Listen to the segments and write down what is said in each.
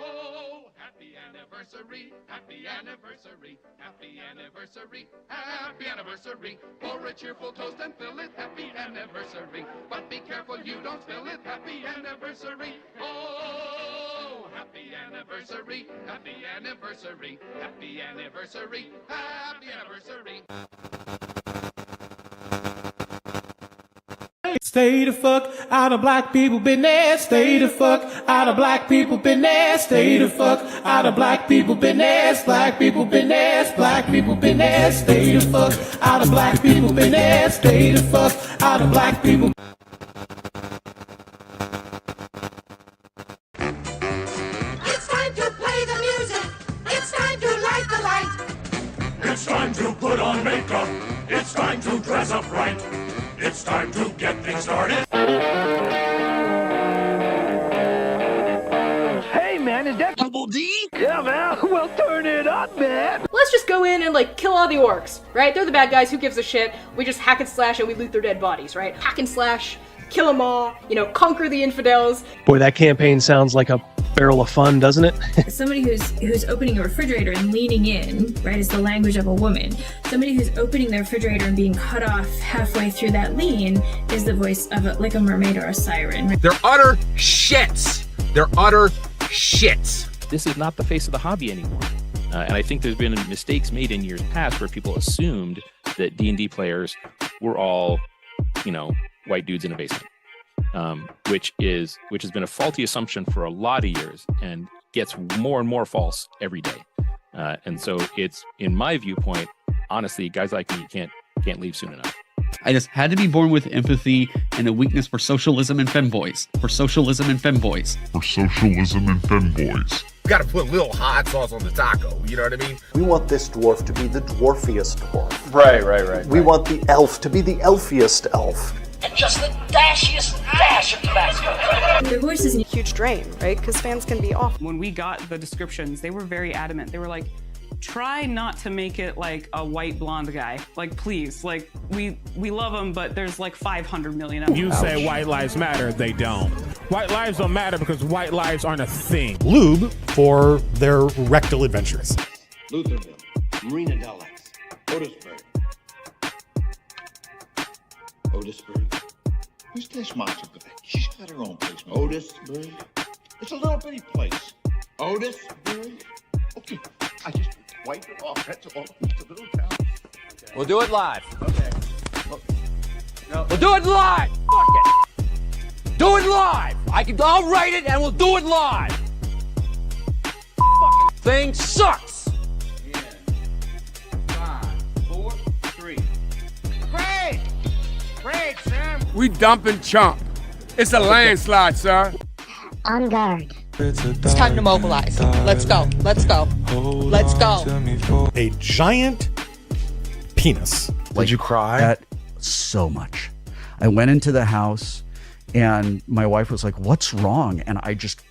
Oh, happy anniversary, happy anniversary, happy anniversary, happy anniversary. Pour a cheerful toast and fill it, happy anniversary. But be careful you don't spill it, happy anniversary. Oh, happy anniversary, happy anniversary, happy anniversary, happy anniversary. Stay the fuck out of black people business. Stay the fuck out of black people business. Stay the fuck out of black people business. Black people business. Black people business. Stay the fuck out of black people business. Stay the fuck out of black people. It's time to play the music. It's time to light the light. It's time to put on makeup. It's time to dress up right. It's time to get things started. Hey, man, is that Double D? Yeah, man. Well, turn it up, man. Let's just go in and, like, kill all the orcs, right? They're the bad guys. Who gives a shit? We just hack and slash and we loot their dead bodies, right? Hack and slash, kill them all, you know, conquer the infidels. Boy, that campaign sounds like a barrel of fun, doesn't it? Somebody who's opening a refrigerator and leaning in, right, is the language of a woman. Somebody who's opening the refrigerator and being cut off halfway through that lean is the voice of like a mermaid or a siren. They're utter shits. They're utter shits. This is not the face of the hobby anymore. And I think there's been mistakes made in years past where people assumed that D&D players were all, you know, white dudes in a basement. Which has been a faulty assumption for a lot of years and gets more and more false every day. And so it's, in my viewpoint, honestly, guys like me can't leave soon enough. I just had to be born with empathy and a weakness for socialism and femboys. For socialism and femboys. For socialism and femboys. You gotta put a little hot sauce on the taco, you know what I mean? We want this dwarf to be the dwarfiest dwarf. Right. We want the elf to be the elfiest elf. And just the dashiest dash of Tabasco. Their voice is a huge drain, right? Because fans can be off. When we got the descriptions, they were very adamant. They were like, try not to make it like a white blonde guy. Like, please, like, we love him, but there's like 500 million of them. You say white lives matter, they don't. White lives don't matter because white lives aren't a thing. Lube for their rectal adventures. Lutherville, Marina Del Ex, Otisburg. Otisburg? Who's this monster? She's got her own place. Otisburg? It's a little bitty place. Otisburg? Okay, I just wipe it off. That's all. It's a little town. Okay. We'll do it live. Okay. No. We'll do it live. Fuck it. Do it live. I'll write it and we'll do it live. Fucking thing sucks. Yeah. 5, 4, 3. Great, Sam. We dumping chump. It's a landslide, sir. On guard. It's time to mobilize. Let's go. Let's go. Let's go. A giant penis. Did you cry? So much. I went into the house and my wife was like, "What's wrong?" And I just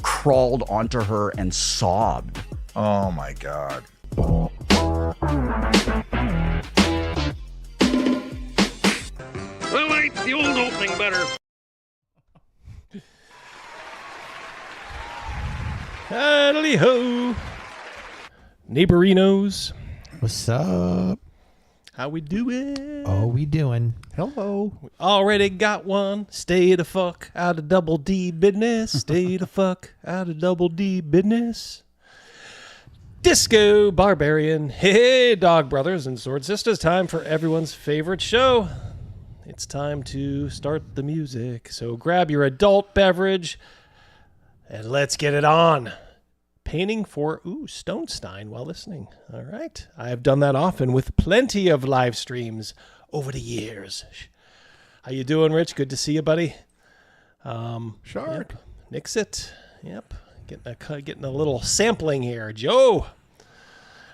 crawled onto her and sobbed. Oh my God. Well, ain't the old opening better? Howdy ho, neighborinos. What's up? How we doing? Oh, we doing? Hello. We already got one. Stay the fuck out of Double D business. Stay the fuck out of Double D business. Disco Barbarian. Hey, dog brothers and sword sisters. Time for everyone's favorite show. It's time to start the music. So grab your adult beverage and let's get it on. Painting for Stonestein while listening. All right. I have done that often with plenty of live streams over the years. How you doing, Rich? Good to see you, buddy. Sure. Yep. Nix it. Yep. Getting a little sampling here. Joe.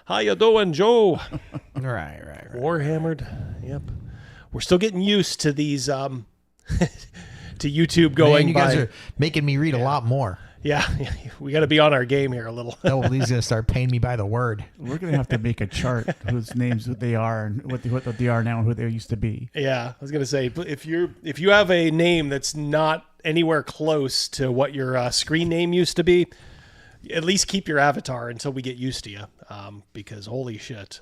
How you doing, Joe? Right. Warhammered. Yep. We're still getting used to these to YouTube going. Man, you guys are making me read a lot more. Yeah, we got to be on our game here a little. Oh, he's gonna start paying me by the word. We're gonna have to make a chart whose names they are and what they are now and who they used to be. Yeah, I was gonna say, if you have a name that's not anywhere close to what your screen name used to be, at least keep your avatar until we get used to you, because holy shit.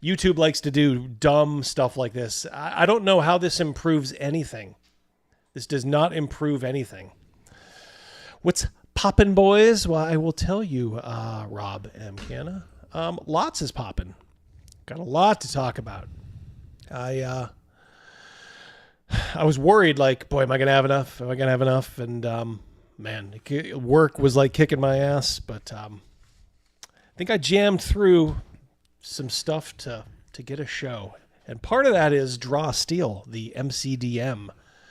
YouTube likes to do dumb stuff like this. I don't know how this improves anything. This does not improve anything. What's poppin', boys? Well, I will tell you, Rob M. Canna. Lots is poppin'. Got a lot to talk about. I was worried, like, boy, am I going to have enough? Am I going to have enough? And, man, work was like kicking my ass, but I think I jammed through some stuff to get a show. And part of that is Draw Steel, the MCDM.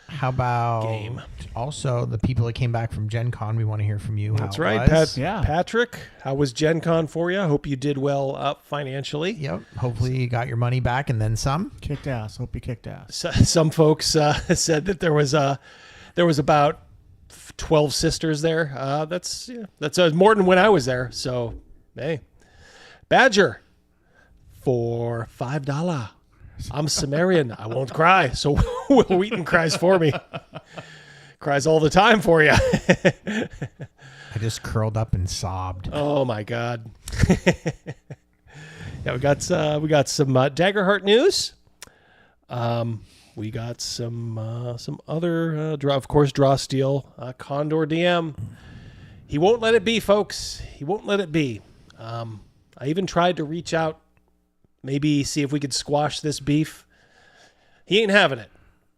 How about game. Also the people that came back from Gen Con? We want to hear from you. That's how right, it was. Patrick. How was Gen Con for you? I hope you did well financially. Yep. Hopefully you got your money back and then some. Kicked ass. Hope you kicked ass. Some folks said that there was about 12 sisters there. That's more than when I was there. So, hey, Badger for $5. I'm Sumerian. I won't cry. So Will Wheaton cries for me. Cries all the time for you. I just curled up and sobbed. Oh my God. Yeah, we got some Daggerheart news. We got some other of course, Draw Steel, Condor DM. He won't let it be, folks. He won't let it be. I even tried to reach out, maybe see if we could squash this beef. He ain't having it.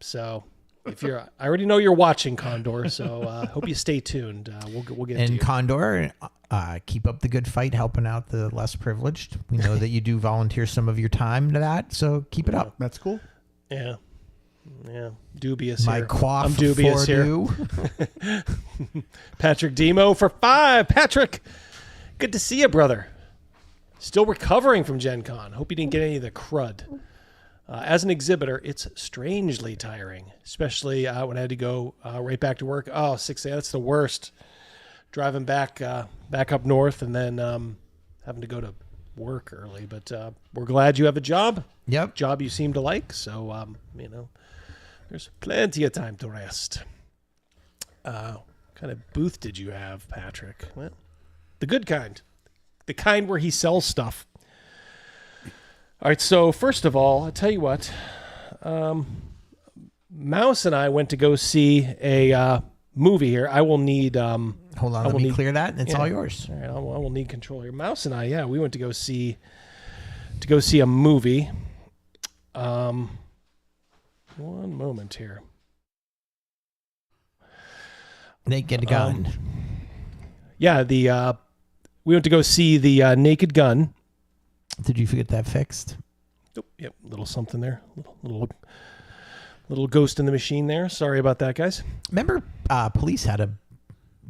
So I already know you're watching, Condor. So hope you stay tuned. We'll get to you. And Condor, keep up the good fight, helping out the less privileged. We know that you do volunteer some of your time to that, so keep it up. That's cool. Yeah. Dubious My here. quaff I'm dubious for here. you. Patrick Demo for $5. Patrick, good to see you, brother. Still recovering from Gen Con. Hope you didn't get any of the crud. As an exhibitor, it's strangely tiring, especially when I had to go right back to work. Oh, 6 a.m. That's the worst. Driving back up north and then having to go to work early. But we're glad you have a job. Yep. Job you seem to like. So, there's plenty of time to rest. What kind of booth did you have, Patrick? Well, the good kind. The kind where he sells stuff. All right, so first of all, I'll tell you what. Mouse and I went to go see a movie here. I will need... Hold on, let me clear that. It's all yours. All right, I will need control here. Mouse and I, we went to go see a movie. One moment here. Naked Gun. We went to go see the Naked Gun. Did you get that fixed? Oh, yep, little something there. Little ghost in the machine there. Sorry about that, guys. Remember, Police had a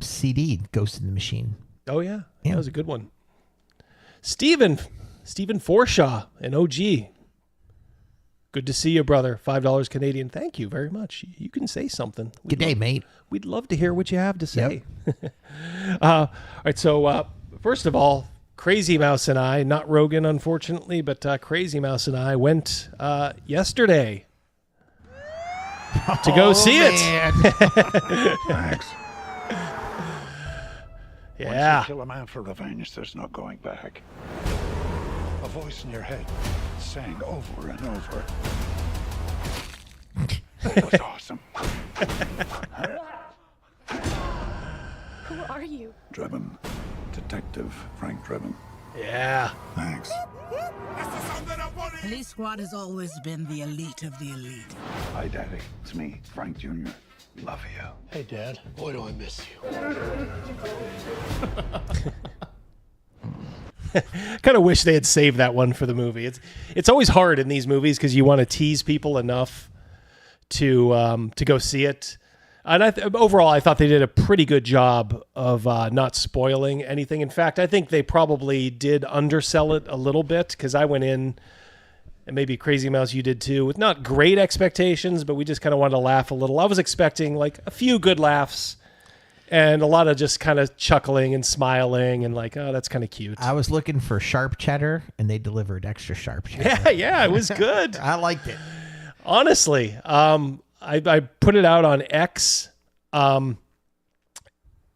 CD, Ghost in the Machine. Oh, yeah. That was a good one. Stephen Forshaw, an OG. Good to see you, brother. $5 Canadian. Thank you very much. You can say something. Good day, mate. We'd love to hear what you have to say. Yep. All right, so first of all, Crazymouse and I, not Rogan, unfortunately, but Crazymouse and I went yesterday to go see it. Thanks. Yeah. Once you kill a man for revenge, there's no going back. A voice in your head sang over and over. It was awesome. Who are you? Drebin. Detective Frank Drebin. Yeah. Thanks. Police Squad has always been the elite of the elite. Hi, Daddy. It's me, Frank Jr. Love you. Hey, Dad. Boy, do I miss you. Kind of wish they had saved that one for the movie. It's always hard in these movies because you want to tease people enough to go see it. And overall, I thought they did a pretty good job of not spoiling anything. In fact, I think they probably did undersell it a little bit because I went in, and maybe Crazymouse, you did too, with not great expectations, but we just kind of wanted to laugh a little. I was expecting like a few good laughs and a lot of just kind of chuckling and smiling and like, oh, that's kind of cute. I was looking for sharp cheddar, and they delivered extra sharp cheddar. Yeah, it was good. I liked it. Honestly, I put it out on X.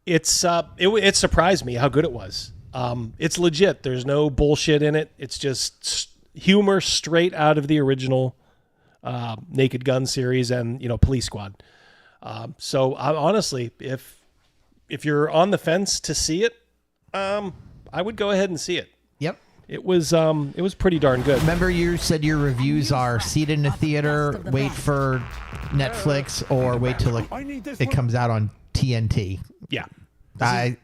it surprised me how good it was. It's legit. There's no bullshit in it. It's just humor straight out of the original Naked Gun series and, Police Squad. So honestly, if you're on the fence to see it, I would go ahead and see it. Yep. It was pretty darn good. Remember, you said your reviews are see it in the theater, wait for Netflix, or wait till it comes out on TNT. Yeah.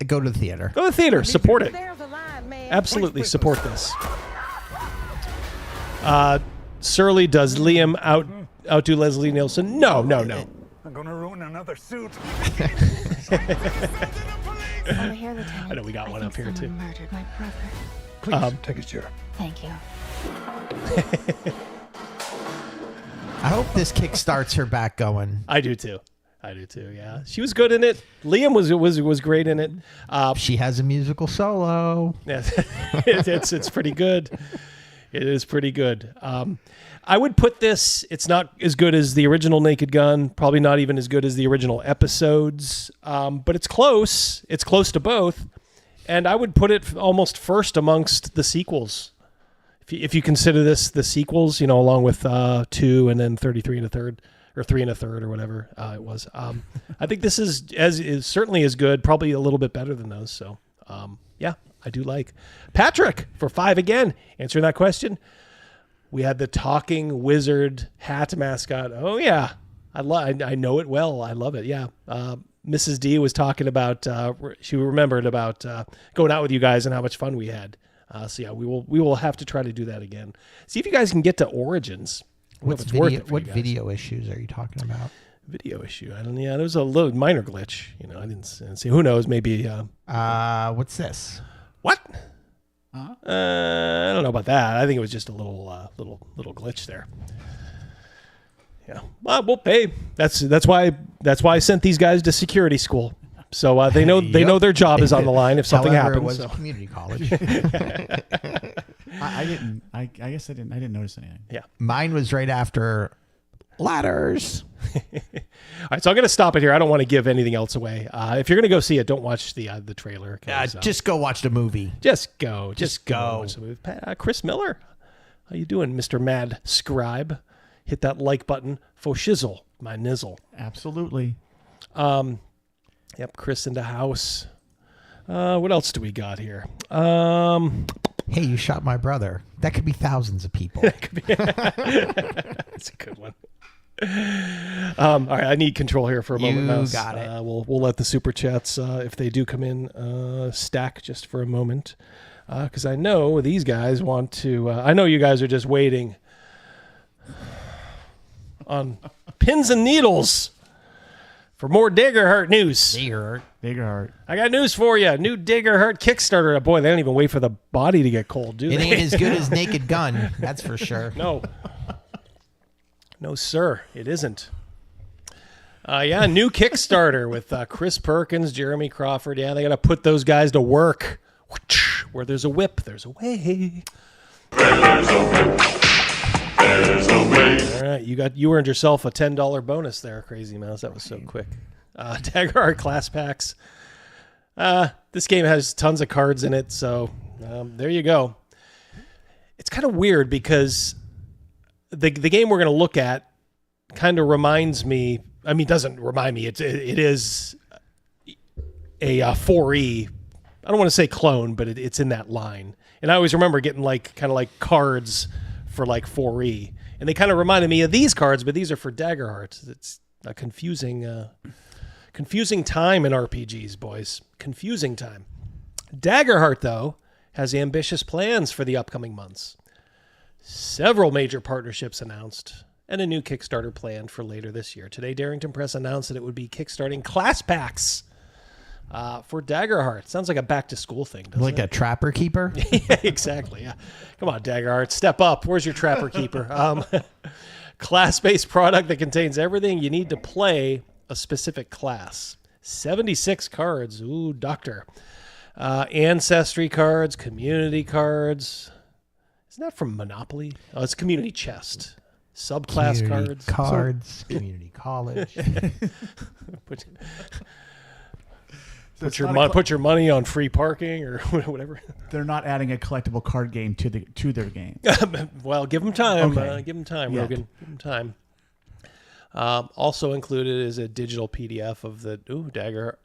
Go to the theater. Go to the theater. Support it. Absolutely support this. Surly, does Liam outdo Leslie Nielsen? No. I'm gonna ruin another suit. I know we got one up here too. Murdered my brother. Please take a chair. Thank you. I hope this kickstarts her back going. I do too. Yeah, she was good in it. Liam was great in it. She has a musical solo. Yeah, it's pretty good. It is pretty good. I would put this. It's not as good as the original Naked Gun. Probably not even as good as the original episodes. But it's close. It's close to both. And I would put it almost first amongst the sequels. If you consider this the sequels, along with 2 and then 33 and a third, or 3 and a third, or whatever it was. I think this is certainly as good, probably a little bit better than those. So, yeah, I do like. Patrick for 5 again, answering that question. We had the talking wizard hat mascot. Oh yeah, I know it well. I love it. Yeah. Mrs. D was talking about. She remembered about going out with you guys and how much fun we had. So yeah, we will have to try to do that again. See if you guys can get to Origins. What video issues are you talking about? Video issue. I don't. Yeah, there was a little minor glitch. I didn't see. Who knows? Maybe. What's this? What? I don't know about that. I think it was just a little glitch there. Yeah. Well, hey, that's why I sent these guys to security school. So they know their job is on the line if something However, happens. It was community college. I guess I didn't notice anything. Yeah. Mine was right after Ladders. All right, so I'm going to stop it here. I don't want to give anything else away. If you're going to go see it, don't watch the trailer. Just go watch the movie. Just go. Just go. Watch the movie. Chris Miller, how you doing, Mr. Mad Scribe? Hit that like button for shizzle, my nizzle. Absolutely. Yep, Chris in the house. What else do we got here? Hey, you shot my brother. That could be thousands of people. That's a good one. All right, I need control here for a moment. You Mouse. got it. We'll let the super chats, if they do come in, stack just for a moment, because I know these guys want to. I know you guys are just waiting on pins and needles for more Diggerheart news. Diggerheart. I got news for you. New Diggerheart Kickstarter. Boy, they don't even wait for the body to get cold, do they? It ain't as good as Naked Gun, that's for sure. No. No, sir. It isn't. Yeah, new Kickstarter with Chris Perkins, Jeremy Crawford. Yeah, they got to put those guys to work. Where there's a whip, there's a way. There's a whip. There's a way. All right, you earned yourself a $10 bonus there, Crazymouse. That was so quick. Daggerheart class packs. This game has tons of cards in it, so there you go. It's kind of weird because the game we're going to look at kind of reminds me. I mean, doesn't remind me. It is a 4E. I don't want to say clone, but it's in that line. And I always remember getting kind of cards for 4E, and they kind of reminded me of these cards, but these are for Daggerheart. It's a confusing time in RPGs, boys. Confusing time. Daggerheart, though, has ambitious plans for the upcoming months. Several major partnerships announced, and a new Kickstarter planned for later this year. Today, Darrington Press announced that it would be kickstarting class packs for Daggerheart. Sounds like a back-to-school thing, doesn't it? Like a Trapper Keeper? Yeah, exactly, yeah. Come on, Daggerheart, step up. Where's your Trapper Keeper? Class-based product that contains everything you need to play a specific class. 76 cards. Ooh, doctor. Ancestry cards, community cards. Isn't that from Monopoly? Oh, it's community chest. Subclass community cards. Community college. Put your money on free parking or whatever. They're not adding a collectible card game to their game. Well, give them time. Okay. Give them time, Yeah. Rogan. Give them time. Also included is a digital PDF of the Dagger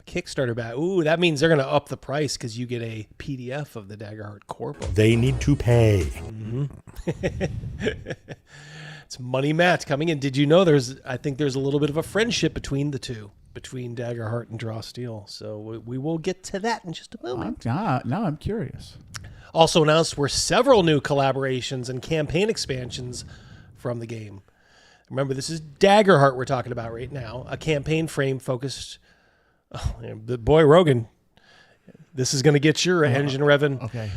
Kickstarter back. Ooh, that means they're going to up the price because you get a PDF of the Daggerheart core book. They need to pay. Mm-hmm. It's Money Matt coming in. Did you know I think there's a little bit of a friendship between the two, between Daggerheart and Draw Steel. So we will get to that in just a moment. Now I'm curious. Also announced were several new collaborations and campaign expansions from the game. Remember, this is Daggerheart we're talking about right now. A campaign frame focused... the boy, Rogan, this is going to get your engine revving. Okay.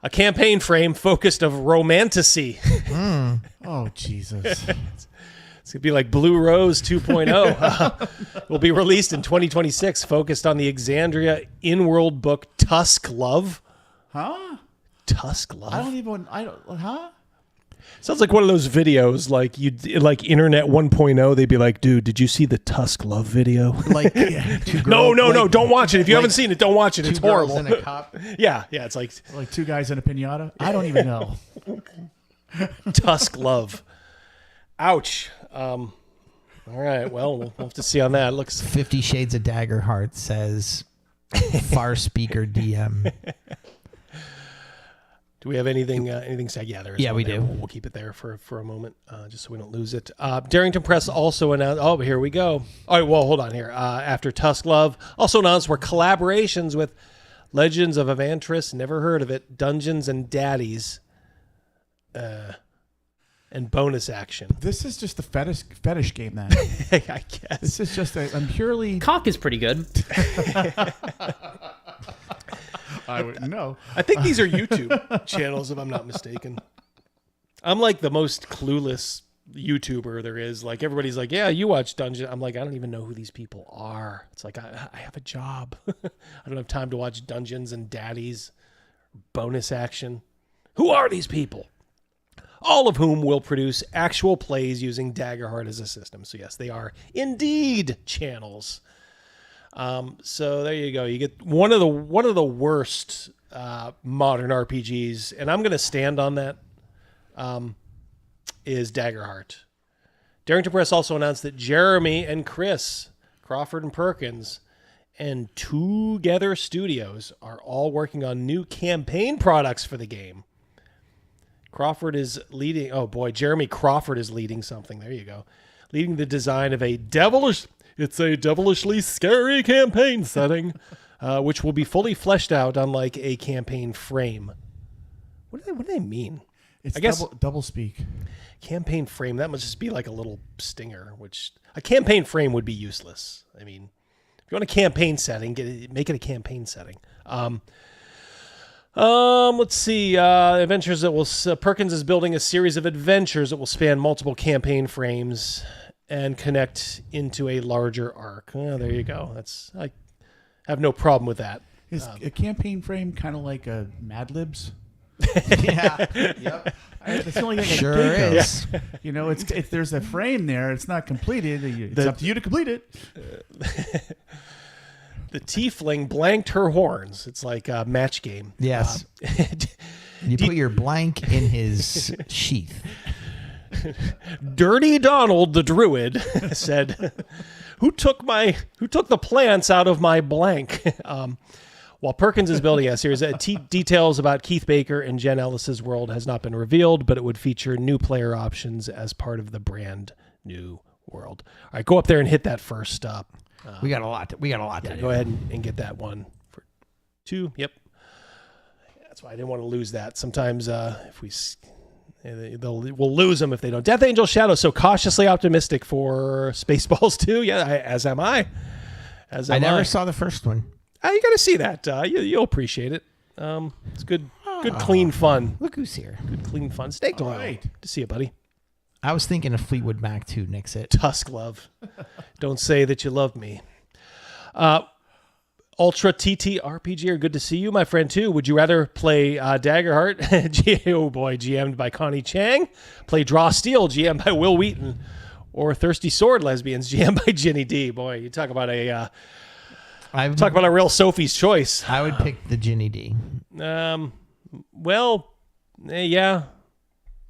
A campaign frame focused of romantasy. Oh, Jesus. It's going to be like Blue Rose 2.0. Will be released in 2026, focused on the Exandria in-world book Tusk Love. Huh? Tusk Love? Huh? Sounds like one of those videos, like Internet 1.0. They'd be like, "Dude, did you see the Tusk Love video?" Like, no, don't watch it. If you haven't seen it, don't watch it. It's horrible. And a cop. Yeah, it's like two guys in a pinata. I don't even know. Tusk Love. Ouch. All right. Well, we'll have to see on that. It looks 50 Shades of Daggerheart says Far Speaker DM. Do we have anything said? Yeah, there is. Yeah, we there. do. We'll keep it there for a moment, just so we don't lose it. Darrington Press also announced. Oh, here we go. All right, well, hold on here. After Tusk Love, also announced were collaborations with Legends of Evantris. Never heard of it. Dungeons and Daddies. And bonus action. This is just a fetish game, then. I guess this is just I'm purely. Cock is pretty good. I wouldn't know. I think these are YouTube channels, if I'm not mistaken. I'm like the most clueless YouTuber there is. Like, everybody's like, yeah, you watch Dungeon. I'm like, I don't even know who these people are. It's like, I have a job. I don't have time to watch Dungeons and Daddies, bonus action. Who are these people? All of whom will produce actual plays using Daggerheart as a system. So yes, they are indeed channels. So there you go. You get one of the worst modern RPGs, and I'm going to stand on that. Is Daggerheart. Darrington Press also announced that Jeremy and Chris, Crawford and Perkins, and Together Studios are all working on new campaign products for the game. Crawford is leading. Oh boy, Jeremy Crawford is leading something. There you go. Leading the design of a devilishly scary campaign setting, which will be fully fleshed out, unlike a campaign frame. What do they mean? It's I guess double speak. Campaign frame. That must just be like a little stinger. Which a campaign frame would be useless. I mean, if you want a campaign setting, make it a campaign setting. Let's see. Adventures that will Perkins is building a series of adventures that will span multiple campaign frames and connect into a larger arc. Oh, there you go. I have no problem with that. Is a campaign frame kind of like a Mad Libs? Yeah. Yep. That's the only thing Sure I can think is. of. You know, it's there's a frame there. It's not completed. It's up to you to complete it. The tiefling blanked her horns. It's like a match game. Yes. You put your blank in his sheath. Dirty Donald the Druid said, "Who took the plants out of my blank?" While Perkins is building a series, details about Keith Baker and Jen Ellis's world has not been revealed, but it would feature new player options as part of the brand new world. All right, go up there and hit that first stop. We got a lot to do. Go ahead and get that one for 2. Yep. That's why I didn't want to lose that. Sometimes if we'll lose them if they don't. Death Angel Shadow, so cautiously optimistic for Spaceballs 2. Yeah, as am I. I never saw the first one. You got to see that. You'll appreciate it. It's good, clean fun. Look who's here. Good, clean fun. Snake Doyle. Right. Good to see you, buddy. I was thinking of Fleetwood Mac too, Nixit. Tusk Love. Don't say that you love me. Ultra TT RPG, good to see you, my friend, too. Would you rather play Daggerheart, oh boy, GM'd by Connie Chang, play Draw Steel, GM'd by Will Wheaton, or Thirsty Sword Lesbians, GM'd by Ginny D? Boy, you talk about a Talk about a real Sophie's choice. I would pick the Ginny D. Well, yeah,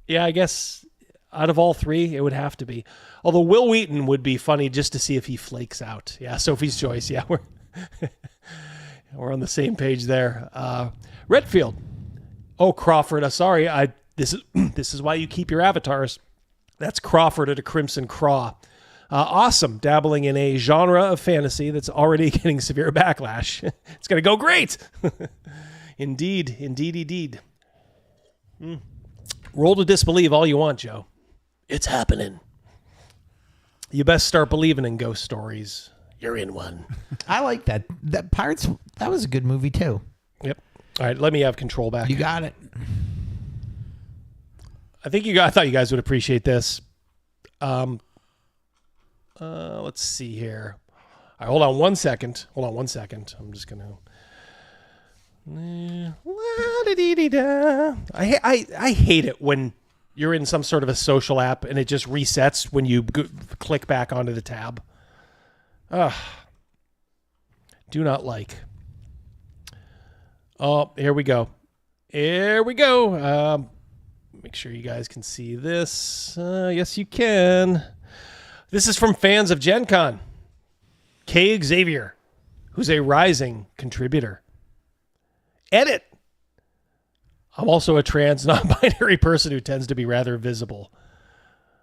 I guess out of all three, it would have to be. Although Will Wheaton would be funny just to see if he flakes out. Yeah, Sophie's choice. Yeah, we're on the same page there. Redfield. Oh, Crawford. Sorry, this is why you keep your avatars. That's Crawford at a Crimson Craw. Awesome, dabbling in a genre of fantasy that's already getting severe backlash. It's going to go great. Indeed. Roll to disbelieve all you want, Joe. It's happening. You best start believing in ghost stories. You're in one. I like that. That Pirates, that was a good movie too. Yep. All right, let me have control back. You got it. I thought you guys would appreciate this. Let's see here. All right, hold on one second. I'm just gonna. I hate it when you're in some sort of a social app and it just resets when you click back onto the tab. Do not like. Oh, here we go. Make sure you guys can see this. Yes, you can. This is from fans of Gen Con. K. Xavier, who's a rising contributor. Edit. I'm also a trans non-binary person who tends to be rather visible.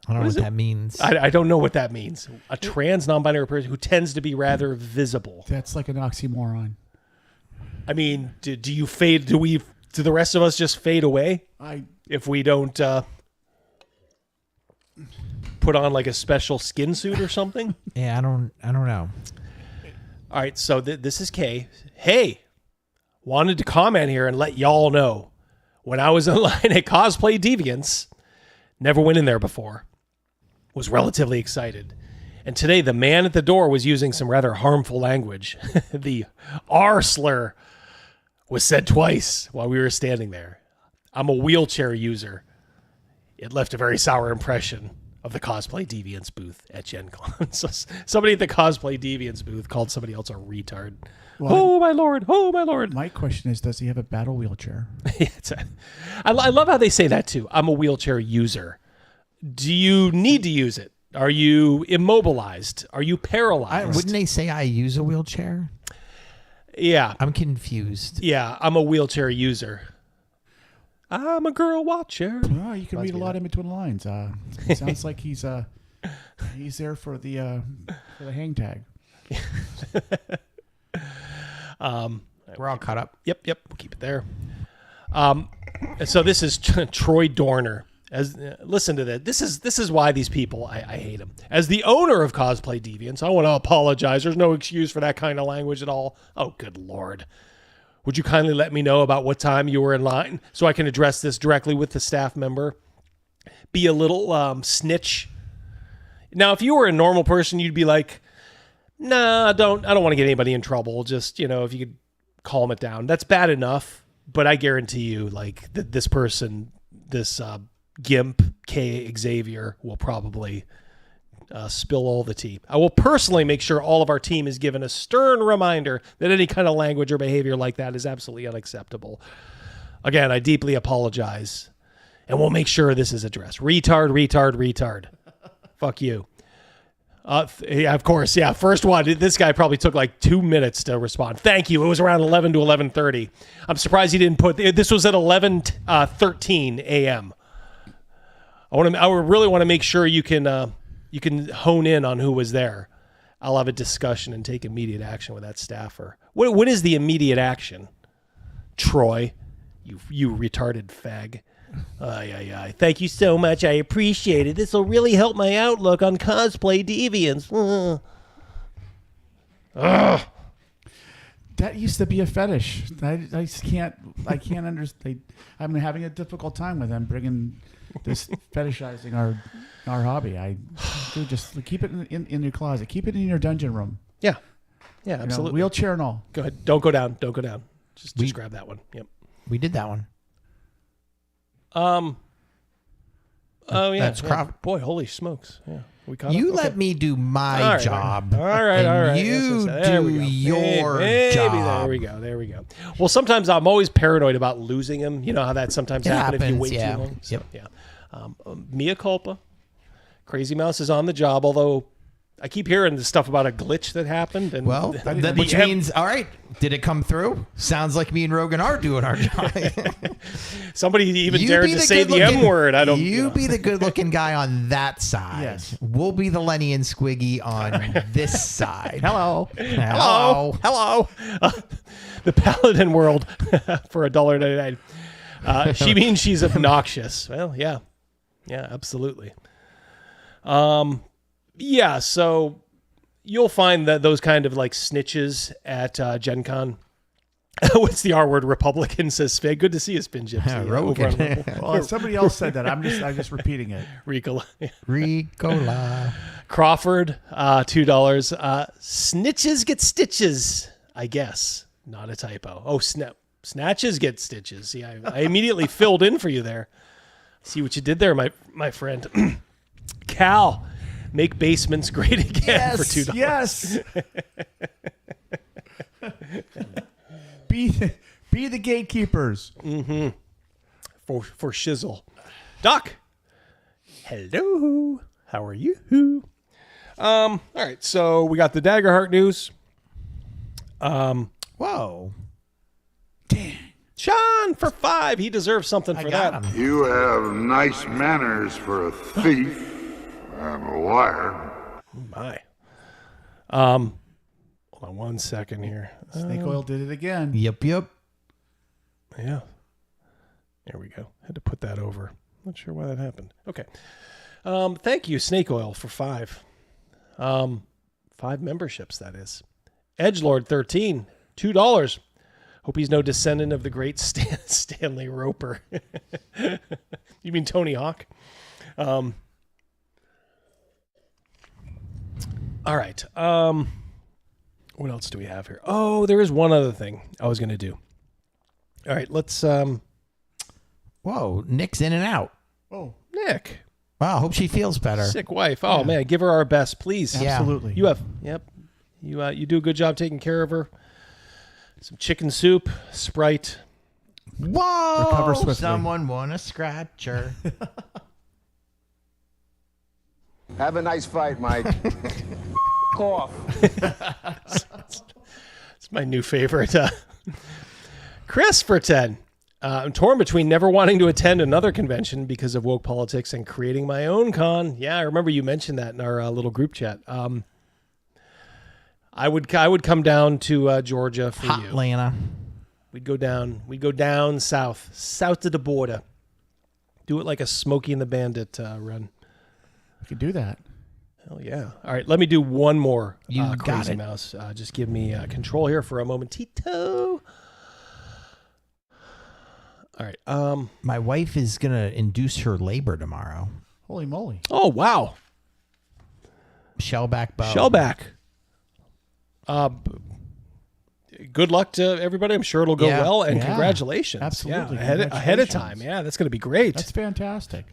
I don't know what that means. I don't know what that means. A trans non-binary person who tends to be rather visible. That's like an oxymoron. I mean, do you fade? Do the rest of us just fade away? If we don't put on like a special skin suit or something? Yeah, I don't know. All right, so this is Kay. Hey, wanted to comment here and let y'all know. When I was in line at Cosplay Deviants, never went in there before, was relatively excited. And today the man at the door was using some rather harmful language. The R slur was said twice while we were standing there. I'm a wheelchair user. It left a very sour impression of the Cosplay Deviants booth at Gen Con. So somebody at the Cosplay Deviants booth called somebody else a retard. Well, oh, my Lord. Oh, my Lord. My question is, does he have a battle wheelchair? I love how they say that, too. I'm a wheelchair user. Do you need to use it? Are you immobilized? Are you paralyzed? Wouldn't they say I use a wheelchair? Yeah. I'm confused. Yeah, I'm a wheelchair user. I'm a girl watcher. Oh, you can read a lot in between the lines. It sounds like he's there for the hang tag. We're all caught up. Yep. We'll keep it there. So this is Troy Dorner. Listen to that. This is why these people, I hate them. As the owner of Cosplay Deviants, I want to apologize. There's no excuse for that kind of language at all. Oh, good Lord. Would you kindly let me know about what time you were in line so I can address this directly with the staff member? Be a little snitch. Now, if you were a normal person, you'd be like, nah, I don't want to get anybody in trouble. Just, if you could calm it down. That's bad enough. But I guarantee you, like, this person, this Gimp, K. Xavier, will probably spill all the tea. I will personally make sure all of our team is given a stern reminder that any kind of language or behavior like that is absolutely unacceptable. Again, I deeply apologize. And we'll make sure this is addressed. Retard. Fuck you. Yeah, of course. Yeah, first one. This guy probably took like 2 minutes to respond. Thank you. It was around 11 to 11:30. I'm surprised he didn't put... This was at 11:13 a.m. I really want to make sure you can hone in on who was there. I'll have a discussion and take immediate action with that staffer. What is the immediate action? Troy, you retarded fag. Thank you so much. I appreciate it. This will really help my outlook on Cosplay Deviants. That used to be a fetish. I just can't understand. I'm having a difficult time with them bringing this fetishizing our hobby. Dude, just keep it in your closet. Keep it in your dungeon room. Yeah, absolutely. Wheelchair and all. Go ahead. Don't go down. Just grab that one. Yep. We did that one. Oh yeah, That's boy, holy smokes! Yeah, we caught You up? let Okay. me do my All right, job. All right, all right. You Yes, there we do go. your Maybe job. There we go. There we go. Well, sometimes I'm always paranoid about losing him. You know how that sometimes It happens if you happens, wait yeah. too long. So, Yep. yeah. Mea culpa. Crazymouse is on the job, although I keep hearing the stuff about a glitch that happened. And Well, which means, all right, did it come through? Sounds like me and Rogan are doing our job. Somebody even dared to say the M word. I don't. You be the good-looking guy on that side. Yes. We'll be the Lenny and Squiggy on this side. Hello. Hello. The Paladin world for $1.99. She means she's obnoxious. Well, yeah. Yeah, absolutely. Yeah, so you'll find that those kind of like snitches at Gen Con. What's the R word? Republican, says Spig. Good to see you, Spin Gypsy. Rogan. Well, somebody else said that. I'm just repeating it. Ricola. Ricola. Crawford, $2. Snitches get stitches, I guess. Not a typo. Oh, snatches get stitches. See, I immediately filled in for you there. See what you did there, my friend. Cal, make basements great again for $2. Yes. Be the gatekeepers. Mm-hmm. For shizzle. Doc. Hello. How are you? All right, so we got the Daggerheart news. Whoa. Damn. Sean for $5. He deserves something for that. You have nice manners for a thief and a liar. My. Hold on 1 second here. Snake oil did it again. Yep. Yeah. There we go. Had to put that over. Not sure why that happened. Okay. Thank you, Snake Oil, for $5. 5 memberships, that is. Edgelord 13, $2. Hope he's no descendant of the great Stanley Roper. You mean Tony Hawk? All right. What else do we have here? Oh, there is one other thing I was going to do. All right, let's... Whoa, Nick's in and out. Oh, Nick. Wow, hope she feels better. Sick wife. Oh, man, give her our best, please. absolutely. You have... Yep. You do a good job taking care of her. Some chicken soup, Sprite. Whoa! Recover swiftly. Someone want to scratch her. Have a nice fight, Mike. Off. It's my new favorite. Chris for 10. I'm torn between never wanting to attend another convention because of woke politics and creating my own con. Yeah, I remember you mentioned that in our little group chat. I would come down to Georgia for you. Atlanta. We'd go down south of the border. Do it like a Smokey and the Bandit run. We could do that. Hell yeah. All right, let me do one more You got Crazy it. Mouse. Just give me control here for a momentito. All right. My wife is going to induce her labor tomorrow. Holy moly. Oh, wow. Shellback bow. Shellback. Good luck to everybody. I'm sure it'll go Yeah. well, and Yeah. congratulations. Absolutely. Yeah, ahead of time. Yeah, that's going to be great. That's fantastic.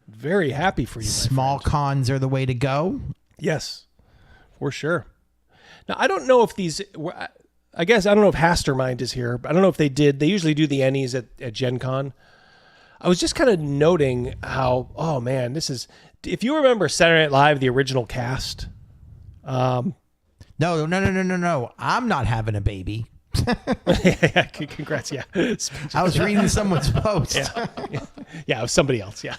Very happy for you. My Small friend. cons are the way to go. Yes, for sure. Now, I don't know if these, I guess, I don't know if Hastermind is here, but I don't know if they did. They usually do the Ennies at Gen Con. I was just kind of noting how, oh man, this is, if you remember Saturday Night Live, the original cast. No. I'm not having a baby. Yeah, congrats. Yeah. I was reading someone's post. Yeah, it was somebody else. Yeah.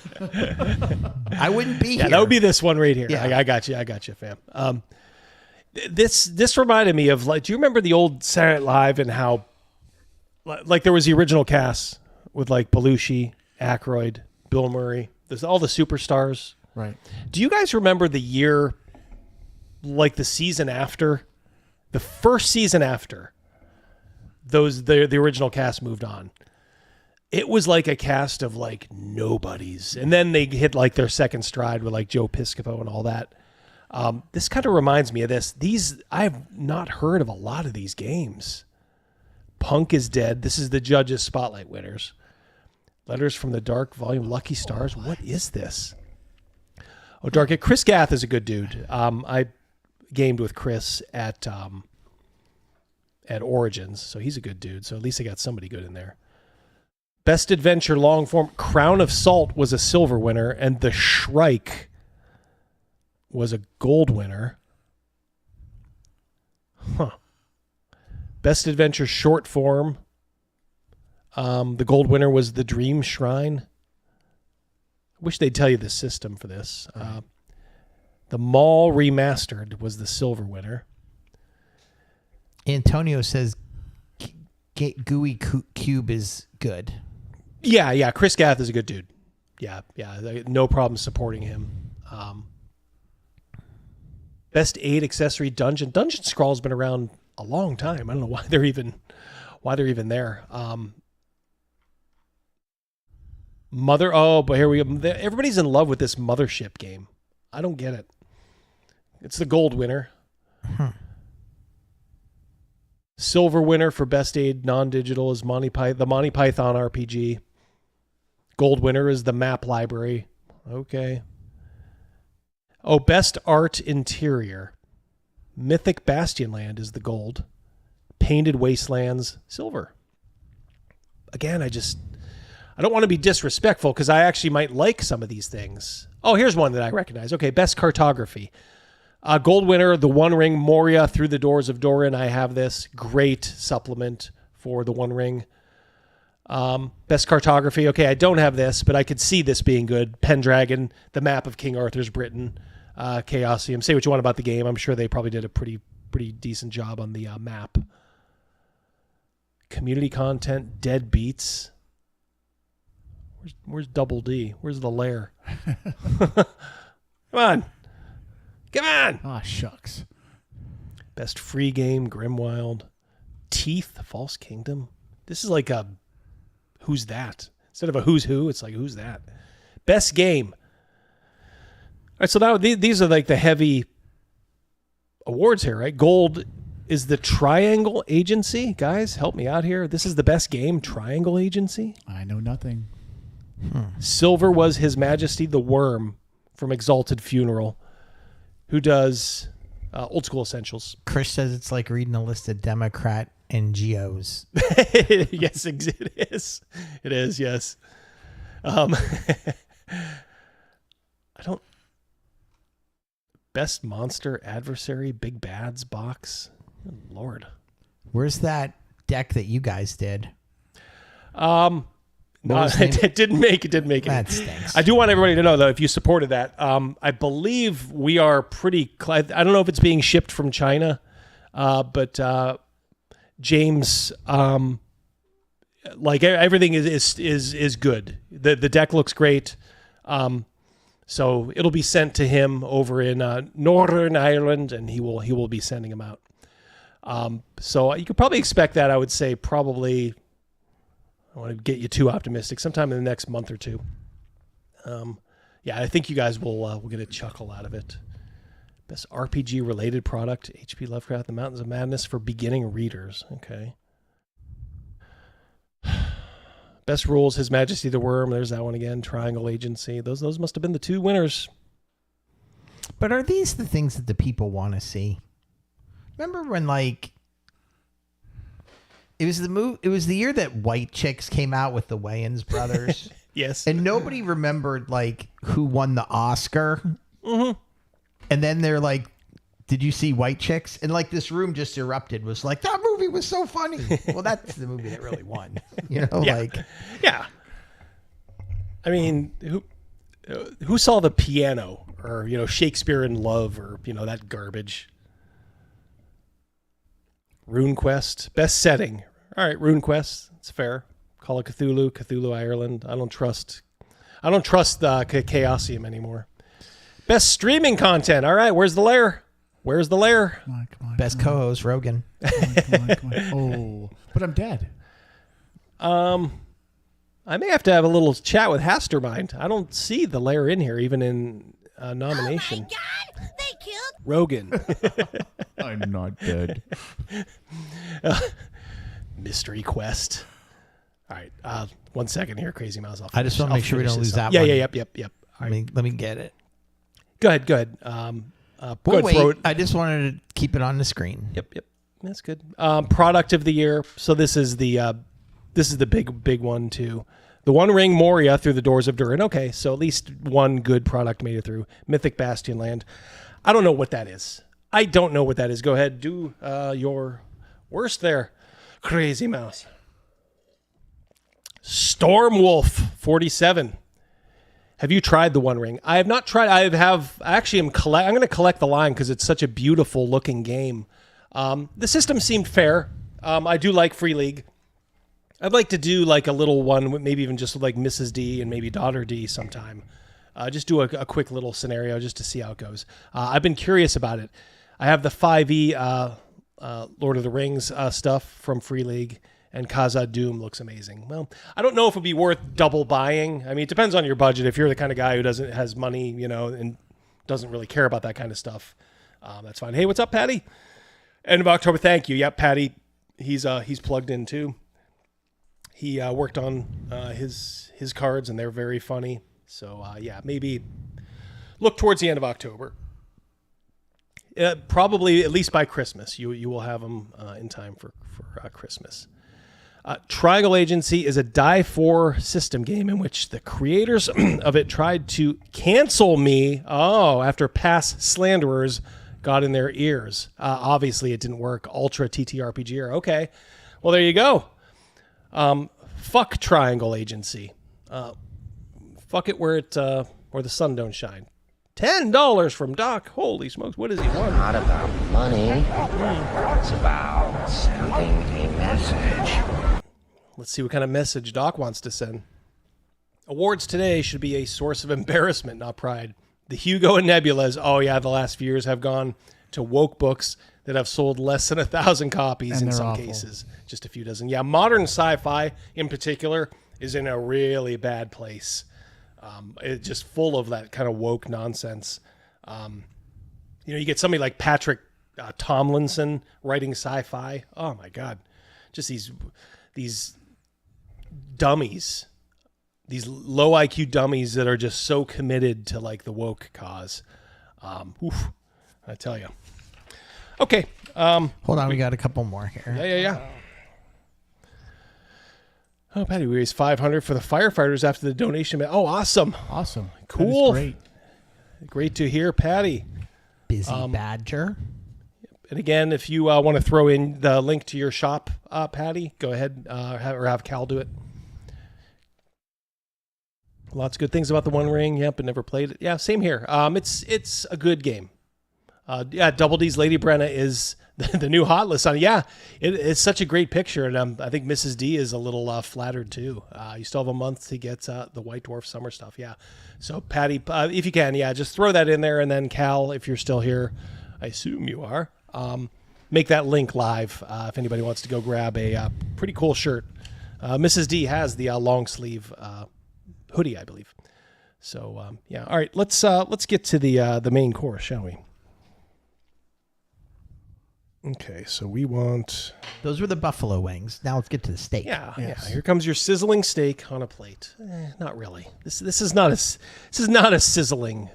I wouldn't be here. Yeah, that would be this one right here. Yeah. I got you, fam. This reminded me of, like, do you remember the old Saturday Night Live and how, like, there was the original cast with like Belushi, Aykroyd, Bill Murray, there's all the superstars. Right. Do you guys remember the year, like the season after, the first season after the original cast moved on? It was like a cast of like nobodies. And then they hit like their second stride with like Joe Piscopo and all that. This kind of reminds me of this. I have not heard of a lot of these games. Punk is dead. This is the Judges Spotlight winners. Letters from the Dark, Volume Lucky Stars. What is this? Oh, Dark. Chris Gath is a good dude. I gamed with Chris at Origins, so he's a good dude. So at least I got somebody good in there. Best Adventure Long Form. Crown of Salt was a silver winner, and The Shrike was a gold winner. Huh. Best Adventure Short Form. The gold winner was The Dream Shrine. Wish they'd tell you the system for this. The Mall Remastered was the silver winner. Antonio says Gooey Cube is good. Yeah. Chris Gath is a good dude. Yeah. No problem supporting him. Best Aid Accessory Dungeon. Dungeon Scrawl's been around a long time. I don't know why they're even there. But here we go. Everybody's in love with this Mothership game. I don't get it. It's the gold winner. Silver winner for Best Aid Non-Digital is the Monty Python RPG. Gold winner is the Map Library. Okay. Oh, Best Art Interior. Mythic Bastionland is the gold. Painted Wastelands, silver. Again, I don't want to be disrespectful because I actually might like some of these things. Oh, here's one that I recognize. Okay, Best Cartography. Gold winner, The One Ring, Moria Through the Doors of Doran. I have this. Great supplement for The One Ring. Best Cartography. Okay, I don't have this, but I could see this being good. Pendragon, The Map of King Arthur's Britain. Chaosium. Say what you want about the game. I'm sure they probably did a pretty decent job on the map. Community content, Dead Beats. Where's Double D? Where's the lair? Come on. Ah, shucks. Best free game, Grimwild. Teeth, False Kingdom. This is like a who's that? Instead of a who's who, it's like who's that? Best game. All right, so now these are like the heavy awards here, right? Gold is the Triangle Agency. Guys, help me out here. This is the best game, Triangle Agency. I know nothing. Silver was His Majesty the Worm from Exalted Funeral, who does Old School Essentials. Chris says it's like reading a list of Democrat NGOs. Yes, it is. It is, yes. Best Monster Adversary Big Bads box. Oh, Lord. Where's that deck that you guys did? No, it didn't make it. That stinks. I do want everybody to know, though, if you supported that, I believe we are pretty. I don't know if it's being shipped from China, but James, like everything is good. The deck looks great. So it'll be sent to him over in Northern Ireland, and he will be sending them out. So you could probably expect that. I would say probably. I want to get you too optimistic. Sometime in the next month or two. Yeah, I think you guys will get a chuckle out of it. Best RPG related product: H.P. Lovecraft, The Mountains of Madness for beginning readers. Okay. Best rules: His Majesty the Worm. There's that one again. Triangle Agency. Those must have been the two winners. But are these the things that the people want to see? Remember when it was the year that White Chicks came out with the Wayans brothers. Yes. And nobody remembered who won the Oscar. Mm-hmm. And then they're like, did you see White Chicks? And this room just erupted. Was like, that movie was so funny. Well, that's the movie that really won. Yeah. Yeah. I mean, who saw The Piano or Shakespeare in Love or that garbage? RuneQuest, best setting. All right, RuneQuest, it's fair. Call of Cthulhu Ireland. I don't trust Chaosium anymore. Best streaming content. All right, where's the lair? Come on, best co-host Rogan. Come on. Oh, but I'm dead. I may have to have a little chat with Hastermind. I don't see the lair in here, even in nomination. Oh my God! They killed Rogan. I'm not dead. Mystery Quest. All right. 1 second here, Crazy Mouse. I just want to make sure we don't lose that one. one. Yeah. Yep. All right. Let me get it. Go ahead. Go ahead. Wait. I just wanted to keep it on the screen. Yep. That's good. Product of the year. So this is the big one too. The One Ring Moria Through the Doors of Durin. Okay, so at least one good product made it through. Mythic Bastion Land. I don't know what that is. Go ahead, do your worst there, Crazy Mouse. Stormwolf 47. Have you tried the One Ring? I have not tried. I'm going to collect the line because it's such a beautiful looking game. The system seemed fair. I do like Free League. I'd like to do like a little one, maybe even just like Mrs. D and maybe Daughter D sometime. Just do a quick little scenario just to see how it goes. I've been curious about it. I have the 5e Lord of the Rings stuff from Free League, and Khazad Doom looks amazing. Well, I don't know if it'd be worth double buying. I mean, it depends on your budget. If you're the kind of guy who has money, and doesn't really care about that kind of stuff, that's fine. Hey, what's up, Patty? End of October. Thank you. Yep, Patty. He's plugged in too. He worked on his cards, and they're very funny. So, maybe look towards the end of October. Probably at least by Christmas. You will have them in time for Christmas. Triangle Agency is a die-for system game in which the creators of it tried to cancel me after past slanderers got in their ears. Obviously, it didn't work. Ultra TTRPG. Okay. Well, there you go. Fuck Triangle Agency. Fuck it where the sun don't shine. $10 from Doc. Holy smokes, what does he want? Not about money. It's about sending a message. Let's see what kind of message Doc wants to send. Awards today should be a source of embarrassment, not pride. The Hugo and Nebulas, the last few years have gone to woke books that have sold less than 1,000 copies in some cases. Just a few dozen. Yeah, modern sci-fi in particular is in a really bad place. It's just full of that kind of woke nonsense. You get somebody like Patrick Tomlinson writing sci-fi. Oh my God. Just these dummies, these low IQ dummies that are just so committed to like the woke cause. I tell you. Okay. Hold on, we got a couple more here. Yeah. Oh, Patty, we raised $500 for the firefighters after the donation. Oh, awesome. Cool. Great to hear, Patty. Busy Badger. And again, if you want to throw in the link to your shop, Patty, go ahead or have Cal do it. Lots of good things about the One Ring. Yep, but never played it. Yeah, same here. It's a good game. Double D's Lady Brenna is the new hot list on it. Yeah, it's such a great picture, and I think Mrs. D is a little flattered too. You still have a month to get the White Dwarf summer stuff. Yeah, so Patty, if you can, just throw that in there, and then Cal, if you're still here, I assume you are, make that link live if anybody wants to go grab a pretty cool shirt. Mrs. D has the long sleeve hoodie, I believe. So all right, let's get to the main course, shall we? Okay, so we want... Those were the buffalo wings. Now let's get to the steak. Yeah. Here comes your sizzling steak on a plate. Not really. This is not a sizzling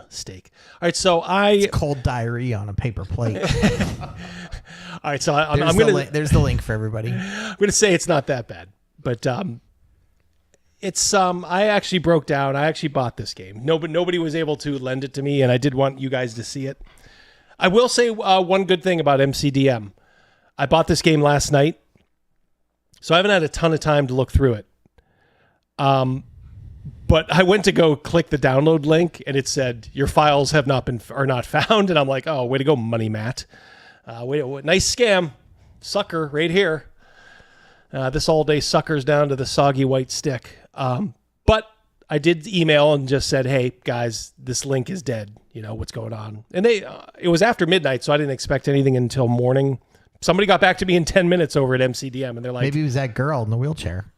steak. All right, so It's cold diarrhea on a paper plate. All right, so there's the link for everybody. I'm going to say it's not that bad, but it's I actually broke down. I actually bought this game. Nobody was able to lend it to me, and I did want you guys to see it. I will say one good thing about MCDM. I bought this game last night, so I haven't had a ton of time to look through it. But I went to go click the download link, and it said your files are not found, and I'm like, oh, way to go, Money Matt. Nice scam, sucker, right here. This all day sucker's down to the soggy white stick. But I did email and just said, hey guys, this link is dead. What's going on? And it was after midnight, so I didn't expect anything until morning. Somebody got back to me in 10 minutes over at MCDM, and they're like, maybe it was that girl in the wheelchair.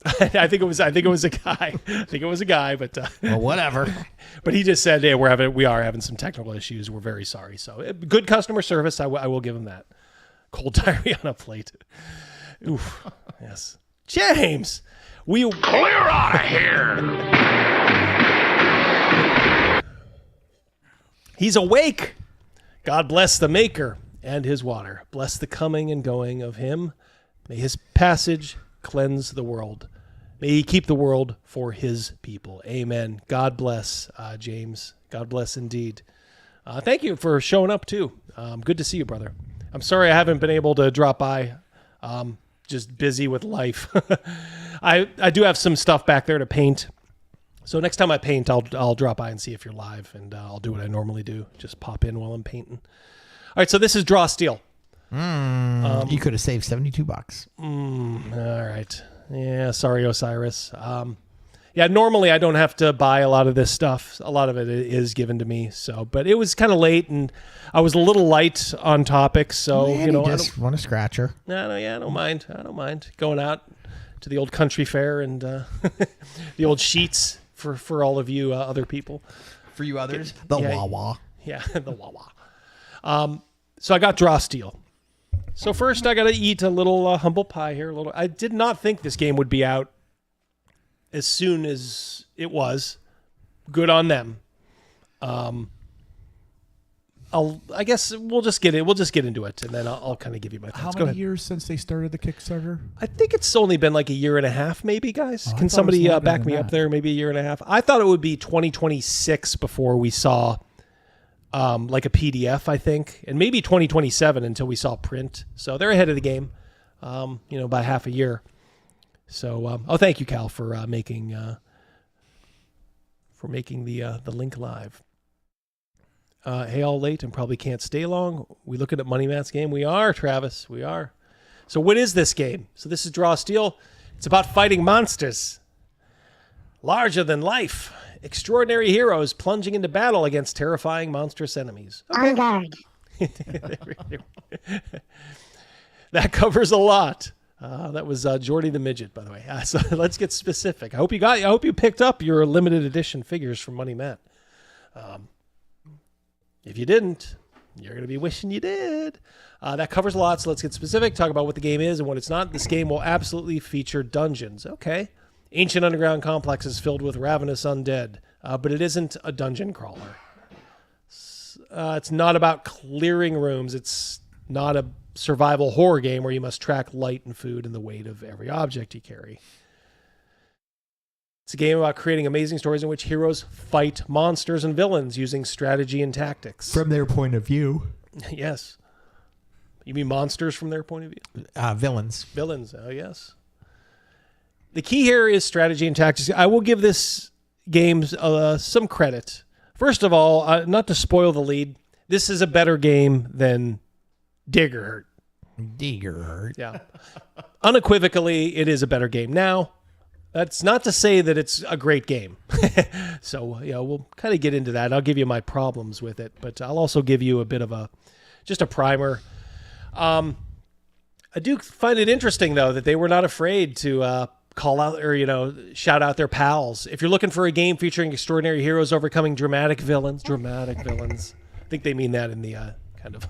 I think it was a guy. But well, whatever. But he just said, hey, we are having some technical issues. We're very sorry. So good customer service. I will give him that. Cold diarrhea on a plate. Oof. Yes. James, we Clear out of here! He's awake. God bless the maker and his water. Bless the coming and going of him. May his passage cleanse the world. May he keep the world for his people. Amen. God bless, James. God bless indeed. Thank you for showing up, too. Good to see you, brother. I'm sorry I haven't been able to drop by. Just busy with life. I do have some stuff back there to paint. So next time I paint, I'll drop by and see if you're live, and I'll do what I normally do. Just pop in while I'm painting. All right, so this is Draw Steel. You could have saved $72. All right. Yeah, sorry, Osiris. Yeah, normally I don't have to buy a lot of this stuff. A lot of it is given to me. So, but it was kind of late, and I was a little light on topics. So Man, you just want a scratcher. No, I don't mind. I don't mind going out to the old country fair and the old sheets for all of you other people. For you others, the Wawa. Yeah, the Wawa. So I got Draw Steel. So first I got to eat a little humble pie here. I did not think this game would be out as soon as it was. Good on them. I guess we'll just get into it, and then I'll kind of give you my thoughts. How many years since they started the Kickstarter? I think it's only been like a year and a half, maybe, guys. Can somebody back me up there? Maybe a year and a half. I thought it would be 2026 before we saw like a PDF, I think, and maybe 2027 until we saw print. So they're ahead of the game, by half a year. So, thank you, Cal, for making the link live. Hey, all late and probably can't stay long. We looking at Money Matt's game? We are, Travis. We are. So what is this game? So this is Draw Steel. It's about fighting monsters. Larger than life. Extraordinary heroes plunging into battle against terrifying monstrous enemies. Okay. That covers a lot. That was Jordy the Midget, by the way. So let's get specific. I hope you picked up your limited edition figures from Money Matt. If you didn't, you're going to be wishing you did. That covers a lot, so let's get specific. Talk about what the game is and what it's not. This game will absolutely feature dungeons. Okay. Ancient underground complexes filled with ravenous undead, but it isn't a dungeon crawler. It's not about clearing rooms. It's not a survival horror game where you must track light and food and the weight of every object you carry. It's a game about creating amazing stories in which heroes fight monsters and villains using strategy and tactics. From their point of view. Yes. You mean monsters from their point of view? Villains. Villains, oh yes. The key here is strategy and tactics. I will give this game some credit. First of all, not to spoil the lead, this is a better game than Diggerhurt. Yeah. Unequivocally, it is a better game. Now, that's not to say that it's a great game. So, we'll kind of get into that. I'll give you my problems with it, but I'll also give you a bit of just a primer. I do find it interesting, though, that they were not afraid to call out or, shout out their pals. If you're looking for a game featuring extraordinary heroes overcoming dramatic villains. I think they mean that in the kind of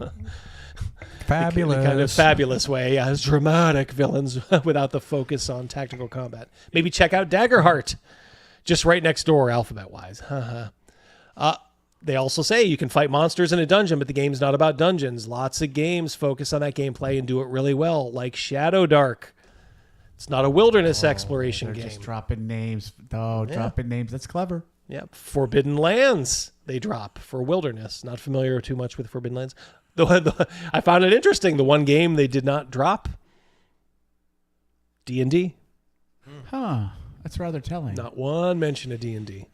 fabulous way, as dramatic villains without the focus on tactical combat. Maybe check out Daggerheart, just right next door, alphabet-wise. They also say you can fight monsters in a dungeon, but the game's not about dungeons. Lots of games focus on that gameplay and do it really well, like Shadow Dark. It's not a wilderness exploration game. Just dropping names. Dropping names. That's clever. Yeah, Forbidden Lands they drop for wilderness. Not familiar too much with Forbidden Lands. I found it interesting. The one game they did not drop, D&D. Huh. That's rather telling. Not one mention of D&D.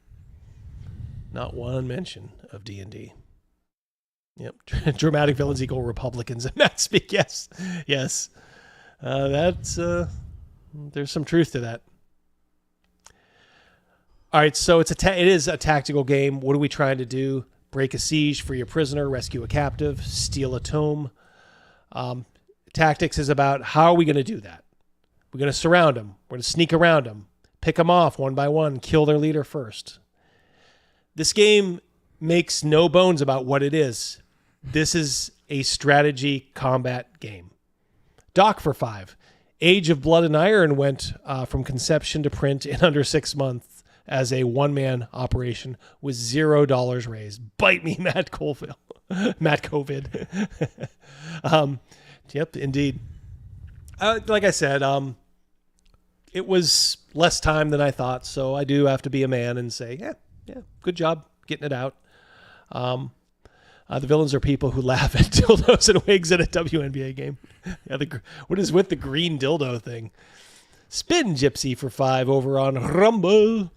Not one mention of D&D. Yep. Dramatic villains equal Republicans in that speak. Yes. That's there's some truth to that. All right, so it is a tactical game. What are we trying to do? Break a siege, free a prisoner, rescue a captive, steal a tome. Tactics is about how are we going to do that? We're going to surround them. We're going to sneak around them, pick them off one by one, kill their leader first. This game makes no bones about what it is. This is a strategy combat game. Doc for 5. Age of Blood and Iron went from conception to print in under 6 months as a one-man operation with $0 raised. Bite me, Matt Colville. Matt COVID. Yep, indeed. Like I said, it was less time than I thought, so I do have to be a man and say, yeah, good job getting it out. The villains are people who laugh at dildos and wigs at a WNBA game. Yeah, what is with the green dildo thing? Spin Gypsy for 5 over on Rumble.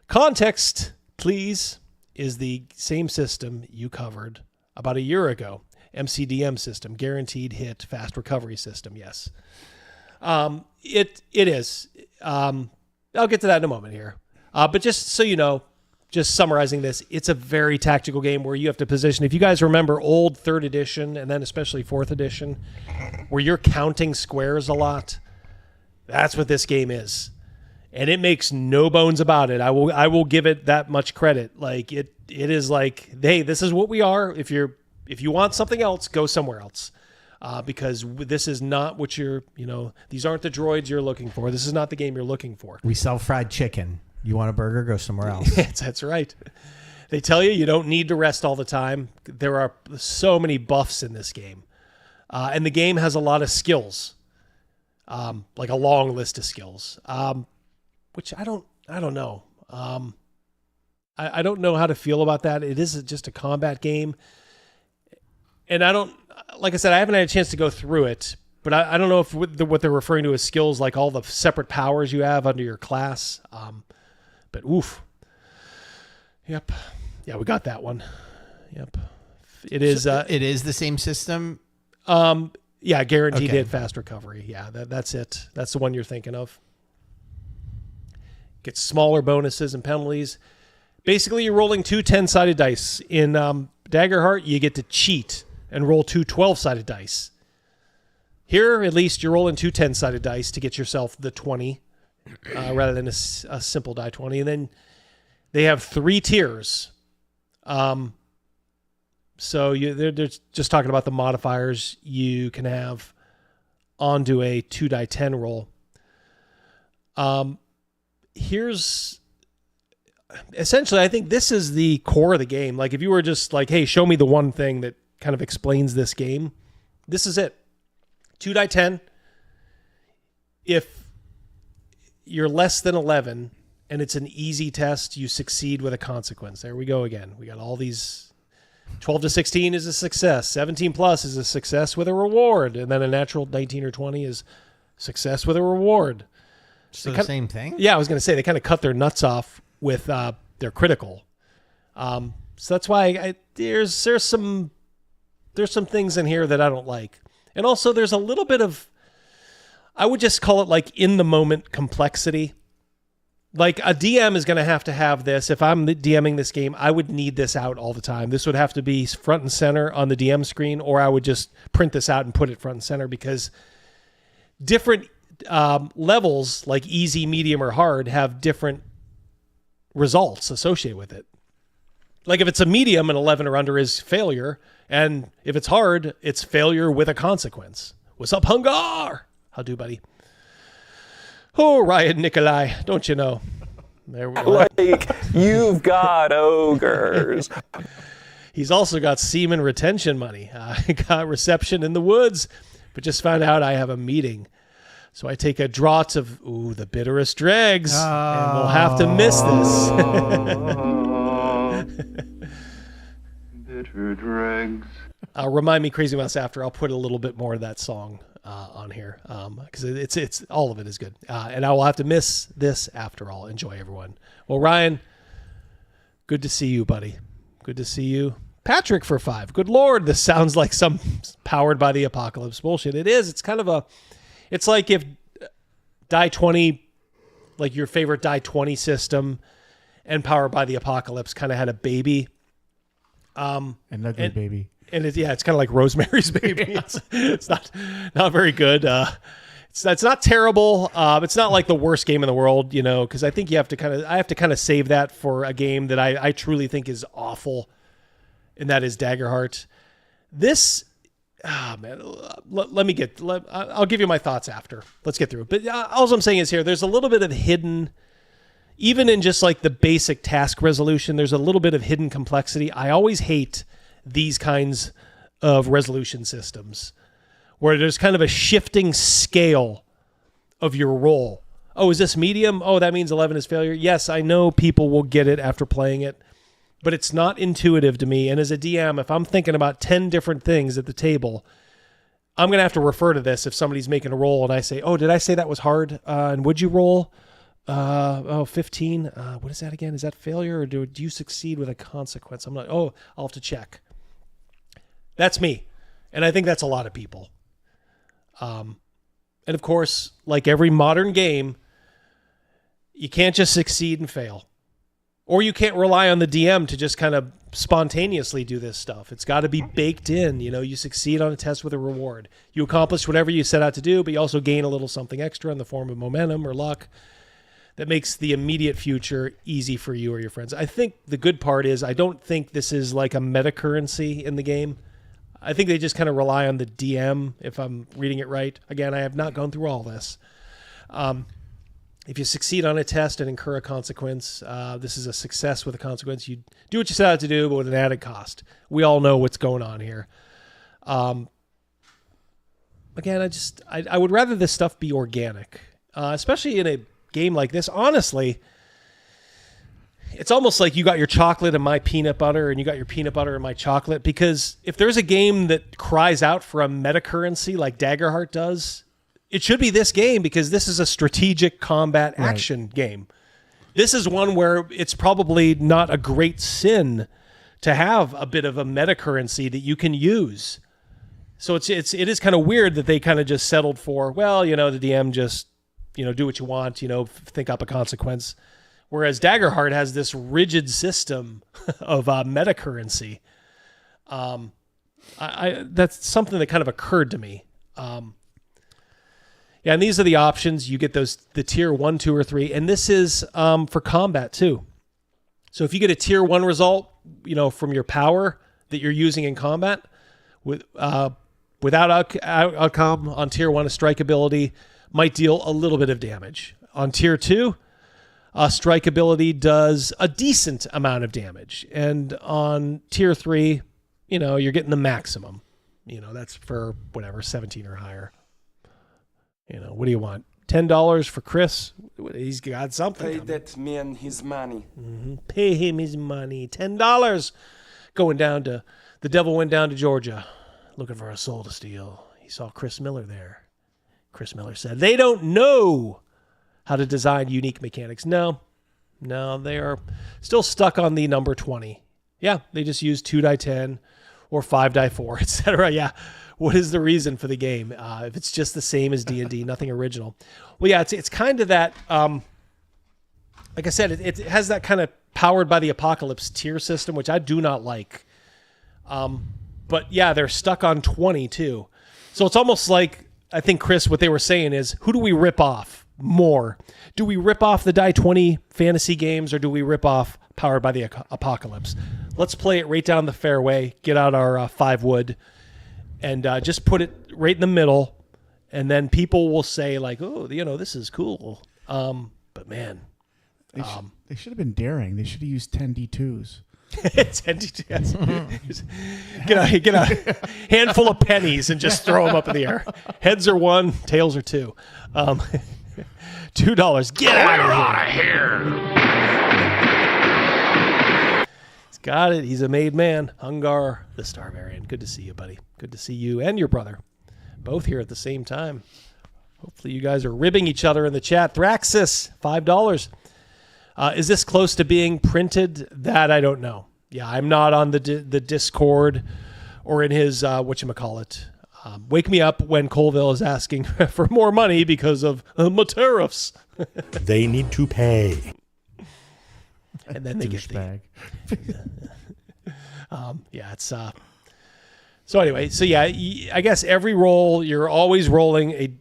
Context, please, is the same system you covered about a year ago. MCDM system, guaranteed hit, fast recovery system. Yes, it is. I'll get to that in a moment here. But just so you know, just summarizing this, it's a very tactical game where you have to position. If you guys remember old 3rd edition and then especially 4th edition, where you're counting squares a lot, that's what this game is. And it makes no bones about it. I will give it that much credit. Like it is like, hey, this is what we are. If you want something else, go somewhere else. Because this is not what these aren't the droids you're looking for. This is not the game you're looking for. We sell fried chicken. You want a burger? Go somewhere else. That's right. They tell you don't need to rest all the time. There are so many buffs in this game. And the game has a lot of skills. Like a long list of skills. Which I don't know. I don't know how to feel about that. It is just a combat game. And like I said, I haven't had a chance to go through it, but I don't know if what they're referring to as skills, like all the separate powers you have under your class. But oof. Yep. Yeah, we got that one. Yep. It is. It is the same system. Yeah, guaranteed hit, fast recovery. Yeah, that's it. That's the one you're thinking of. Get smaller bonuses and penalties. Basically, you're rolling 2 10-sided dice. In Daggerheart, you get to cheat and roll 2 12-sided dice. Here, at least, you're rolling 2 10-sided dice to get yourself the 20, rather than a simple die 20. And then they have 3 tiers. So they're just talking about the modifiers you can have onto a 2 die 10 roll. Here's essentially, I think this is the core of the game. Like if you were just like, hey, show me the one thing that kind of explains this game, this is it. 2 die 10. If you're less than 11 and it's an easy test, you succeed with a consequence. There we go again. We got all these. 12 to 16 is a success. 17 plus is a success with a reward. And then a natural 19 or 20 is success with a reward. So the same thing? Yeah, I was going to say they kind of cut their nuts off with their critical. So that's why there's some things in here that I don't like. And also there's a little bit of, I would just call it like in the moment complexity. Like a DM is going to have this. If I'm DMing this game, I would need this out all the time. This would have to be front and center on the DM screen, or I would just print this out and put it front and center, because different levels like easy, medium, or hard have different results associated with it. Like if it's a medium, an 11 or under is failure. And if it's hard, it's failure with a consequence. What's up, Hungar? How do, buddy? Oh, Ryan Nikolai, don't you know? There we go. Like, you've got ogres. He's also got semen retention money. I got reception in the woods, but just found out I have a meeting. So I take a draught of, the bitterest dregs, and we'll have to miss this. Bitter dregs. Remind me, Crazymouse, after. I'll put a little bit more of that song on here, because it's all of it is good. And I will have to miss this after all. Enjoy, everyone. Well, Ryan, good to see you, buddy. Good to see you. Patrick for 5. Good Lord, this sounds like some powered by the apocalypse bullshit. It is. It's kind of it's like if die 20, like your favorite die 20 system and powered by the apocalypse kind of had a baby. And ugly baby. And it's kind of like Rosemary's Baby. It's not very good. It's not terrible. It's not like the worst game in the world, because I think I have to kind of save that for a game that I truly think is awful, and that is Daggerheart. This man, I'll give you my thoughts after. Let's get through it. But all I'm saying is here, there's a little bit of hidden, even in just like the basic task resolution, there's a little bit of hidden complexity. I always hate these kinds of resolution systems where there's kind of a shifting scale of your role. Oh, is this medium? Oh, that means 11 is failure. Yes, I know people will get it after playing it, but it's not intuitive to me. And as a DM, if I'm thinking about 10 different things at the table, I'm going to have to refer to this if somebody's making a roll and I say, oh, did I say that was hard? And would you roll? 15. What is that again? Is that failure or do you succeed with a consequence? I'm like, oh, I'll have to check. That's me. And I think that's a lot of people. And of course, like every modern game, you can't just succeed and fail. Or you can't rely on the DM to just kind of spontaneously do this stuff. It's got to be baked in. You know, you succeed on a test with a reward. You accomplish whatever you set out to do, but you also gain a little something extra in the form of momentum or luck that makes the immediate future easy for you or your friends. I think the good part is I don't think this is like a meta currency in the game. I think they just kind of rely on the DM, if I'm reading it right. Again, I have not gone through all this. If you succeed on a test and incur a consequence, this is a success with a consequence. You do what you set out to do, but with an added cost. We all know what's going on here. Again, I would rather this stuff be organic, especially in a game like this. Honestly, it's almost like you got your chocolate and my peanut butter, and you got your peanut butter and my chocolate, because if there's a game that cries out for a meta currency like Daggerheart does, it should be this game, because this is a strategic combat action game. This is one where it's probably not a great sin to have a bit of a meta currency that you can use. So it is kind of weird that they kind of just settled for, well, you know, the DM just, you know, do what you want, you know, think up a consequence. Whereas Daggerheart has this rigid system of meta currency. That's something that kind of occurred to me. Yeah, and these are the options. You get the tier 1, 2, or 3, and this is for combat too. So if you get a tier 1 result, you know, from your power that you're using in combat, without outcome on tier 1, a strike ability might deal a little bit of damage. On tier 2, a strike ability does a decent amount of damage, and on tier 3, you know, you're getting the maximum. You know, that's for whatever 17 or higher. You know, what do you want? $10 for Chris? He's got something. Pay that man his money. Mm-hmm. Pay him his money. $10. The devil went down to Georgia looking for a soul to steal. He saw Chris Miller there. Chris Miller said, they don't know how to design unique mechanics. No, they are still stuck on the number 20. Yeah, they just use 2die10 or 5die4, etc. Yeah. What is the reason for the game? If it's just the same as D&D, nothing original. Well, yeah, it's kind of that, like I said, it has that kind of powered by the apocalypse tier system, which I do not like. But yeah, they're stuck on 20 too. So it's almost like, I think, Chris, what they were saying is, who do we rip off more? Do we rip off the Die 20 fantasy games, or do we rip off powered by the apocalypse? Let's play it right down the fairway, get out our 5 wood, and just put it right in the middle, and then people will say, like, oh, you know, this is cool. But man, they should have been daring. They should have used 10d2s. 10d2s. Get a handful of pennies and just throw them up in the air. Heads are 1, tails are 2. $2. Get out of here. He's got it. He's a made man. Hungar, the Starvarian. Good to see you, buddy. Good to see you and your brother, both here at the same time. Hopefully you guys are ribbing each other in the chat. Thraxis, $5. Is this close to being printed? That I don't know. Yeah, I'm not on the Discord or in his, whatchamacallit. Wake me up when Colville is asking for more money because of my tariffs. They need to pay. And then they get the... yeah, it's... So anyway, so yeah, I guess every roll, you're always rolling a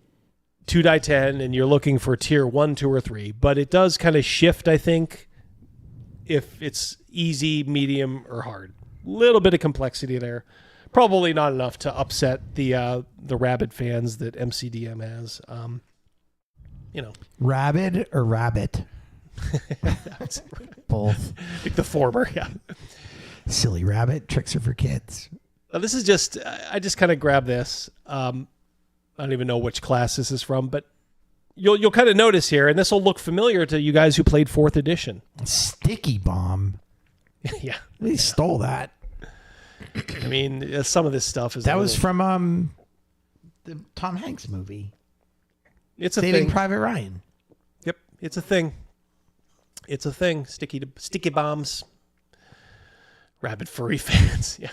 2die10 and you're looking for tier 1, 2, or 3. But it does kind of shift, I think, if it's easy, medium, or hard. Little bit of complexity there. Probably not enough to upset the rabid fans that MCDM has. Rabid or rabbit? Both. I think the former, yeah. Silly rabbit. Tricks are for kids. Now, this is just, I just kind of grabbed this. I don't even know which class this is from, but you'll kind of notice here, and this will look familiar to you guys who played 4th edition. Sticky bomb. Yeah. They stole that. I mean, some of this stuff is... That was from the Tom Hanks movie. It's a Saving thing. Private Ryan. Yep, it's a thing. It's a thing. Sticky bombs. Rabid furry fans, yeah.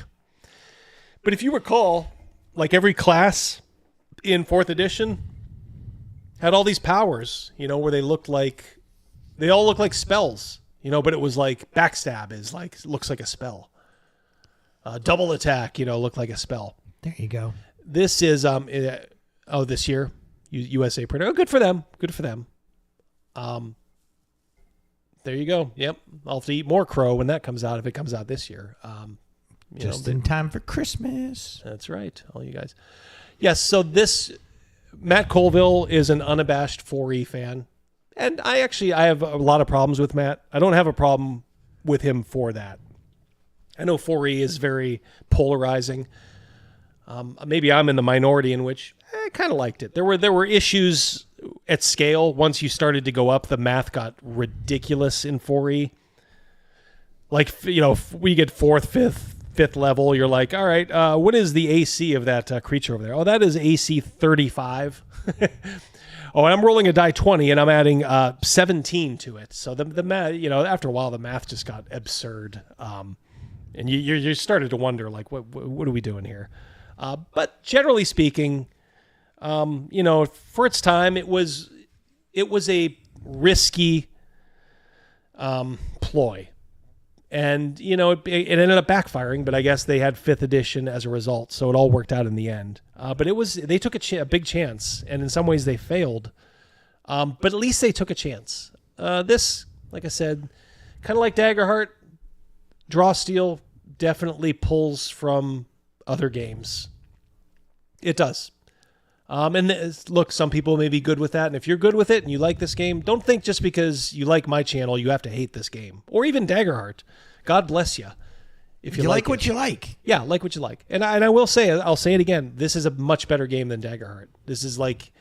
But if you recall, like every class in 4th edition had all these powers, where they all looked like spells, but it was like backstab looks like a spell. Double attack, looked like a spell. There you go. This is this year, USA printer. Oh, good for them. Good for them. There you go. Yep. I'll have to eat more crow when that comes out, if it comes out this year. Just in time for Christmas. That's right. All you guys. Yes. So Matt Colville is an unabashed 4E fan. And I have a lot of problems with Matt. I don't have a problem with him for that. I know 4E is very polarizing. Maybe I'm in the minority in which I kind of liked it. There were issues at scale. Once you started to go up, the math got ridiculous in 4E. Like, if we get 4th, 5th level, you're like, all right, what is the AC of that creature over there? Oh, that is AC 35. Oh, and I'm rolling a die 20, and I'm adding 17 to it. So the math, after a while, the math just got absurd. And you started to wonder, like, what are we doing here? But generally speaking, for its time, it was a risky ploy. And, it ended up backfiring, but I guess they had 5th edition as a result, so it all worked out in the end. But they took a big chance, and in some ways they failed. But at least they took a chance. This, like I said, kind of like Daggerheart, draw steal definitely pulls from other games. It does. Look, some people may be good with that, and if you're good with it and you like this game, don't think just because you like my channel you have to hate this game, or even Daggerheart. God bless you. If you like what you like. Yeah, like what you like. And I will say, I'll say it again, this is a much better game than Daggerheart. This is like,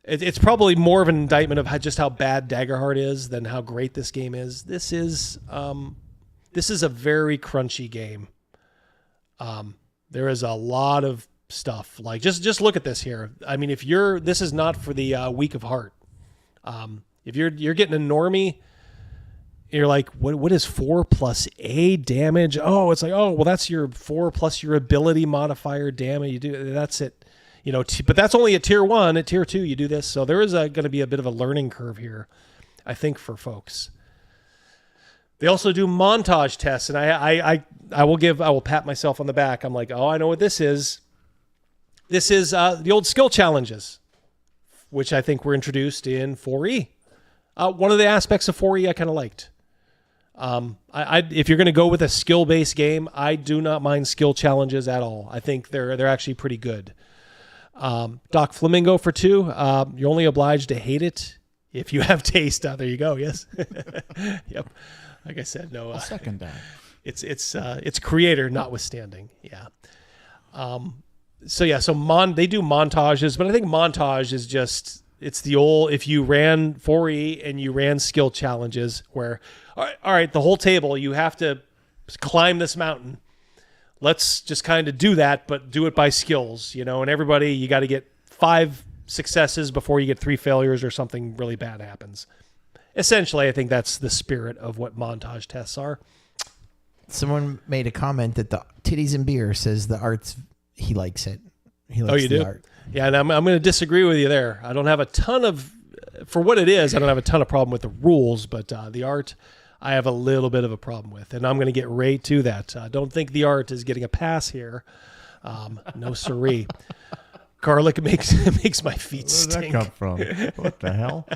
it's probably more of an indictment of just how bad Daggerheart is than how great this game is. This is a very crunchy game. There is a lot of stuff. Like, just look at this here. I mean, this is not for the weak of heart. If you're getting a normie, you're like, what is 4 plus A damage? Oh, it's like, oh, well, that's your 4 plus your ability modifier damage. You do, that's it. But that's only at tier 1. At tier 2, you do this. So there is going to be a bit of a learning curve here, I think, for folks. They also do montage tests, and I will pat myself on the back. I'm like, oh, I know what this is. This is the old skill challenges, which I think were introduced in 4E. One of the aspects of 4E I kind of liked. If you're going to go with a skill-based game, I do not mind skill challenges at all. I think they're actually pretty good. Doc Flamingo for 2. You're only obliged to hate it if you have taste. There you go. Yes. Yep. Like I said, no. I'll second that. It's creator notwithstanding. Yeah. So they do montages, but I think montage is just, it's the old, if you ran 4E and you ran skill challenges where, all right, the whole table, you have to climb this mountain. Let's just kind of do that, but do it by skills, and everybody, you got to get 5 successes before you get 3 failures or something really bad happens. Essentially, I think that's the spirit of what montage tests are. Someone made a comment that the Titties and Beer says the art's, he likes it. He likes you the do? art. Yeah, and I'm going to disagree with you there. I don't have a ton of, for what it is, I don't have a ton of problem with the rules, but the art, I have a little bit of a problem with, and I'm going to get right to that. Don't think the art is getting a pass here. No siree. Garlic makes my feet stink. Where did that come from? What the hell?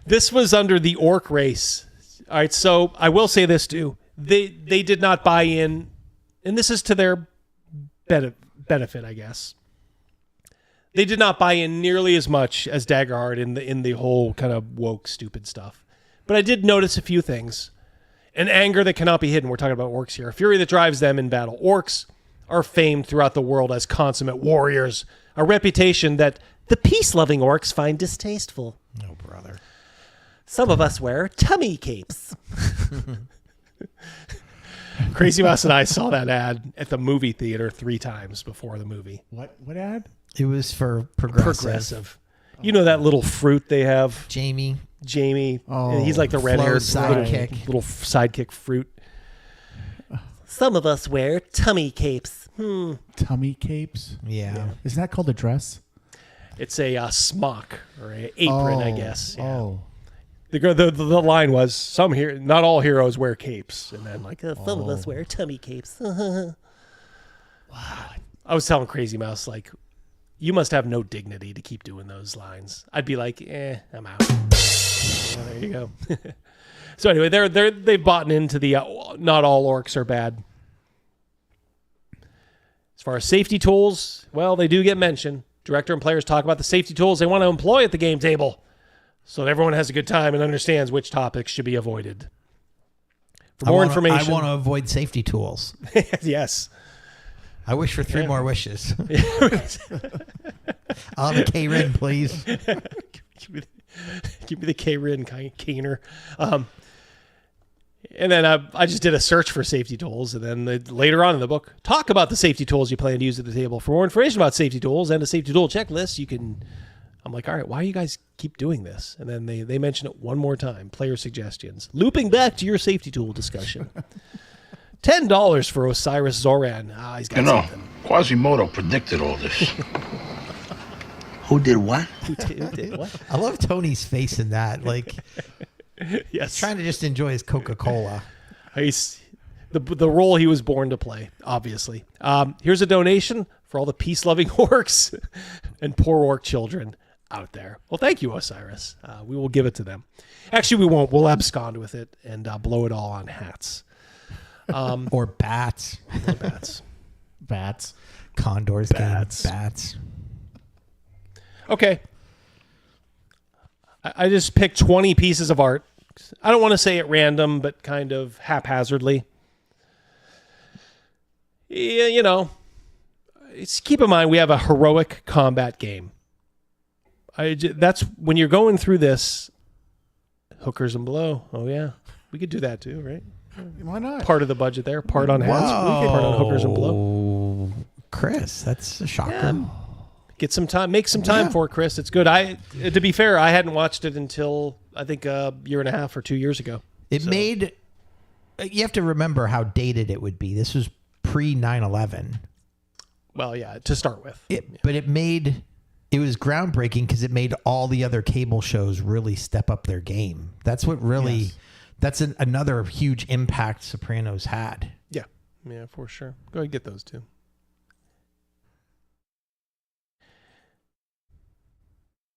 This was under the orc race. All right, so I will say this too. They did not buy in and this is to their benefit, I guess. They did not buy in nearly as much as Daggerheart in the whole kind of woke, stupid stuff. But I did notice a few things. An anger that cannot be hidden. We're talking about orcs here. A fury that drives them in battle. Orcs are famed throughout the world as consummate warriors. A reputation that the peace-loving orcs find distasteful. Oh, brother. Some of us wear tummy capes. Crazymouse and I saw that ad at the movie theater 3 times before the movie. What ad? It was for Progressive. You know that little fruit they have? Jamie. Oh, and he's like the red-haired sidekick. Little sidekick fruit. Some of us wear tummy capes. Tummy capes? Yeah. Isn't that called a dress? It's a smock or an apron, I guess. Yeah. Oh. The line was, not all heroes wear capes. And then some of us wear tummy capes. Wow. I was telling Crazymouse, like, you must have no dignity to keep doing those lines. I'd be like, I'm out. Yeah, there you go. So anyway, they've bought into the not all orcs are bad. As far as safety tools, well, they do get mentioned. Director and players talk about the safety tools they want to employ at the game table, so that everyone has a good time and understands which topics should be avoided. For more information, I want to avoid safety tools. Yes. I wish for 3 more wishes. I'll have a K-Rin, please. Give me the K-Rin caner. And then I just did a search for safety tools, and then later on in the book, talk about the safety tools you plan to use at the table. For more information about safety tools and a safety tool checklist, I'm like, all right, why do you guys keep doing this? And then they mention it one more time. Player suggestions. Looping back to your safety tool discussion. $10 for Osiris Zoran. He's got something. Quasimodo predicted all this. Who did what? Who did what? I love Tony's face in that. Like, yes, he's trying to just enjoy his Coca-Cola. He's the role he was born to play, obviously. Here's a donation for all the peace-loving orcs and poor orc children out there. Well, thank you, Osiris. We will give it to them. Actually, we won't. We'll abscond with it and blow it all on hats. Or bats. Or bats. Bats. Condors. Bats. Okay. I just picked 20 pieces of art. I don't want to say at random, but kind of haphazardly. Yeah, keep in mind we have a heroic combat game. That's when you're going through this. Hookers and below. Oh yeah, we could do that too, right? Why not? Part of the budget there. Part on hats. Part on hookers and below. Chris, that's a shocker. Yeah. Get some time. Make some time for it, Chris. It's good. To be fair, I hadn't watched it until I think a year and a half or 2 years ago. You have to remember how dated it would be. This was pre 9/11. Well, yeah, to start with. But it was groundbreaking because it made all the other cable shows really step up their game. That's what really, that's another huge impact Sopranos had. Yeah, for sure. Go ahead and get those two.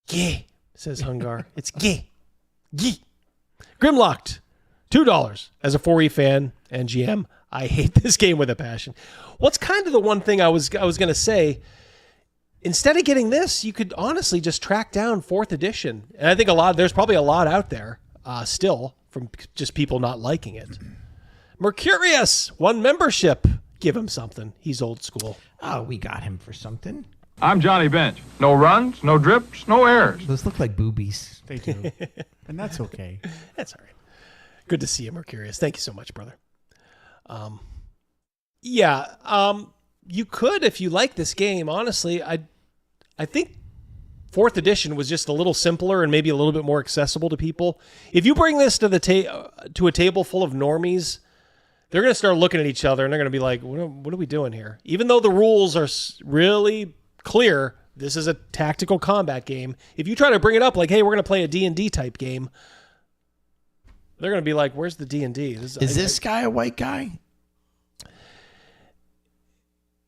Yeah, says Hungar. It's gay. Grimlocked, $2 as a 4E fan and GM. I hate this game with a passion. What's kind of the one thing I was going to say, instead of getting this, you could honestly just track down 4th edition. And I think there's probably a lot out there still from just people not liking it. Mercurius, 1 membership. Give him something. He's old school. Oh, we got him for something. I'm Johnny Bench. No runs, no drips, no errors. Those look like boobies. They do. And that's okay. That's all right. Good to see you, Mercurius. Thank you so much, brother. You could, if you like this game, honestly, I think 4th edition was just a little simpler and maybe a little bit more accessible to people. If you bring this to to a table full of normies, they're going to start looking at each other and they're going to be like, what are we doing here? Even though the rules are really clear, this is a tactical combat game. If you try to bring it up like, hey, we're going to play a D&D type game, they're going to be like, where's the D&D? Is this guy a white guy?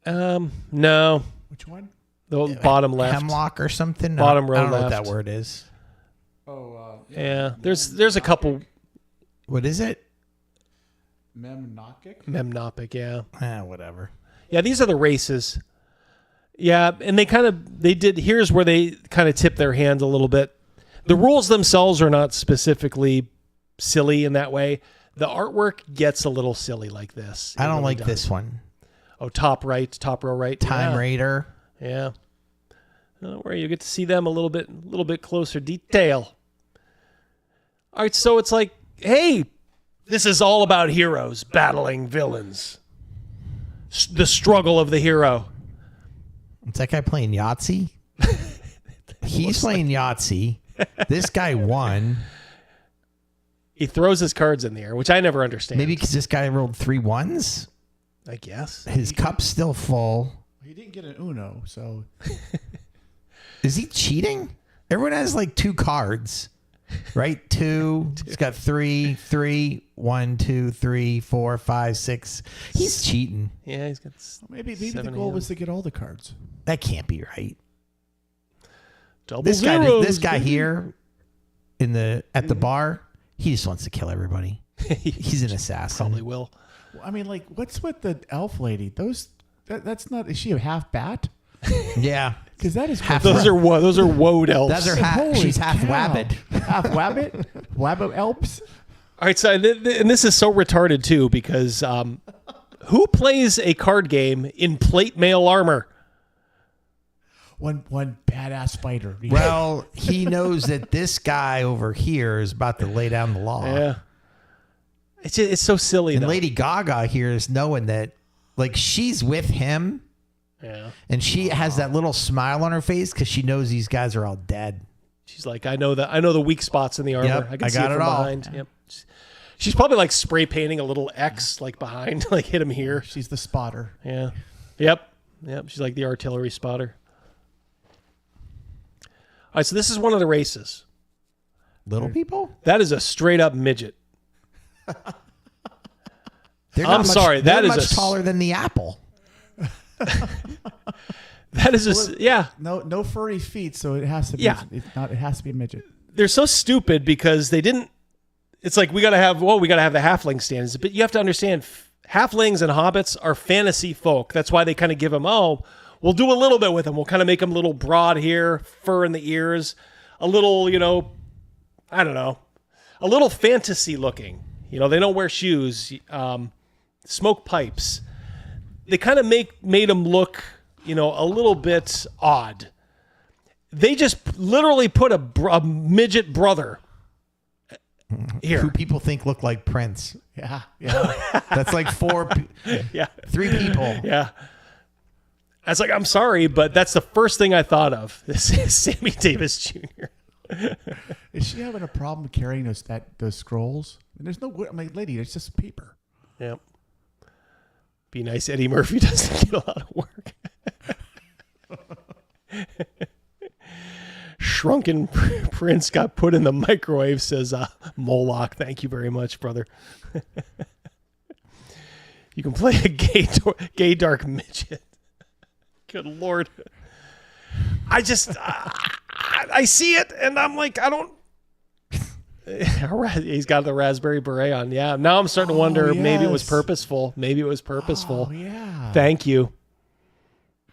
No. Which one? The bottom left. Hemlock or something? Bottom row left. I don't know what that word is. Yeah, there's a couple. What is it? Memnopic, yeah. Whatever. Yeah, these are the races. Yeah, and here's where they kind of tip their hand a little bit. The rules themselves are not specifically silly in that way. The artwork gets a little silly like this. I don't like this one. Oh, top row right. Time Raider. Yeah. Don't worry, you get to see them a little bit closer detail. All right, so it's like, hey, this is all about heroes battling villains. The struggle of the hero. It's that guy playing Yahtzee. He's playing Yahtzee. This guy won. He throws his cards in the air, which I never understand. Maybe because this guy rolled 3 1s. I guess. His cup's still full. He didn't get an Uno, so. Is he cheating? Everyone has like 2 cards, right? 2. He's got 3. 1, 2, 3, 4, 5, 6. He's cheating. Yeah, he's got. Maybe the goal was to get all the cards. That can't be right. Double This zeros, guy baby. here at the bar, he just wants to kill everybody. He's an assassin. Probably will. Well, I mean, like, what's with the elf lady? That's not. Is she a half bat? Yeah, because that is half. Those are woad elves. Those are half. She's half wabbit. Half wabbit. Wabbit elves. All right, so and this is so retarded too because who plays a card game in plate mail armor? One badass fighter. Well, he knows that this guy over here is about to lay down the law. Yeah. It's so silly. And though. Lady Gaga here is knowing that, like, she's with him. Yeah. And she has that little smile on her face because she knows these guys are all dead. She's like, I know the weak spots in the armor. Yep, I can I see got it from it all. behind. Yep. She's probably like spray painting a little X like behind, like hit him here. She's the spotter. Yeah. Yep. She's like the artillery spotter. All right, so this is one of the races. Little people? That is a straight up midget. I'm sorry. They're That is much taller than the apple. That is yeah. No furry feet, so it has to be. Yeah. It has to be a midget. They're so stupid because they didn't. It's like we got to have the halfling standards, but you have to understand halflings and hobbits are fantasy folk. That's why they kind of give them. Oh, we'll do a little bit with them. We'll kind of make them a little broad here, fur in the ears, a little, I don't know, a little fantasy looking. They don't wear shoes, smoke pipes. They kind of made them look, a little bit odd. They just literally put a midget brother here. Who people think look like Prince. Yeah. That's like 3 people. Yeah. I was like, I'm sorry, but that's the first thing I thought of. This is Sammy Davis Jr. Is she having a problem carrying those scrolls? And there's no, lady, it's just paper. Yep. Be nice Eddie Murphy doesn't get a lot of work. Shrunken Prince got put in the microwave, says Moloch. Thank you very much, brother. You can play a gay dark midget. Good Lord. I just, I see it and I'm like, I don't. He's got the raspberry beret on. Yeah. Now I'm starting to wonder, maybe it was purposeful. Oh, yeah. Thank you.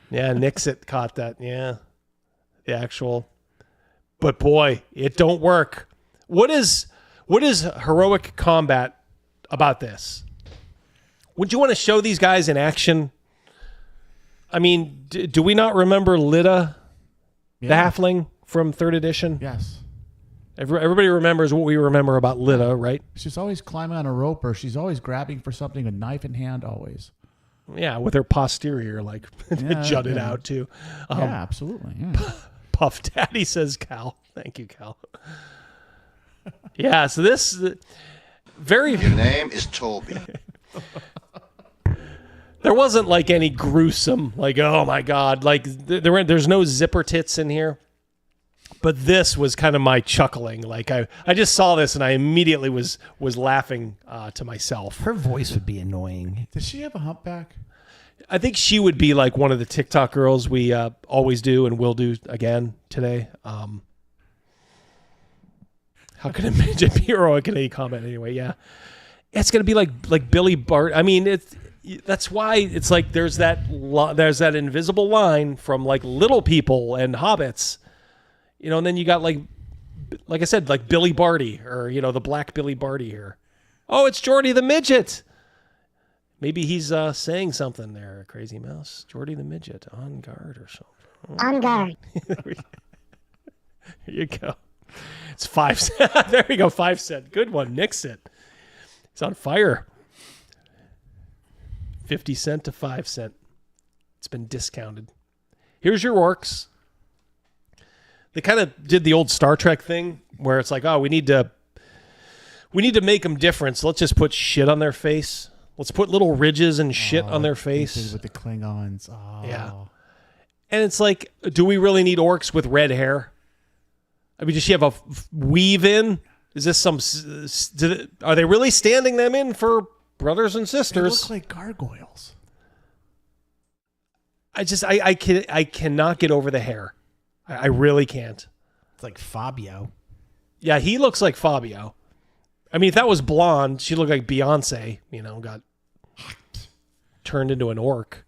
Yeah. Nixit caught that. Yeah. The actual. But boy, it don't work. What is heroic combat about this? Would you want to show these guys in action? I mean, do we not remember Lita, the halfling from 3rd edition? Yes. Everybody remembers what we remember about Lita, right? She's always climbing on a rope, or she's always grabbing for something, a knife in hand, always. Yeah, with her posterior like jutted out too. Yeah, absolutely. Yeah. Puff Daddy says Cal. Thank you, Cal. Yeah, so this very. Your name is Toby. There wasn't like any gruesome, like, oh my God, like there's no zipper tits in here. But this was kind of my chuckling. Like I just saw this and I immediately was laughing to myself. Her voice would be annoying. Does she have a humpback? I think she would be like one of the TikTok girls we always do and will do again today. How can a midget be heroic in any comment anyway? Yeah. It's going to be like Billy Bart. I mean, that's why it's like there's that invisible line from like Little People and Hobbits, and then you got like I said, like Billy Barty or the Black Billy Barty here. Oh, it's Jordy the Midget. Maybe he's saying something there, Crazymouse. Jordy the Midget on guard or something. On guard. There you go. It's 5 cents. There you go, 5 cents. Good one. Nix it. It's on fire. 50 cent to 5 cent. It's been discounted. Here's your orcs. They kind of did the old Star Trek thing where it's like, oh, we need to make them different. So let's just put shit on their face. Let's put little ridges and shit on their face. With the Klingons. Oh. Yeah. And it's like, do we really need orcs with red hair? I mean, does she have a weave in? Is this are they really standing them in for brothers and sisters? They look like gargoyles. I cannot get over the hair. I really can't. It's like Fabio. Yeah, he looks like Fabio. I mean, if that was blonde, she looked like Beyonce, got turned into an orc.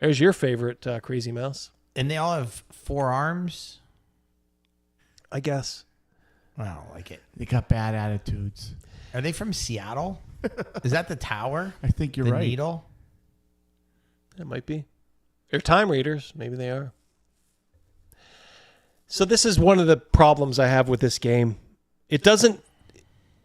There's your favorite Crazymouse. And they all have 4 arms? I guess. I don't like it. They got bad attitudes. Are they from Seattle? Is that the tower? I think you're the right. Needle? It might be. They're time readers. Maybe they are. So this is one of the problems I have with this game. It doesn't...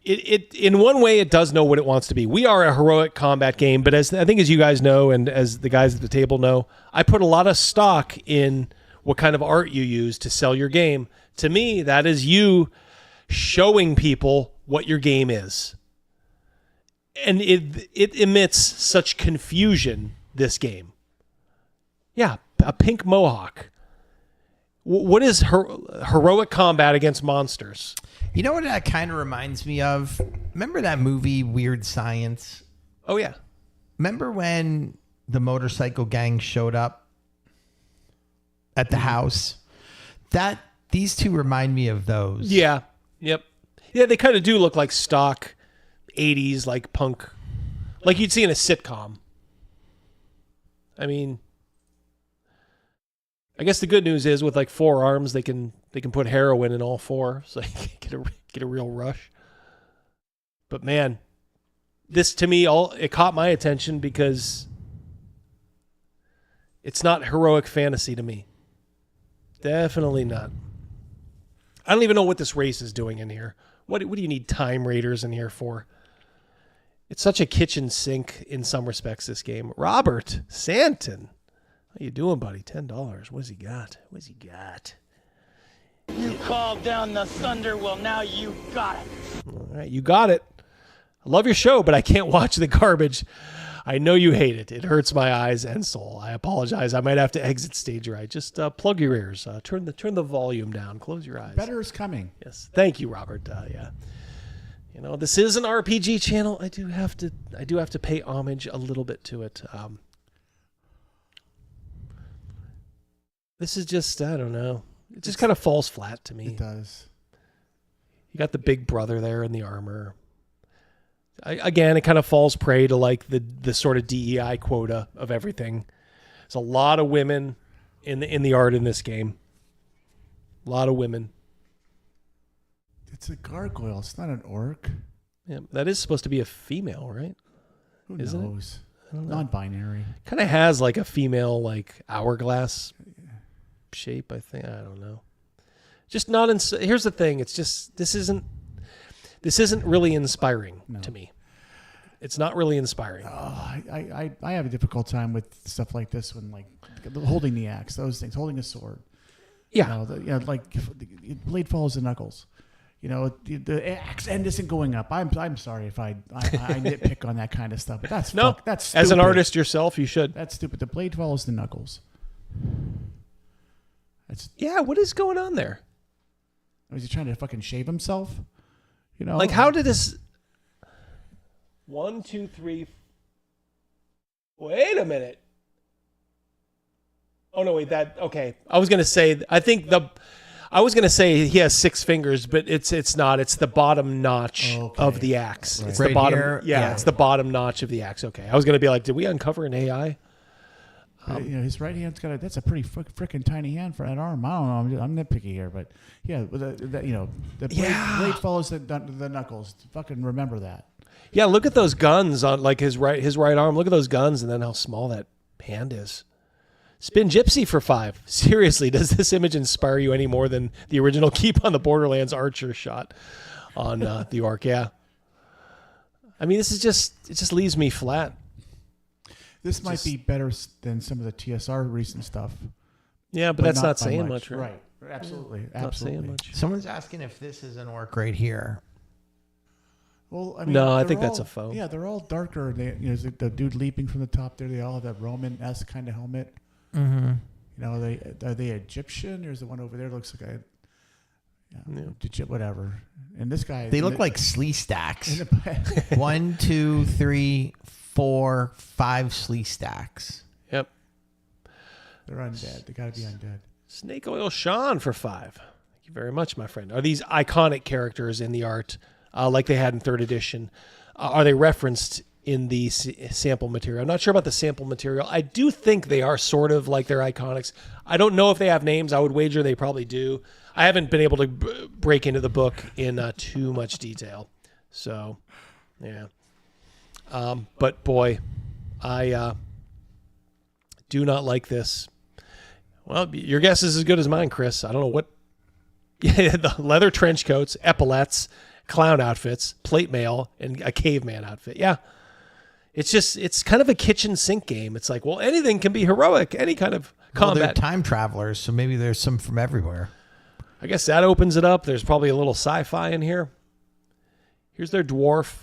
It in one way, it does know what it wants to be. We are a heroic combat game, but as you guys know, and as the guys at the table know, I put a lot of stock in what kind of art you use to sell your game. To me, that is you showing people what your game is. And it emits such confusion, this game. Yeah, a pink mohawk. What is heroic combat against monsters? You know what that kind of reminds me of? Remember that movie Weird Science? Oh, yeah. Remember when the motorcycle gang showed up at the house? These two remind me of those. Yeah. Yep. Yeah, they kind of do look like stock 80s, like punk. Like you'd see in a sitcom. I mean... I guess the good news is with like 4 arms, they can put heroin in all 4, so you can get a real rush. But man, this to me it caught my attention because it's not heroic fantasy to me. Definitely not. I don't even know what this race is doing in here. What do you need time raiders in here for? It's such a kitchen sink in some respects, this game. Robert Santon. How you doing, buddy? $10. What's he got? You called down the thunder, well, now you got it. All right, you got it. I love your show, but I can't watch the garbage. I know you hate it. It hurts my eyes and soul. I apologize. I might have to exit stage right. Just plug your ears. Turn the volume down. Close your eyes. Better is coming. Yes. Thank you, Robert. Yeah. This is an RPG channel. I do have to pay homage a little bit to it. This is just, I don't know. It just kind of falls flat to me. It does. You got the big brother there in the armor. Again, it kind of falls prey to like the sort of DEI quota of everything. There's a lot of women in the art in this game. A lot of women. It's a gargoyle. It's not an orc. Yeah, that is supposed to be a female, right? Who Isn't knows? I don't know. Non-binary. Kind of has like a female like hourglass shape, I think. I don't know. Just not here's the thing, it's just this isn't really inspiring to me. It's not really inspiring. I have a difficult time with stuff like this when like holding the axe, those things, holding a sword. Yeah. Like the blade follows the knuckles. The axe end isn't going up. I'm sorry if I nitpick on that kind of stuff, but that's that's stupid. As an artist yourself, you should. That's stupid. The blade follows the knuckles. What is going on there? Was he trying to fucking shave himself? Like how did this 1, 2, 3 Wait a minute. Oh no, wait, okay. I was gonna say I I was gonna say he has 6 fingers, but it's not. It's the bottom notch of the axe. Right. It's Right the bottom. here? Yeah, Yeah. it's the bottom notch of the axe. Okay, I was gonna be like, did we uncover an AI? His right hand's got that's a pretty freaking tiny hand for an arm. I don't know. I'm nitpicky here, but yeah, the blade follows the knuckles. Fucking remember that. Yeah, look at those guns on like his right arm. Look at those guns, and then how small that hand is. Spin Gypsy for 5. Seriously, does this image inspire you any more than the original Keep on the Borderlands Archer shot on the Orc? Yeah. I mean, this is it just leaves me flat. This might be better than some of the TSR recent stuff. Yeah, but that's not by saying much, right? Right. Absolutely. Not saying Absolutely. much. Someone's asking if this is an orc right here. Well, I mean, No, I they're think that's all- a faux. Yeah, they're all darker. There's the dude leaping from the top there. They all have that Roman-esque kind of helmet. Mm-hmm. Are they Egyptian? There's the one over there looks like whatever. And this guy, They look like slee stacks. 1, 2, 3, 4, 5 slee stacks. Yep. They're undead. They got to be undead. Snake Oil Sean for 5. Thank you very much, my friend. Are these iconic characters in the art like they had in 3rd edition? Are they referenced in the sample material? I'm not sure about the sample material. I do think they are sort of like their iconics. I don't know if they have names. I would wager they probably do. I haven't been able to break into the book in too much detail. So, yeah. But boy, I do not like this. Well, your guess is as good as mine, Chris. I don't know what. Yeah, the leather trench coats, epaulets, clown outfits, plate mail, and a caveman outfit. Yeah. It's kind of a kitchen sink game. It's like, well, anything can be heroic, any kind of Well, they're combat. time travelers, so maybe there's some from everywhere. I guess that opens it up. There's probably a little sci-fi in here. Here's their dwarf.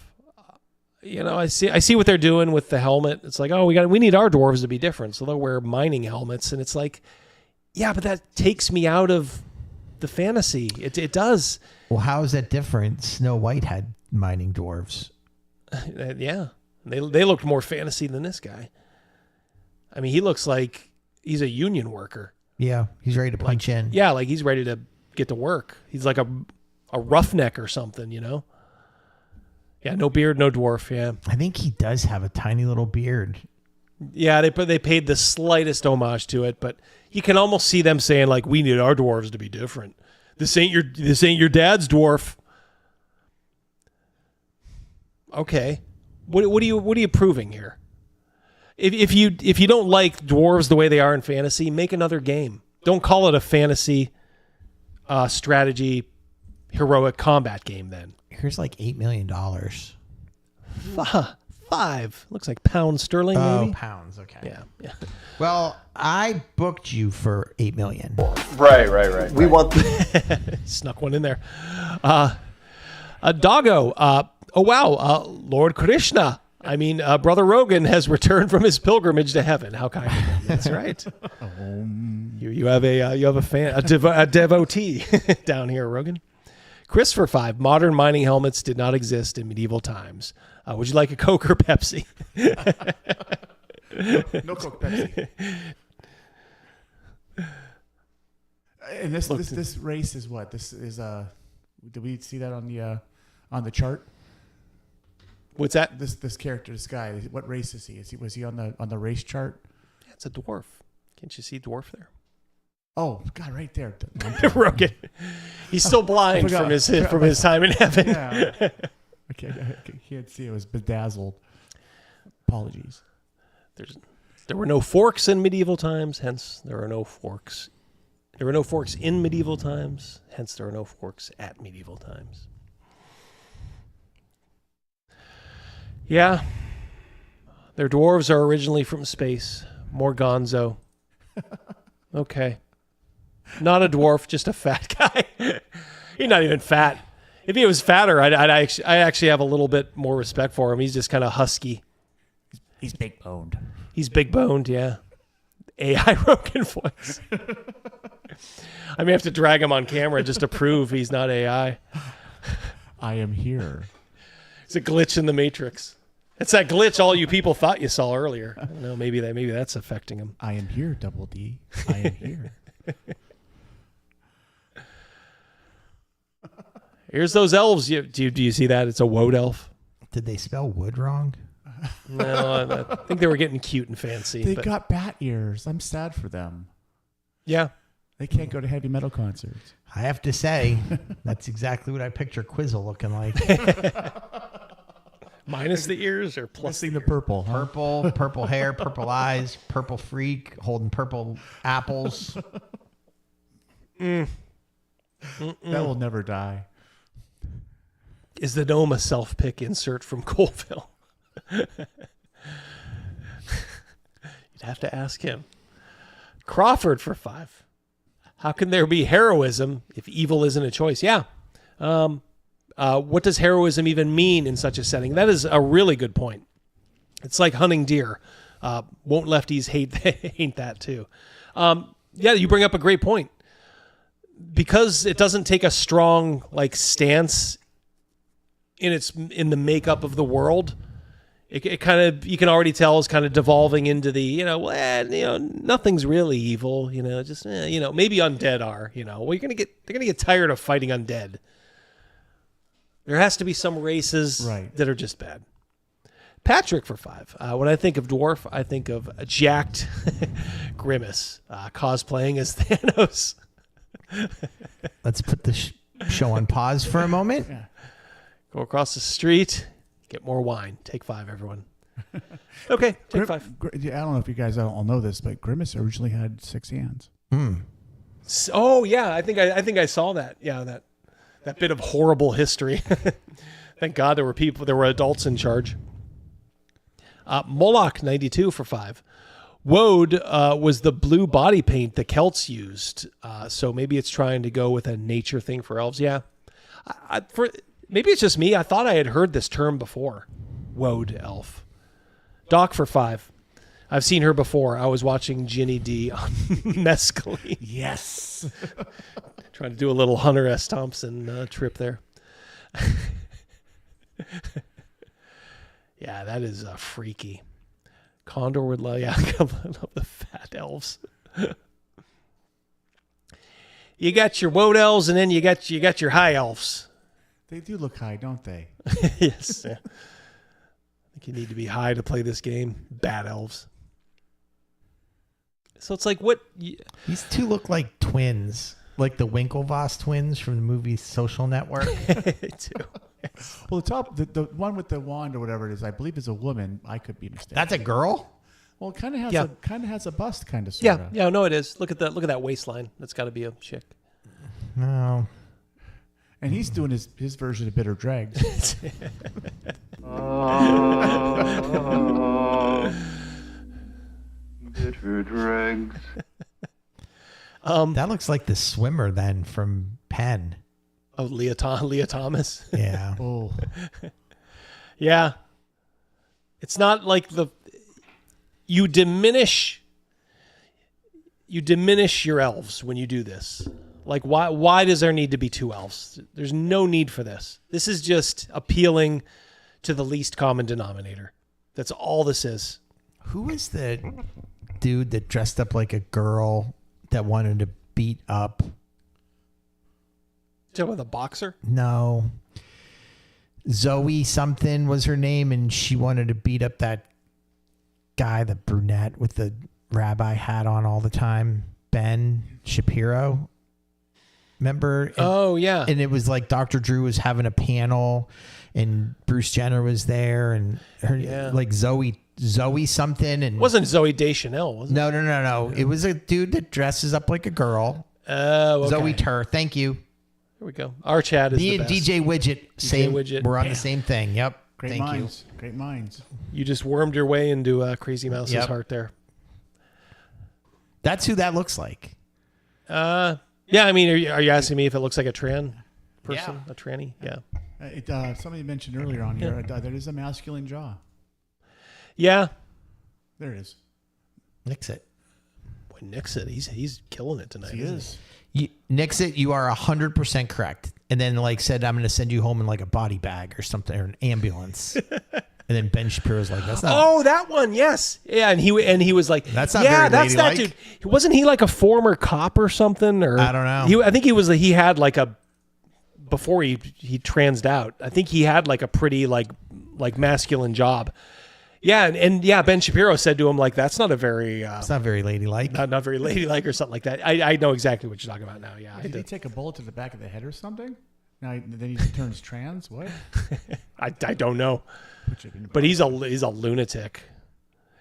I see what they're doing with the helmet. It's like, oh, we need our dwarves to be different, so they'll wear mining helmets, and it's like, yeah, but that takes me out of the fantasy. It does. Well, how is that different? Snow White had mining dwarves. Yeah, they looked more fantasy than this guy. I mean, he looks like he's a union worker. Yeah, he's ready to punch in. Yeah, like he's ready to get to work. He's like a roughneck or something, Yeah, no beard, no dwarf. Yeah, I think he does have a tiny little beard. Yeah, they paid the slightest homage to it, but you can almost see them saying like, "We need our dwarves to be different. This ain't your dad's dwarf." Okay, what are you proving here? If you don't like dwarves the way they are in fantasy, make another game. Don't call it a fantasy strategy heroic combat game. Then here's like $8 million. 5 looks like pounds sterling. Oh, maybe? pounds. Okay. Yeah. Well, I booked you for $8 million. Right. We want snuck one in there. Doggo. Oh wow, Lord Krishna. I mean, Brother Rogan has returned from his pilgrimage to heaven. How kind of him. That's right. You have a fan, a devotee down here, Rogan. Chris for 5. Modern mining helmets did not exist in medieval times. Would you like a Coke or Pepsi? No Coke, Pepsi. And this race is what? This is did we see that on the chart? What's that? This character, this guy. What race is he? Was he on the race chart? Yeah, it's a dwarf. Can't you see dwarf there? Oh God, right there. Rogan. He's still blind from his time in heaven. Yeah. I can't see. It was bedazzled. Apologies. There were no forks in medieval times, hence there are no forks. There were no forks in medieval times, hence there are no forks at medieval times. Yeah. Their dwarves are originally from space. More gonzo. Okay. Not a dwarf, just a fat guy. He's not even fat. If he was fatter, I actually have a little bit more respect for him. He's just kind of husky. He's big boned. He's big boned, yeah. AI Rogan voice. I may have to drag him on camera just to prove he's not AI. I am here. It's a glitch in the Matrix. It's that glitch all you people thought you saw earlier. I don't know, maybe that's affecting him. I am here, Double D. I am here. Here's those elves. Do you see that? It's a woad elf. Did they spell wood wrong? No, I think they were getting cute and fancy. They got bat ears. I'm sad for them. Yeah. They can't go to heavy metal concerts. I have to say, that's exactly what I picture Quizzle looking like. Minus the ears or plus the purple. Huh? Purple hair, purple eyes, purple freak, holding purple apples. That will never die. Is the gnome a self-pick insert from Colville? You'd have to ask him. Crawford for 5. How can there be heroism if evil isn't a choice? Yeah. What does heroism even mean in such a setting? That is a really good point. It's like hunting deer. Won't lefties hate that too? Yeah, you bring up a great point. Because it doesn't take a strong stance in the makeup of the world. It kind of, you can already tell, is kind of devolving into the, nothing's really evil, just, maybe undead are, well, they're going to get tired of fighting undead. There has to be some races that are just bad. Patrick for 5. When I think of dwarf, I think of a jacked Grimace cosplaying as Thanos. Let's put the show on pause for a moment. Yeah. Go across the street. Get more wine. Take 5, everyone. Okay, take 5. I don't know if you guys all know this, but Grimace originally had 6 hands. Oh yeah, I think I saw that. Yeah, that bit of horrible history. Thank God there were adults in charge. Moloch 92 for 5. Woad was the blue body paint the Celts used, so maybe it's trying to go with a nature thing for elves. Yeah, maybe it's just me. I thought I had heard this term before. Woad elf. Doc for 5. I've seen her before. I was watching Ginny D on Mescaline. Yes. Trying to do a little Hunter S. Thompson trip there. Yeah, that is freaky. Condor would love, I love the fat elves. You got your woad elves, and then you got your high elves. They do look high, don't they? Yes. Yeah. I think you need to be high to play this game. Bad elves. So it's like what? These two look like twins, like the Winklevoss twins from the movie Social Network. They do. Well, the one with the wand or whatever it is, I believe is a woman. I could be mistaken. That's a girl. Well, it kind of has a bust, kind of. Yeah, no, it is. Look at that waistline. That's got to be a chick. No. And he's doing his version of Bitter Dregs. Bitter dregs. That looks like the swimmer then from Penn. Oh, Leah Thomas. Yeah. Oh. Yeah. It's not like you diminish your elves when you do this. Like, why does there need to be 2 elves? There's no need for this. This is just appealing to the least common denominator. That's all this is. Who is the dude that dressed up like a girl that wanted to beat up? With a boxer? No. Zoe something was her name, and she wanted to beat up that guy, the brunette with the rabbi hat on all the time. Ben Shapiro. Remember? Oh, yeah. And it was like Dr. Drew was having a panel, and Bruce Jenner was there, and her like Zoe something. And wasn't Zoe Deschanel, was it? No. It was a dude that dresses up like a girl. Oh, okay. Zoe Tur. Thank you. Here we go. Our chat is Me the and best. DJ Widget. Widget. We're on the same thing. Yep. Great minds. Great minds. You just wormed your way into Crazymouse's heart there. That's who that looks like. Yeah, I mean, are you asking me if it looks like a trans person? Yeah. A tranny? Yeah. Somebody mentioned earlier on here, there is a masculine jaw. Yeah. There it is. Nix it. Boy, Nix it. He's killing it tonight. He is. Nix it, you are 100% correct. And then said, I'm going to send you home in like a body bag or something, or an ambulance. And then Ben Shapiro's like, that's not. Oh, that one, yes, yeah, and he was like, that's not. Yeah, very that's that ladylike. dude. Wasn't he like a former cop or something? Or I don't know. I think he was. He had like a before he transed out. I think he had like a pretty like masculine job. Yeah, and Ben Shapiro said to him like, "That's not a very it's not very ladylike, not very ladylike or something like that." I know exactly what you're talking about now. Yeah, did he take a bullet to the back of the head or something? Now then he turns trans. What? I don't know, but he's a lunatic.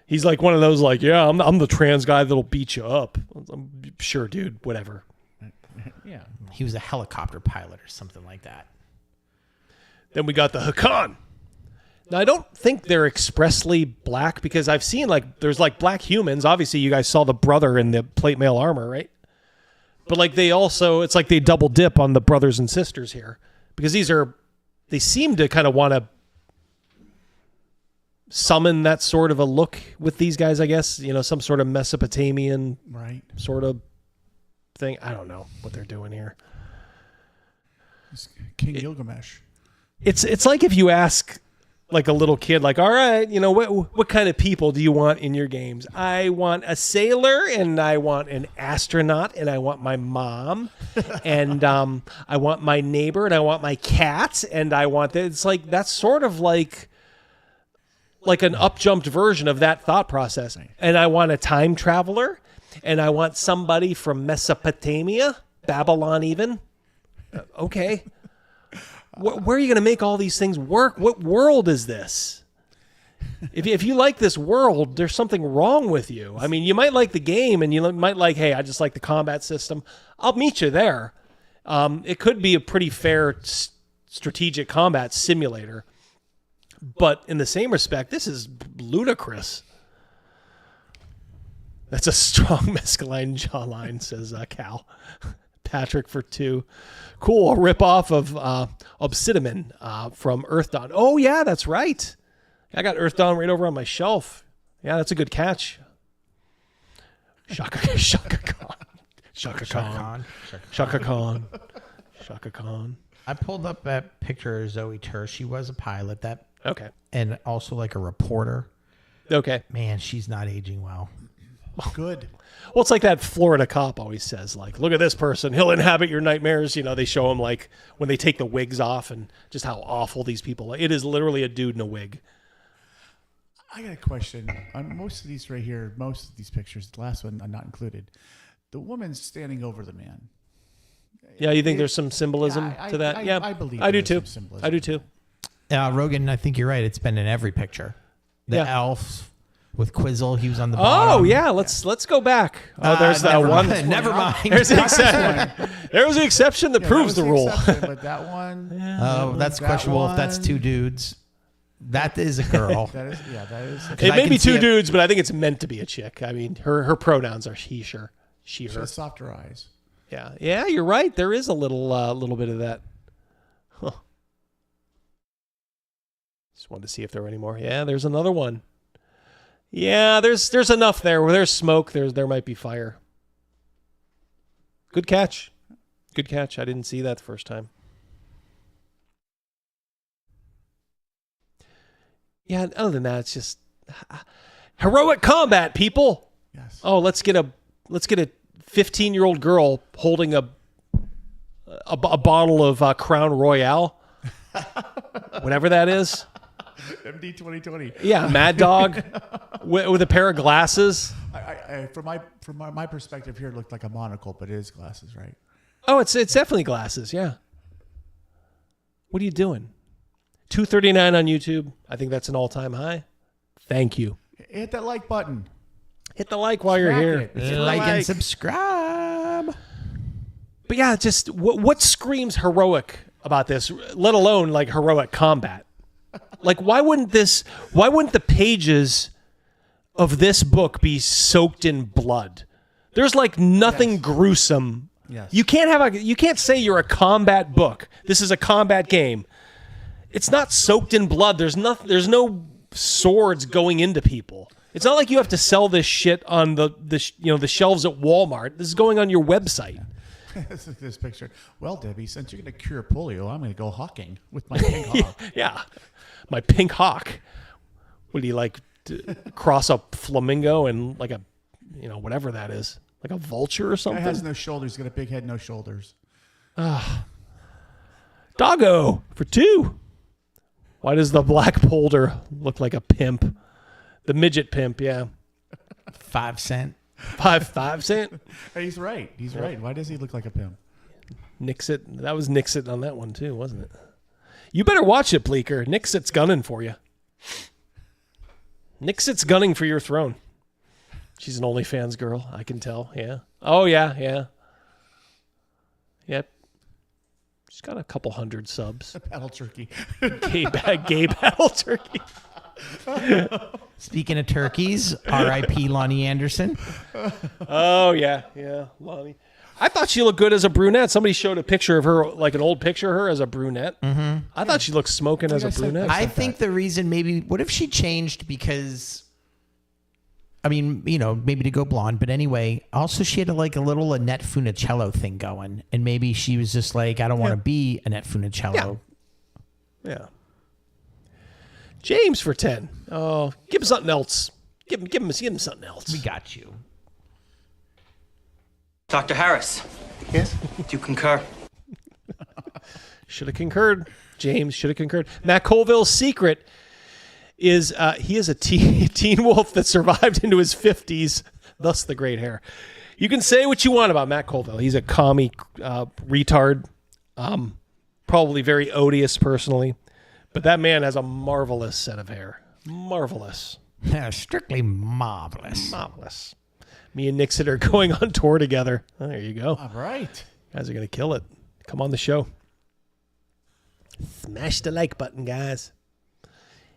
He's like one of those like, yeah, I'm the trans guy that'll beat you up. I'm sure, dude, whatever. Yeah, he was a helicopter pilot or something like that. Then we got the Hakan. Now, I don't think they're expressly black because I've seen like there's like black humans. Obviously, you guys saw the brother in the plate mail armor, right? But like it's like they double dip on the brothers and sisters here because they seem to kind of want to summon that sort of a look with these guys, I guess. You know, some sort of Mesopotamian sort of thing. I don't know what they're doing here. It's King Gilgamesh. It's like if you ask like a little kid, like, all right, you know, what kind of people do you want in your games? I want a sailor, and I want an astronaut, and I want my mom, and I want my neighbor, and I want my cat, and I want that. It's like that's sort of like an up-jumped version of that thought process. And I want a time traveler, and I want somebody from Mesopotamia, Babylon even. Okay. Where are you going to make all these things work? What world is this? If you like this world, there's something wrong with you. I mean, you might like the game, and you might like, hey, I just like the combat system. I'll meet you there. It could be a pretty fair strategic combat simulator. But in the same respect, this is ludicrous. That's a strong mescaline jawline, says Cal. Patrick for 2. Cool, a ripoff of Obsidian from Earth Dawn. Oh, yeah, that's right. I got Earth Dawn right over on my shelf. Yeah, that's a good catch. Shaka Khan. Shaka Khan. Shaka Khan. Shaka Khan. I pulled up that picture of Zoe Tur. She was a pilot. Okay. And also like a reporter. Okay. Man, she's not aging well. Good. Well, it's like that Florida cop always says, like, look at this person. He'll inhabit your nightmares. You know, they show him, like, when they take the wigs off and just how awful these people are. It is literally a dude in a wig. I got a question. On most of these right here, most of these pictures, the last one not included, the woman's standing over the man. Yeah, you think there's some symbolism to that? I believe I do there's too. some symbolism. I do too. Rogan, I think you're right. It's been in every picture. The elf with Quizzle, he was on the Oh bottom. yeah, let's go back. Oh, there's that one. Never mind. There's the exception. There was an exception that proves the rule. But that one. Oh, that's questionable if that's 2 dudes. That is a girl. that is. It may be 2 dudes, but I think it's meant to be a chick. I mean, her pronouns are he, her. She, her. She has softer eyes. Yeah, you're right. There is a little bit of that. Huh. Just wanted to see if there were any more. Yeah, there's another one. Yeah, there's enough there. Where there's smoke, there might be fire. Good catch. Good catch. I didn't see that the first time. Yeah, other than that, it's just heroic combat, people. Yes. Oh, let's get a 15-year-old girl holding a bottle of Crown Royale, whatever that is. MD 2020. Yeah, Mad Dog with a pair of glasses. From my perspective here, it looked like a monocle, but it is glasses, right? Oh, it's definitely glasses. Yeah. What are you doing? 239 on YouTube. I think that's an all-time high. Thank you. Hit that like button. Hit the like while you're here. Like and subscribe. But yeah, just what screams heroic about this, let alone like heroic combat? Like, why wouldn't the pages of this book be soaked in blood? There's like nothing gruesome. Yes. You can't say you're a combat book. This is a combat game. It's not soaked in blood. There's no swords going into people. It's not like you have to sell this shit on the shelves at Walmart. This is going on your website. This picture. Well, Debbie, since you're going to cure polio, I'm going to go hawking with my pink hawk. Yeah, my pink hawk. Would he like cross a flamingo and like a, whatever that is, like a vulture or something? Guy has no shoulders. He's got a big head, no shoulders. Doggo for 2. Why does the black polder look like a pimp? The midget pimp, yeah. 5 cent. 5 cent? He's right. He's right. Why does he look like a pimp? Nixit. That was Nixit on that one too, wasn't it? You better watch it, Bleeker. Nixit's gunning for you. Nixit's gunning for your throne. She's an OnlyFans girl, I can tell. Yeah. Oh, yeah. Yep. She's got a couple hundred subs. Battle turkey. Gay battle turkey. Speaking of turkeys, R.I.P. Lonnie Anderson. Oh, yeah, Lonnie. I thought she looked good as a brunette. Somebody showed a picture of her, like an old picture of her as a brunette. Mm-hmm. I thought she looked smoking as a brunette. I think the reason what if she changed because, I mean, maybe to go blonde, but anyway, also she had a little Annette Funicello thing going, and maybe she was just like, I don't want to be Annette Funicello. Yeah. James for 10. Oh, give him something else. Give him something else. We got you. Dr. Harris. Yes? Do you concur? Should have concurred. James should have concurred. Matt Colville's secret is he is a teen wolf that survived into his 50s, thus the great hair. You can say what you want about Matt Colville. He's a commie retard, probably very odious personally, but that man has a marvelous set of hair. Marvelous. Yeah, strictly marvelous. Marvelous. Me and Nixit are going on tour together. Oh, there you go. All right. Guys are going to kill it. Come on the show. Smash the like button, guys.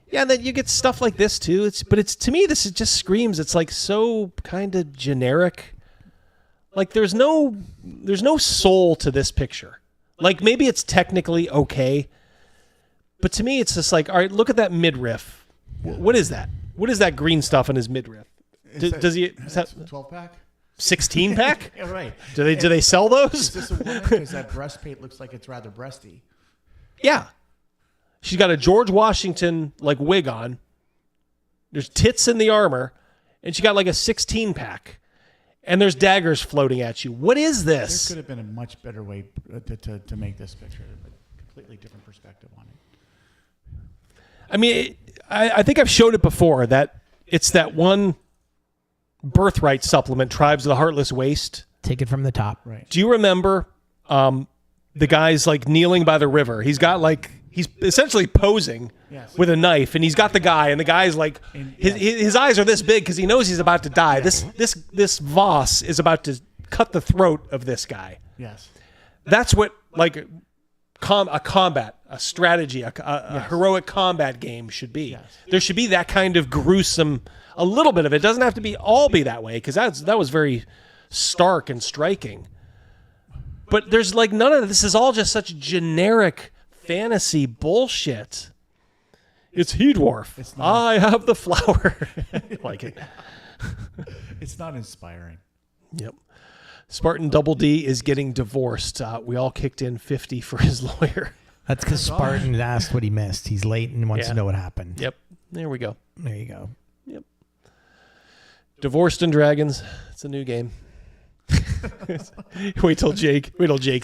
Yeah, and then you get stuff like this too. But to me, this just screams. It's like so kind of generic. Like there's no soul to this picture. Like maybe it's technically okay, but to me, it's just like, all right, look at that midriff. What is that? What is that green stuff in his midriff? Does he? Is that 12-pack? 16-pack? Yeah, right. Do they sell those? Is this a woman? Because that breastplate looks like it's rather breasty. Yeah. She's got a George Washington wig on. There's tits in the armor, and she got like a 16-pack. And there's daggers floating at you. What is this? There could have been a much better way to make this picture, a completely different perspective on it. I mean, I think I've showed it before that it's that one birthright supplement, Tribes of the Heartless Waste. Take it from the top. Right. Do you remember the guy's kneeling by the river? He's got he's essentially posing with a knife, and he's got the guy, and the guy's his eyes are this big because he knows he's about to die. This Voss is about to cut the throat of this guy. Yes. That's what a strategy, a heroic combat game should be. Yes. There should be that kind of gruesome, a little bit of it. It doesn't have to be all be that way because that was very stark and striking. But there's none of this is all just such generic fantasy bullshit. It's he dwarf. I have the flower. I like it. It's not inspiring. Yep. Spartan Double D is getting divorced. We all kicked in 50 for his lawyer. That's because Spartan asked what he missed. He's late and wants to know what happened. Yep. There we go. There you go. Yep. Divorced and Dragons. It's a new game. Wait till Jake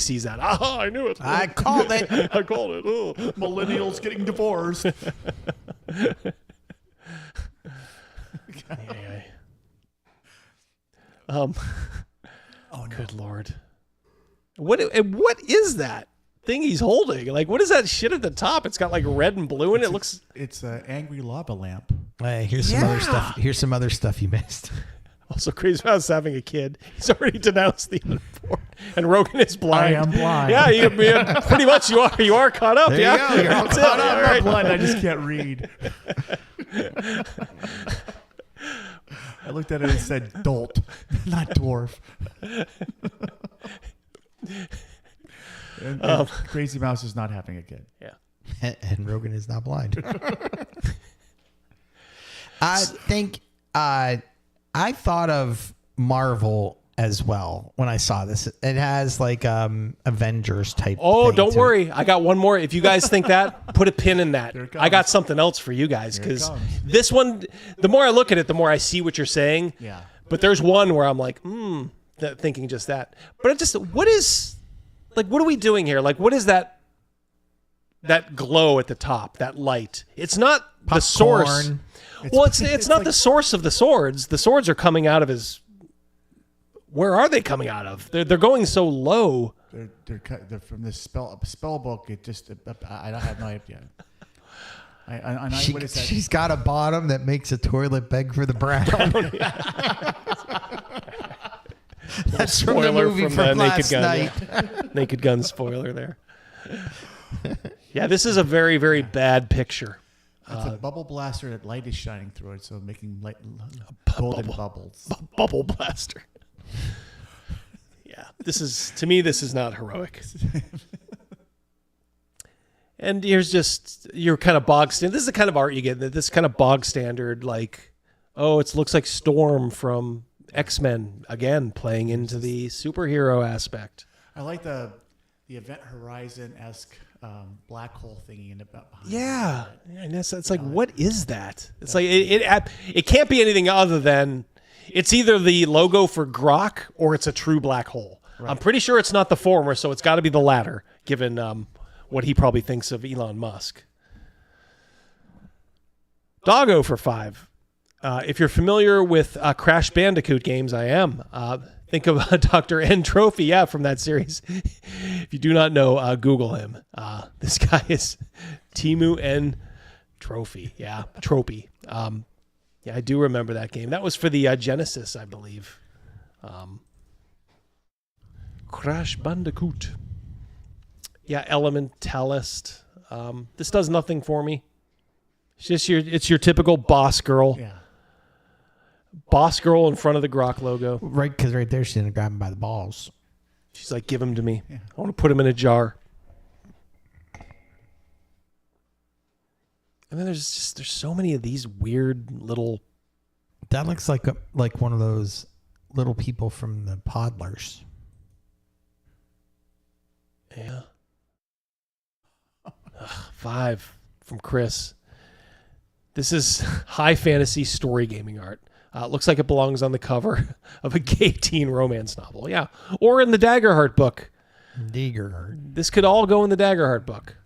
sees that. Ah, I knew it. I called it. I called it. Oh. Millennials getting divorced. Oh, good Lord. What is that thing he's holding? What is that shit at the top? It's got red and blue in it. It's an angry lava lamp. Hey, here's some other stuff. Here's some other stuff you missed. Also, Crazymouse having a kid. He's already denounced the unborn. And Rogan is blind. I am blind. Yeah, pretty much you are caught up. There you go. You're all caught up. I'm not blind. I just can't read. I looked at it and said dolt, not dwarf. and Crazymouse is not having a kid. Yeah. And Rogan is not blind. I think I thought of Marvel as well when I saw this. It has Avengers type. Oh, thing don't to worry. it. I got one more. If you guys think that, put a pin in that. I got something else for you guys because this one, the more I look at it, the more I see what you're saying. Yeah. But there's one where I'm like, thinking just that. But what are we doing here? What is that? that glow at the top, that light. It's not the source. It's not the source of the swords. The swords are coming out of his. Where are they coming out of? They're going so low. They're from this spell book. It just I have no idea. What is that? She's got a bottom that makes a toilet beg for the brown. That's from the movie from last night. Yeah. Naked Gun spoiler there. Yeah, this is a very, very bad picture. It's a bubble blaster that light is shining through it, so making golden bubbles. Bubble blaster. Yeah, to me, this is not heroic. And here's just your kind of bog standard. This is the kind of art you get. This kind of bog standard, like, it looks like Storm from X-Men again, playing into the superhero aspect. I like the Event Horizon-esque black hole thingy in the behind. Yeah, and it's like, what is that? It's like it can't be anything other than it's either the logo for Grok or it's a true black hole. Right. I'm pretty sure it's not the former, so it's got to be the latter, given what he probably thinks of Elon Musk. Doggo for 5. If you're familiar with Crash Bandicoot games, I am. Think of Dr. N. Trophy, from that series. If you do not know, Google him. This guy is Timu N. Trophy. Yeah, Trophy. I do remember that game. That was for the Genesis, I believe. Crash Bandicoot. Yeah, Elementalist. This does nothing for me. It's just your typical boss girl. Yeah. Boss girl in front of the Grok logo. Right, because right there she's going to grab him by the balls. She's like, give him to me. Yeah. I want to put him in a jar. And then there's so many of these weird little... That looks like one of those little people from the Podlers. Yeah. 5 from Chris. This is high fantasy story gaming art. Looks like it belongs on the cover of a gay teen romance novel. Yeah. Or in the Daggerheart book. Daggerheart. This could all go in the Daggerheart book.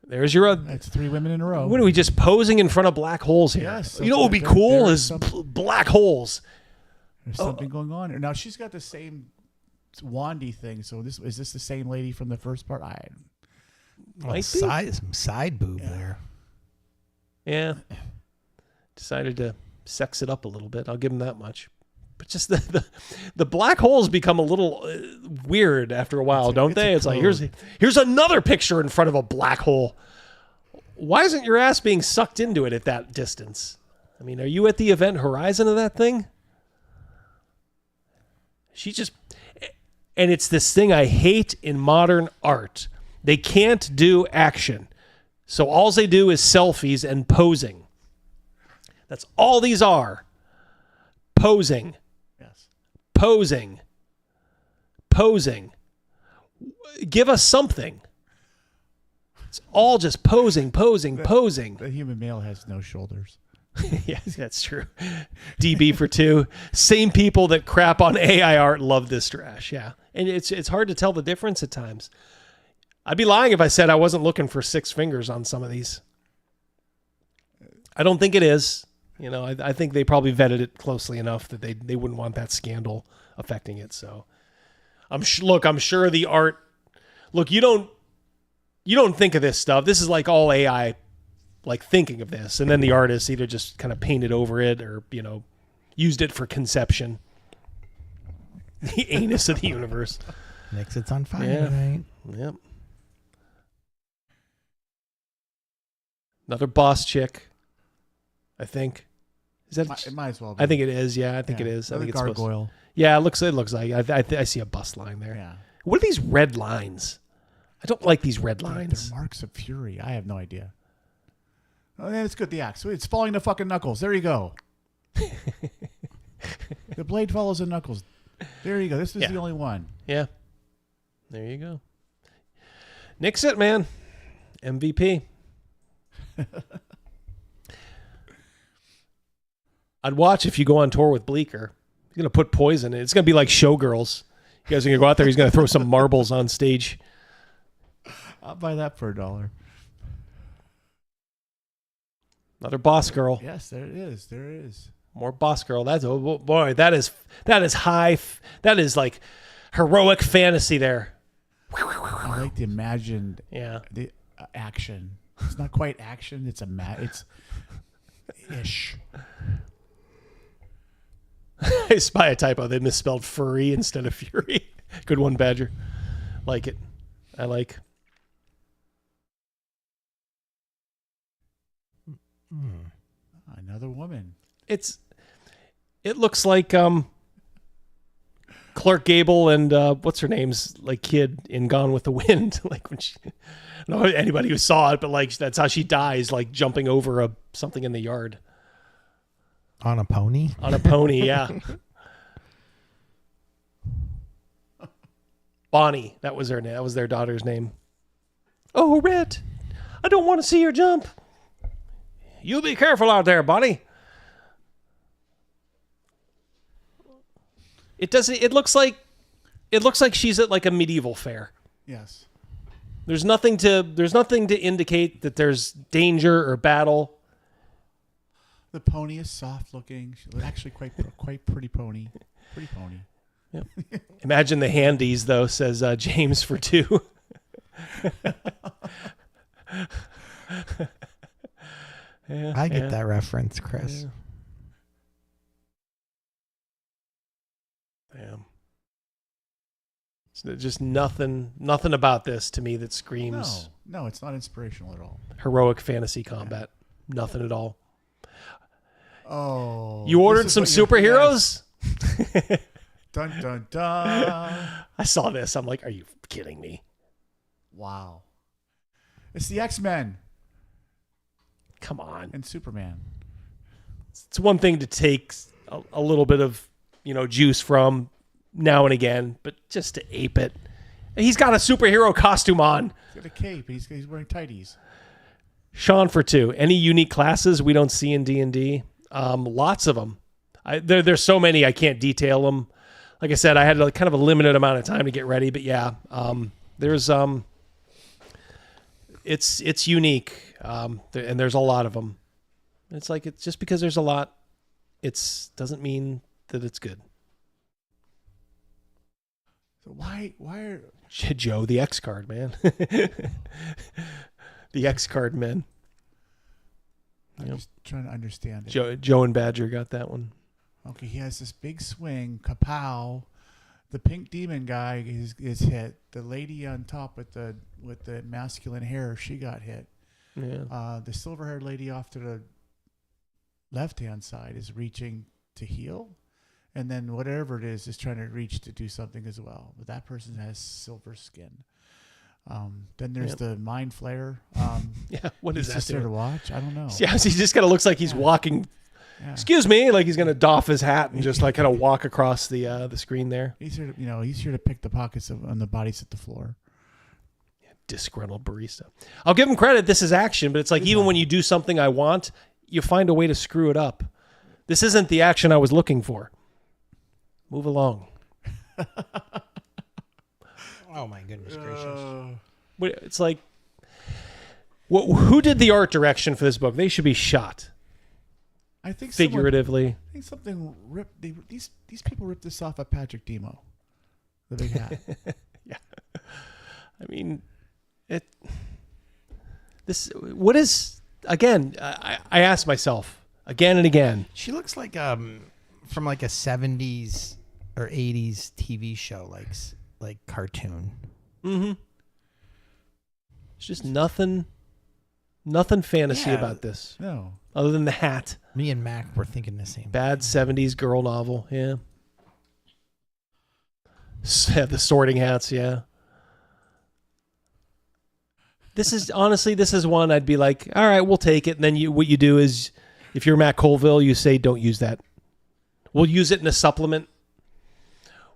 There's your... That's 3 women in a row. What are we just posing in front of black holes here? Yes. You know what would be cool is black holes. There's something going on here. Now, she's got the same Wandy thing. So is this the same lady from the first part? Some side boob there. Yeah. Decided to sex it up a little bit. I'll give him that much. But just the black holes become a little weird after a while, don't they? It's like, here's another picture in front of a black hole. Why isn't your ass being sucked into it at that distance? I mean, are you at the event horizon of that thing? And it's this thing I hate in modern art. They can't do action. So all they do is selfies and posing. That's all these are. Posing. Yes. Posing. Give us something. It's all just posing. The human male has no shoulders. Yes, that's true. DB for 2. Same people that crap on AI art love this trash. Yeah. And it's hard to tell the difference at times. I'd be lying if I said I wasn't looking for 6 fingers on some of these. I don't think it is. I think they probably vetted it closely enough that they wouldn't want that scandal affecting it. So, I'm sure the art. Look, you don't think of this stuff. This is like all AI, like thinking of this, and then the artist either just kind of painted over it or used it for conception. The anus of the universe. Makes it on fire, right? Yep. Another boss chick, I think. Is that? It might as well be. I think it is. Yeah, I think it is. I think it's gargoyle. Yeah, it looks like. I see a bust line there. Yeah. What are these red lines? I don't like these red lines. They're marks of fury. I have no idea. Oh, yeah, it's good. The axe. It's falling to fucking knuckles. There you go. The blade follows the knuckles. There you go. This is the only one. Yeah. There you go. Nix it, man. MVP. I'd watch if you go on tour with Bleecker. He's going to put poison in it. It's going to be like Showgirls. You guys are going to go out there. He's going to throw some marbles on stage. I'll buy that for $1. Another boss girl. Yes, there it is. There it is. More boss girl. That's oh boy. That is high. That is like heroic fantasy there. I like to imagine the action. It's not quite action. It's it's ish. I spy a typo. They misspelled furry instead of fury. Good one, Badger. Like it. I like. Another woman. It looks like Clark Gable and what's her name's like kid in Gone with the Wind. Like when she, I don't know anybody who saw it, but like that's how she dies, like jumping over something in the yard. On a pony? On a pony, yeah. Bonnie, that was her name. That was their daughter's name. Oh, Rhett, I don't want to see her jump. You be careful out there, Bonnie. It doesn't. It looks like she's at like a medieval fair. Yes. There's nothing to indicate that there's danger or battle. The pony is soft looking. She's actually quite pretty pony. Pretty pony. Yep. Imagine the handies though, says James for 2. Yeah, I get that reference, Chris. Yeah. Damn. It's just nothing about this to me that screams. No, it's not inspirational at all. Heroic fantasy combat. Nothing at all. Oh. You ordered some superheroes? Yes. Dun, dun, dun. I saw this. I'm like, are you kidding me? Wow. It's the X-Men. Come on. And Superman. It's one thing to take a little bit of, juice from now and again, but just to ape it. And he's got a superhero costume on. He's got a cape. He's wearing tighties. Sean for 2. Any unique classes we don't see in D&D? Lots of them. There's so many I can't detail them. Like I said, I had kind of a limited amount of time to get ready, but yeah, there's it's unique, and there's a lot of them. It's like it's just because there's a lot, doesn't mean that it's good. So why are Joe the X card man? The X card men. I'm just trying to understand it. Joe and Badger got that one. Okay, he has this big swing, kapow. The pink demon guy is hit. The lady on top with the masculine hair, she got hit. Yeah. The silver-haired lady off to the left-hand side is reaching to heal, and then whatever it is trying to reach to do something as well. But that person has silver skin. Then there's the mind flayer. Yeah, what is he's that? Just there to watch. I don't know. Yeah, he just kind of looks like he's walking. Yeah. Excuse me, like he's gonna doff his hat and just like kind of walk across the screen there. He's here to, he's here to pick the pockets on the bodies at the floor. Yeah, disgruntled barista. I'll give him credit. This is action, but it's like even when you do something I want, you find a way to screw it up. This isn't the action I was looking for. Move along. Oh my goodness gracious! It's like, who did the art direction for this book? They should be shot. I think figuratively. I think something ripped. These people ripped this off of Patrick Demo, the big hat. Yeah, I mean, what is again? I ask myself again and again. She looks like from like a 70s or 80s TV show, like cartoon. Mm-hmm. It's just nothing fantasy about this. No. Other than the hat. Me and Mac were thinking the same. Bad 70s girl novel, yeah. The sorting hats, yeah. This is one I'd be like, all right, we'll take it. And then what you do is, if you're Matt Colville, you say, don't use that. We'll use it in a supplement.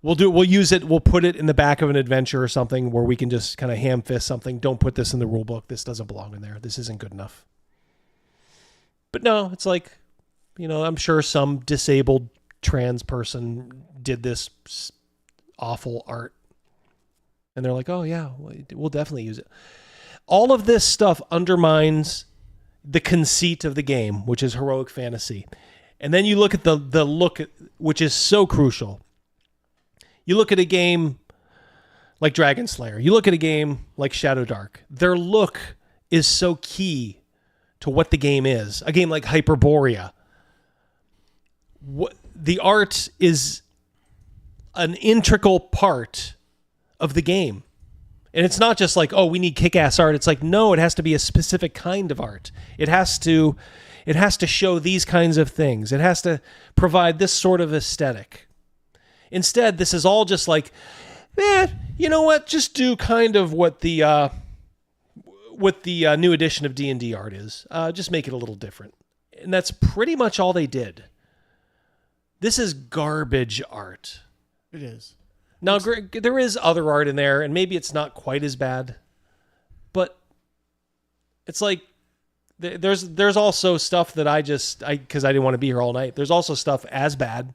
We'll put it in the back of an adventure or something where we can just kind of ham fist something. Don't put this in the rule book. This doesn't belong in there. This isn't good enough. But no, it's like, I'm sure some disabled trans person did this awful art. And they're like, oh yeah, we'll definitely use it. all of this stuff undermines the conceit of the game, which is heroic fantasy. And then you look at the look, which is so crucial. You look at a game like Dragon Slayer. You look at a game like Shadow Dark. Their look is so key to what the game is. A game like Hyperborea. The art is an integral part of the game. And it's not just like, oh, we need kick-ass art. It's like, no, it has to be a specific kind of art. It has to show these kinds of things. It has to provide this sort of aesthetic. Instead, this is all just like, you know what? Just do kind of what the new edition of D&D art is. Just make it a little different. And that's pretty much all they did. This is garbage art. It is. Now, there is other art in there, and maybe it's not quite as bad, but it's like there's also stuff that because I didn't want to be here all night, there's also stuff as bad.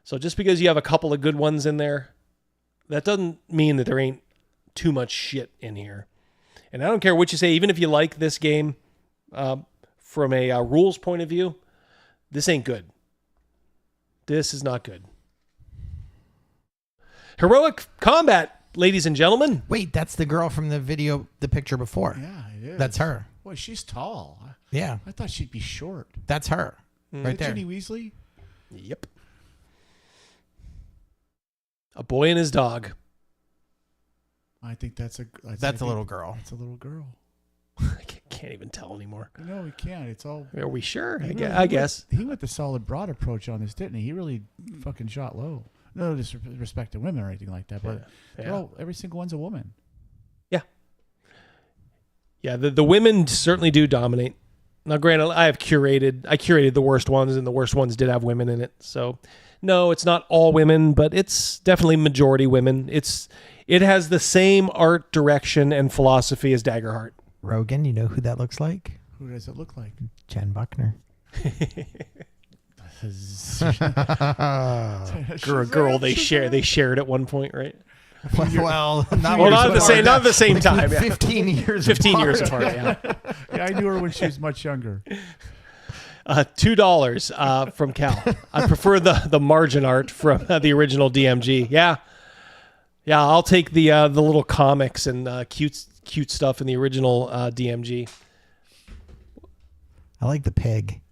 So just because you have a couple of good ones in there, that doesn't mean that there ain't too much shit in here. And I don't care what you say, even if you like this game from a rules point of view, this ain't good. This is not good. Heroic combat, ladies and gentlemen. Wait, that's the girl from the video, the picture before. Yeah, it is. That's her. Boy, she's tall. Yeah. I thought she'd be short. That's her. Right there. Ginny Weasley? Yep. A boy and his dog. I think that's a little girl. It's a little girl. I can't even tell anymore. No, we can't. It's all. Are we sure? I guess. He went the solid broad approach on this, didn't he? He really fucking shot low. No disrespect to women or anything like that, but every single one's a woman. Yeah. Yeah, the women certainly do dominate. Now, granted, I curated the worst ones, and the worst ones did have women in it. So, no, it's not all women, but it's definitely majority women. It has the same art direction and philosophy as Daggerheart. Rogan, you know who that looks like? Who does it look like? Jen Buckner. girl they shared at one point, right? Well, not at the same time. 15 years 15 apart. years apart, yeah. Yeah, I knew her when she was much younger. $2 from Cal. I prefer the margin art from the original DMG. Yeah, I'll take the little comics and cute stuff in the original DMG. I like the pig.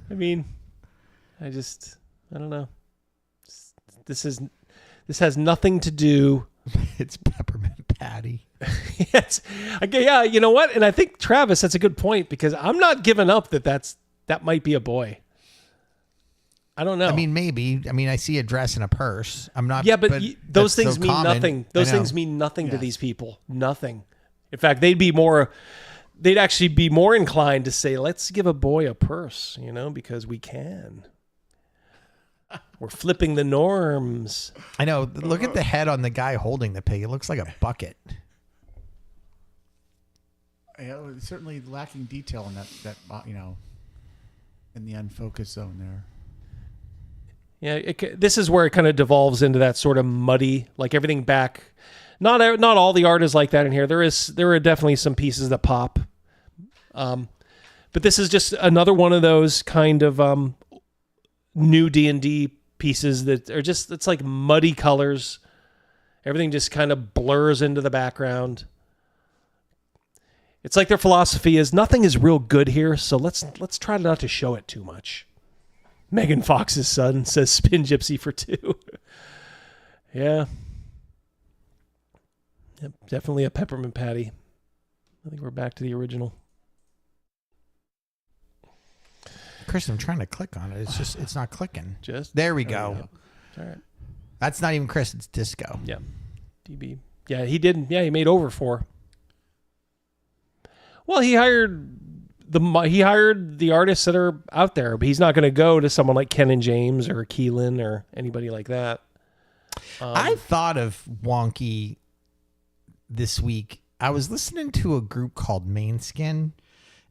I mean, I don't know. This has nothing to do. It's Peppermint Patty. Yes. Okay, yeah, you know what? And I think, Travis, that's a good point, because I'm not giving up that might be a boy. I don't know. I mean, maybe. I mean, I see a dress and a purse. I'm not. Yeah, but those things mean common. nothing. Those things mean nothing to these people. Nothing. In fact, they'd actually be more inclined to say, let's give a boy a purse, because we can. We're flipping the norms. I know. Look at the head on the guy holding the pig. It looks like a bucket. Yeah, it's certainly lacking detail in that in the unfocused zone there. Yeah, this is where it kind of devolves into that sort of muddy, like everything back. Not all the art is like that in here. There are definitely some pieces that pop. But this is just another one of those kind of new D&D pieces that are just, it's like muddy colors. Everything just kind of blurs into the background. It's like their philosophy is nothing is real good here, so let's try not to show it too much. Megan Fox's son says Spin Gypsy for 2. Yeah. Yep, definitely a Peppermint Patty. I think we're back to the original. Chris, I'm trying to click on it. It's not clicking. There we go. All right. That's not even Chris. It's Disco. Yeah. DB. Yeah, he did. Yeah, he made over 4. Well, he hired the artists that are out there, but he's not going to go to someone like Ken and James or Keelan or anybody like that. I thought of Wonky this week. I was listening to a group called Mainskin,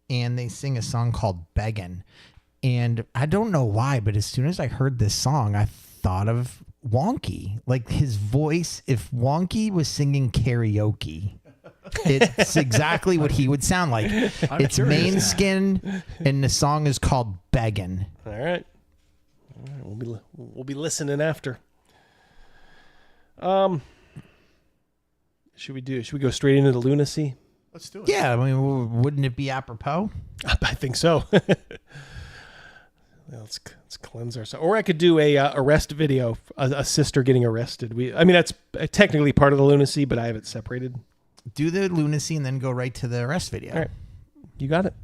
and they sing a song called Beggin'. And I don't know why, but as soon as I heard this song, I thought of wonky. Like his voice, if Wonky was singing karaoke, it's exactly what he would sound like. It's Main Skin, and the song is called Beggin'. All right. We'll be listening after. Should we go straight into the lunacy? Let's do it. Yeah, I mean, wouldn't it be apropos? I think so. Let's cleanse ourselves. Or I could do a arrest video, a sister getting arrested. That's technically part of the lunacy, but I have it separated. Do the lunacy and then go right to the arrest video. All right, you got it.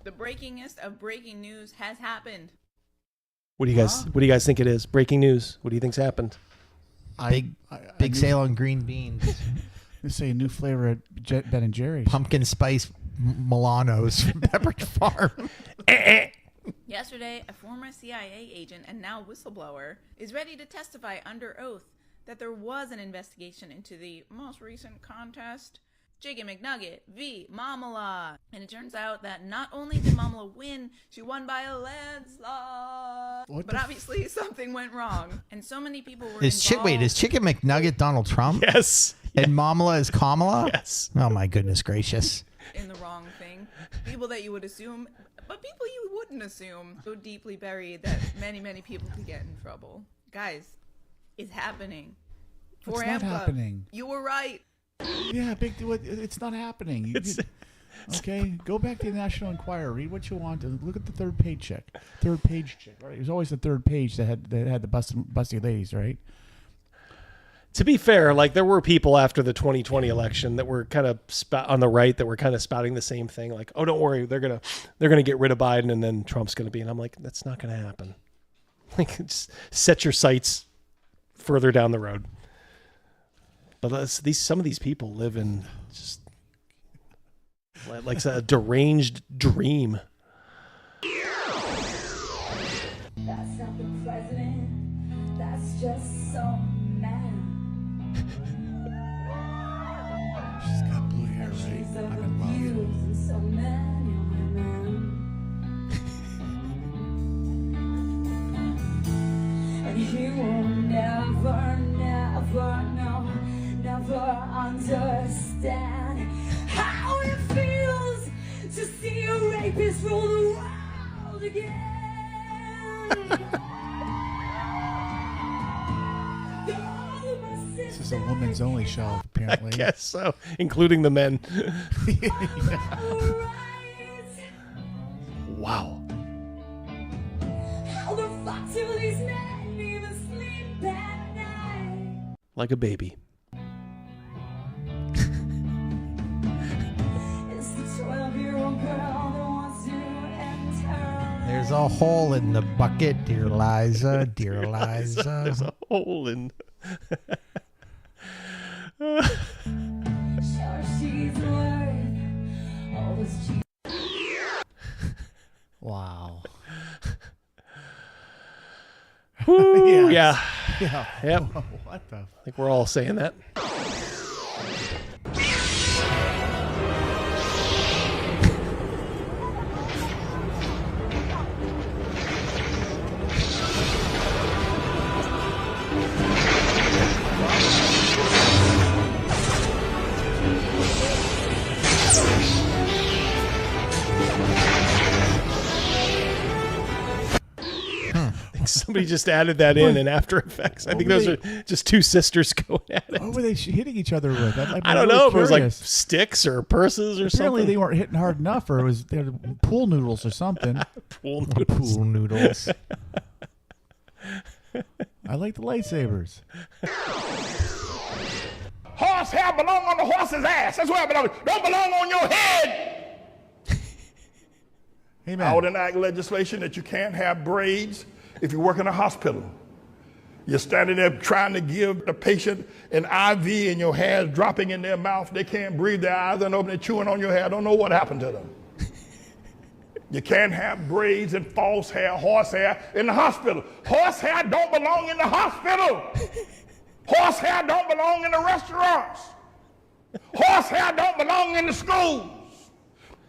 The breakingest of breaking news has happened. What do you guys think it is? Breaking news. What do you think's happened? Big sale on green beans. Let's say a new flavor at Ben and Jerry's. Pumpkin spice Milanos from Pepperidge Farm. Yesterday, a former CIA agent and now whistleblower is ready to testify under oath that there was an investigation into the most recent contest, Chicken McNugget v. Mamala. And it turns out that not only did Mamala win, she won by a landslide. But obviously something went wrong. And so many people were involved. Is Chicken McNugget Donald Trump? Yes. And Mamala is Kamala? Yes. Oh my goodness gracious. In the wrong thing. People that you would assume, but people you wouldn't assume. So deeply buried that many, many people could get in trouble. Guys, it's happening. It's not happening. You were right. Yeah, it's not happening. Okay, go back to the National Enquirer. Read what you want. Look at the third page check. Right? It was always the third page that had the busty ladies, right? To be fair, like there were people after the 2020 election that were kind of on the right that were kind of spouting the same thing, like, "Oh, don't worry, they're gonna get rid of Biden, and then Trump's gonna be." And I'm like, that's not gonna happen. Like, just set your sights further down the road. But some of these people live in just like a deranged dream. That's not the president. That's just some man. She's got blue hair, right? I'm in love. So many women. And he will never know. Never understand how it feels to see a rapist rule the world again. This is a woman's only show, apparently. I guess so, including the men. Wow. How the fuck do these men even sleep at night? Like a baby. There's a hole in the bucket, dear Liza, dear Liza. There's a hole in. Wow. Woo, yes. Yeah. Yep. What the? I think we're all saying that. Somebody just added that in After Effects. I think those are just two sisters going at it. What were they hitting each other with? I don't know if it was like sticks or purses or something. Apparently they weren't hitting hard enough, or it was they had pool noodles or something. Pool noodles. Pool noodles. I like the lightsabers. Horse hair belong on the horse's ass. That's where it belongs. Don't belong on your head. Amen. I would enact legislation that you can't have braids if you work in a hospital. You're standing there trying to give the patient an IV and your hair's dropping in their mouth. They can't breathe, their eyes are open, they're chewing on your hair. Don't know what happened to them. You can't have braids and false hair, horse hair in the hospital. Horse hair don't belong in the hospital. Horse hair don't belong in the restaurants. Horse hair don't belong in the schools.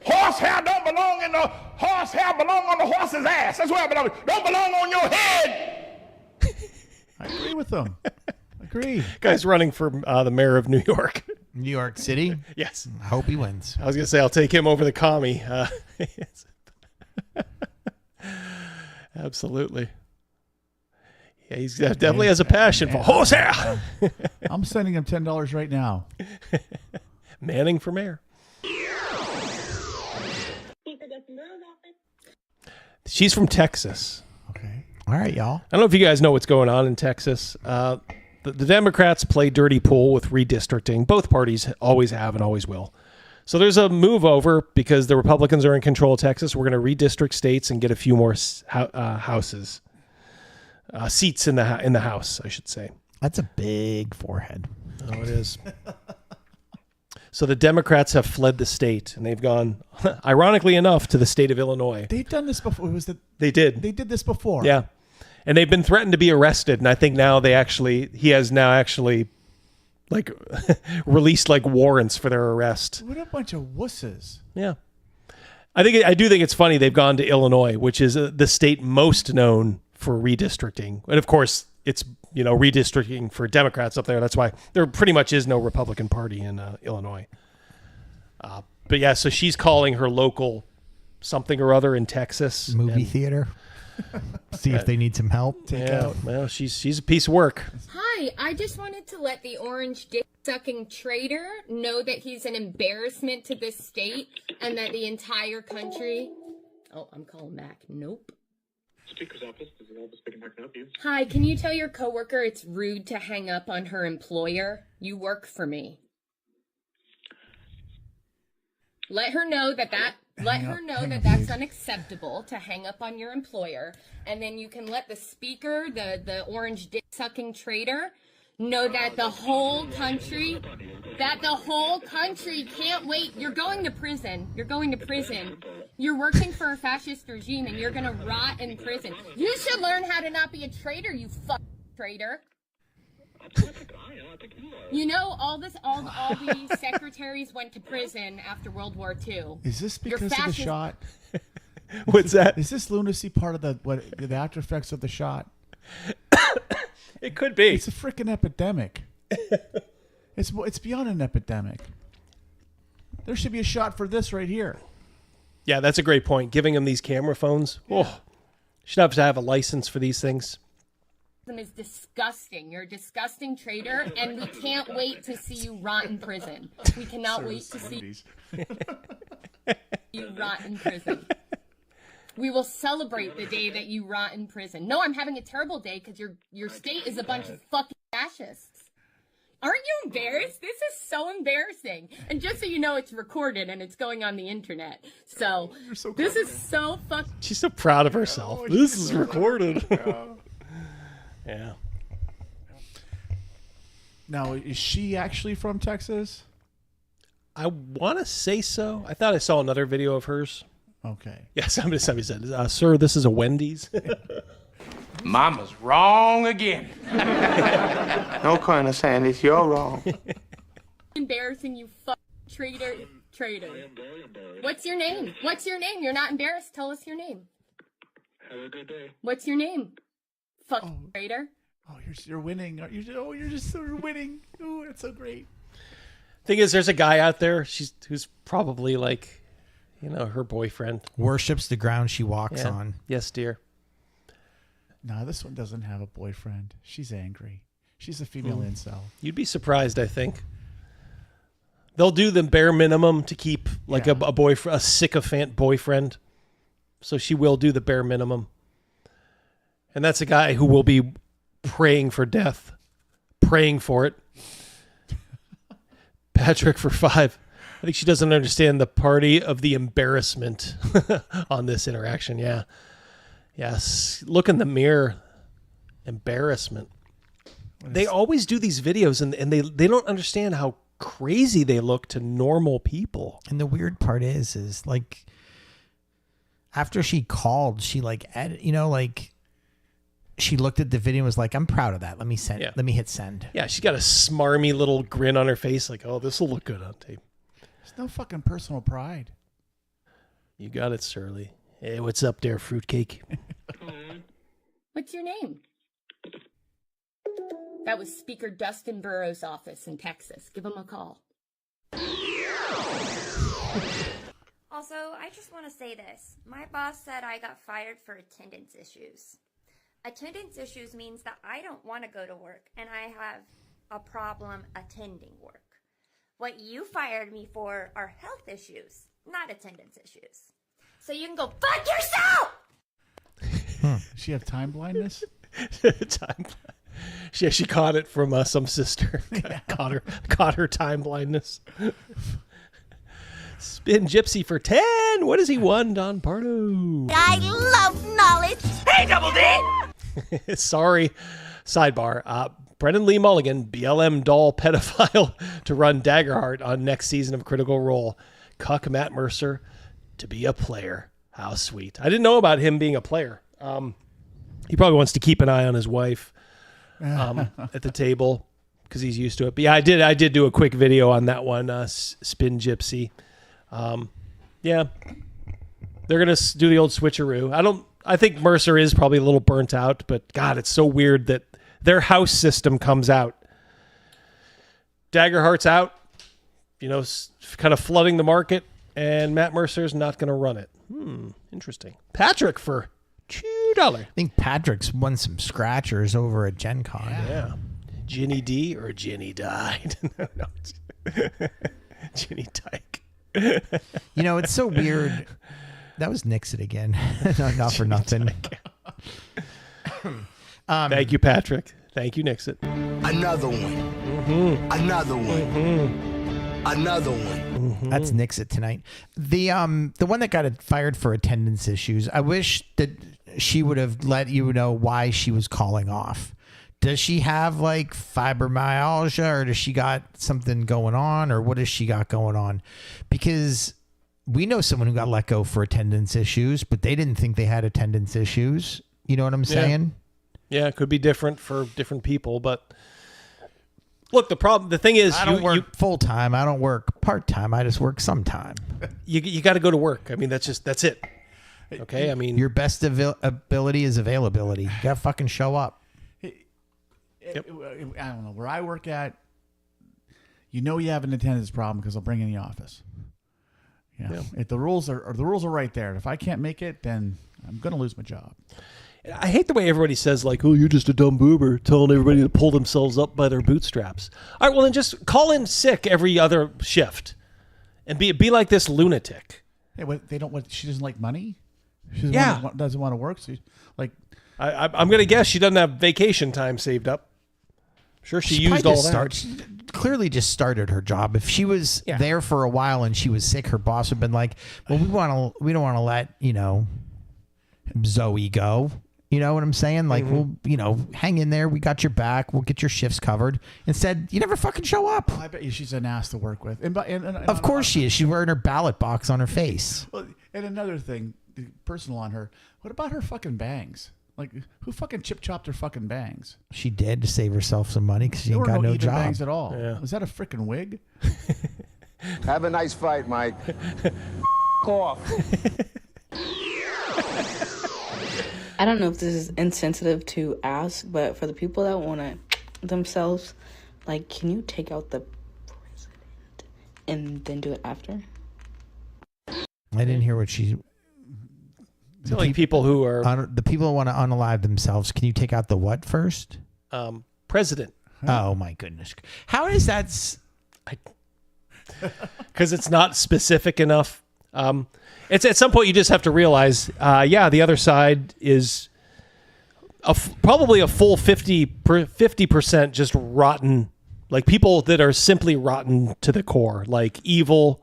Horse hair don't belong in the horse hair belong on the horse's ass. That's where it belongs. Don't belong on your head. agree with them. Agree. Guy's running for the mayor of New York. New York City? Yes. I hope he wins. I was going to say, I'll take him over the commie. Absolutely. Yeah, he's definitely has a passion for horsehair. I'm sending him $10 right now. Manning for mayor. She's from Texas. Okay. All right, y'all. I don't know if you guys know what's going on in Texas. The Democrats play dirty pool with redistricting. Both parties always have and always will. So there's a move over because the Republicans are in control of Texas. We're going to redistrict states and get a few more houses, seats in the House, I should say. That's a big forehead. Oh, it is. So the Democrats have fled the state, and they've gone, ironically enough, to the state of Illinois. They've done this before. They did. They did this before. Yeah. And they've been threatened to be arrested, and I think now he has now actually like released like warrants for their arrest. What a bunch of wusses. Yeah. I do think it's funny they've gone to Illinois, which is the state most known for redistricting. And of course, it's, redistricting for Democrats up there. That's why there pretty much is no Republican Party in Illinois. But yeah, so she's calling her local something or other in Texas. Movie theater. See if they need some help. Well, she's a piece of work. Hi, I just wanted to let the orange dick-sucking traitor know that he's an embarrassment to this state and that the entire country... Oh, I'm calling back. Nope. Speaker's office. This is Elvis speaking. How can I help you? Hi, can you tell your coworker it's rude to hang up on her employer? You work for me. Let her know that that's unacceptable to hang up on your employer, and then you can let the speaker, the orange dick sucking traitor, know that the whole country can't wait. You're going to prison. You're working for a fascist regime, and you're gonna rot in prison. You should learn how to not be a traitor, you fucking traitor. All the secretaries went to prison after World War II. Is this because of the shot? What's that? Is this lunacy part of the after effects of the shot? It could be. It's a freaking epidemic. It's beyond an epidemic. There should be a shot for this right here. Yeah, that's a great point. Giving them these camera phones. Yeah. Oh, should have to have a license for these things. Is disgusting. You're a disgusting traitor, and we can't wait to see you rot in prison. We cannot wait to see you rot in prison. We will celebrate the day that you rot in prison. No, I'm having a terrible day because your state is a bunch of fucking fascists. Aren't you embarrassed? This is so embarrassing. And just so you know, it's recorded and it's going on the internet. So, this is so fucking... She's so proud of herself. This is recorded. Yeah. Now, is she actually from Texas? I want to say so. I thought I saw another video of hers. Okay. Yeah, somebody said, sir, this is a Wendy's. Mama's wrong again. No kind of Sandys, you're wrong. Embarrassing, you fucking traitor. What's your name? You're not embarrassed. Tell us your name. Have a good day. What's your name? Traitor. Oh, you're winning. You're just so winning. Oh, that's so great. Thing is, there's a guy out there. Who's probably like, her boyfriend worships the ground she walks on. Yes, dear. No, this one doesn't have a boyfriend. She's angry. She's a female incel. You'd be surprised, I think. They'll do the bare minimum to keep like a sycophant boyfriend. So she will do the bare minimum. And that's a guy who will be praying for death. Praying for it. Patrick for 5. I think she doesn't understand the party of the embarrassment on this interaction. Yeah. Yes. Look in the mirror. Embarrassment. They always do these videos and they don't understand how crazy they look to normal people. And the weird part is like after she called, she she looked at the video and was like, I'm proud of that. Let me hit send. Yeah, she got a smarmy little grin on her face like, oh, this will look good on tape. There's no fucking personal pride. You got it, Surly. Hey, what's up there, fruitcake? What's your name? That was Speaker Dustin Burrows' office in Texas. Give him a call. Also, I just want to say this. My boss said I got fired for attendance issues. Attendance issues means that I don't want to go to work and I have a problem attending work. What you fired me for are health issues, not attendance issues. So you can go fuck yourself! Does she have time blindness? Yeah, she caught it from some sister. Caught her time blindness. Spin Gypsy for 10. What has he won, Don Pardo? I love knowledge. Hey, Double D! Sorry. Sidebar. Brendan Lee Mulligan, BLM doll pedophile, to run Daggerheart on next season of Critical Role. Cuck Matt Mercer to be a player. How sweet. I didn't know about him being a player. He probably wants to keep an eye on his wife at the table because he's used to it. But yeah, I did do a quick video on that one, Spin Gypsy. Yeah, they're going to do the old switcheroo. I think Mercer is probably a little burnt out, but God, it's so weird that their house system comes out. Daggerheart's out, kind of flooding the market, and Matt Mercer's not going to run it. Interesting. Patrick for $2. I think Patrick's won some scratchers over at Gen Con. Yeah. Ginny D or Ginny died? No. Ginny Dyke. It's so weird. That was Nixon again. Not for nothing. Thank you, Patrick. Thank you, Nixon. Another one. Mm-hmm. Another one. Mm-hmm. Another one. Mm-hmm. That's Nixon tonight. The one that got fired for attendance issues. I wish that she would have let you know why she was calling off. Does she have like fibromyalgia, or does she got something going on, or what does she got going on? Because we know someone who got let go for attendance issues, but they didn't think they had attendance issues. You know what I'm saying? Yeah, it could be different for different people, but look, the thing is, I don't work full time. I don't work part time. I just work sometime. You got to go to work. I mean, that's it. Okay, I mean, your best ability is availability. You got to fucking show up. I don't know where I work at. You have an attendance problem because they'll bring you in the office. Yeah. If the rules are right there. If I can't make it, then I'm gonna lose my job. I hate the way everybody says, like, "Oh, you're just a dumb boober," telling everybody to pull themselves up by their bootstraps. All right, well then just call in sick every other shift, and be like this lunatic. Hey, they don't want. She doesn't like money. She doesn't want to work. So, like, I'm gonna guess she doesn't have vacation time saved up. Sure, she used all that. She clearly just started her job. If she was there for a while and she was sick, her boss would have been like, "Well, we don't want to let Zoe go." You know what I'm saying? Like, we'll hang in there. We got your back. We'll get your shifts covered. Instead, you never fucking show up. I bet you she's an ass to work with. And of course she is. She's wearing her ballot box on her face. Well, and another thing, personal on her. What about her fucking bangs? Like, who fucking chip-chopped her fucking bangs? She did to save herself some money because she ain't got no job. Bangs at all. Yeah. Was that a freaking wig? Have a nice fight, Mike. Off. I don't know if this is insensitive to ask, but for the people that want to themselves, like, can you take out the president and then do it after? I didn't hear what she... Like people who are... the people who want to unalive themselves, can you take out the what first? President. Oh, my goodness. How is that... Because it's not specific enough. It's at some point you just have to realize, the other side is probably a full 50% just rotten, like people that are simply rotten to the core, like evil.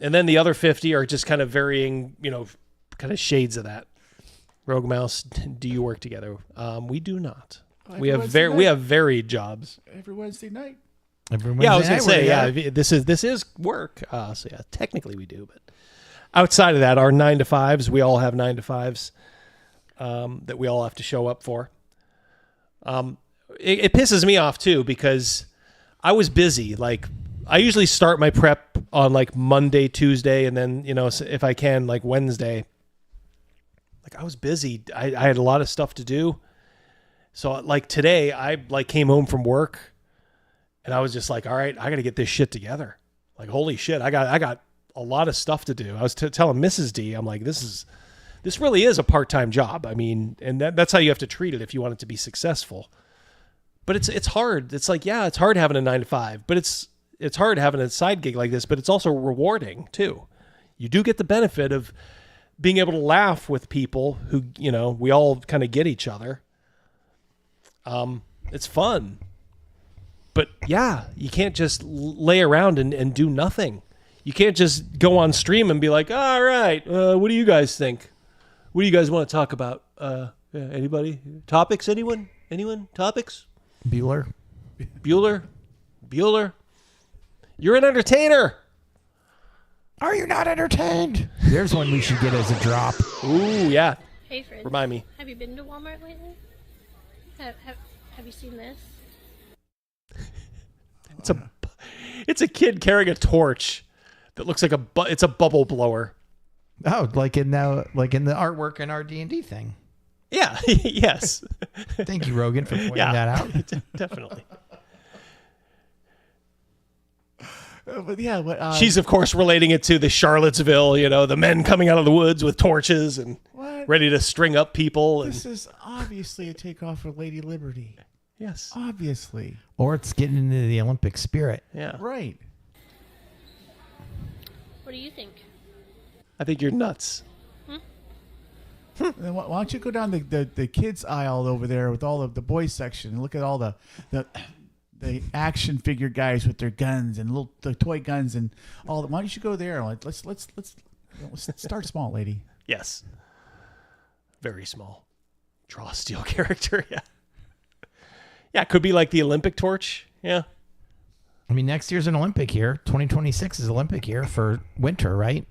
And then the other 50 are just kind of varying, kind of shades of that. Rogue Mouse, do you work together? We do not. We have varied jobs. Every Wednesday night. I was gonna say, this is work. So yeah, technically we do, but outside of that, our 9 to 5s, we all have 9 to 5s that we all have to show up for. It pisses me off too because I was busy. Like, I usually start my prep on like Monday, Tuesday, and then if I can, like Wednesday. Like, I was busy. I had a lot of stuff to do. So like today, I like came home from work and I was just like, all right, I got to get this shit together. Like, holy shit, I got a lot of stuff to do. I was telling Mrs. D, I'm like, this really is a part-time job. I mean, and that's how you have to treat it if you want it to be successful. But it's hard. It's like, yeah, it's hard having a 9 to 5, but it's hard having a side gig like this, but it's also rewarding too. You do get the benefit of being able to laugh with people who, you know, we all kind of get each other. It's fun. But yeah, you can't just lay around and do nothing. You can't just go on stream and be like, all right, what do you guys think? What do you guys want to talk about? Anybody? Topics? Anyone? Topics? Bueller. You're an entertainer. Are you not entertained? There's one we should get as a drop. Ooh, yeah. Hey, friends. Remind me. Have you been to Walmart lately? Have you seen this? It's a kid carrying a torch that looks like it's a bubble blower. Oh, like in the artwork in our D&D thing. Yeah. Yes. Thank you, Rogan, for pointing that out. Definitely. But yeah, she's of course relating it to the Charlottesville, you know, the men coming out of the woods with torches and ready to string up people. This is obviously a takeoff for Lady Liberty. Yes. Obviously. Or it's getting into the Olympic spirit. Yeah. Right. What do you think? I think you're nuts. Then why don't you go down the kids aisle over there with all of the boys section and look at all the action figure guys with their guns and the toy guns and all that. Why don't you go there? Let's start small, lady. Yes. Very small. Draw a steel character. Yeah. Yeah, it could be like the Olympic torch. Yeah. I mean, next year's an Olympic year. 2026 is Olympic year for winter, right?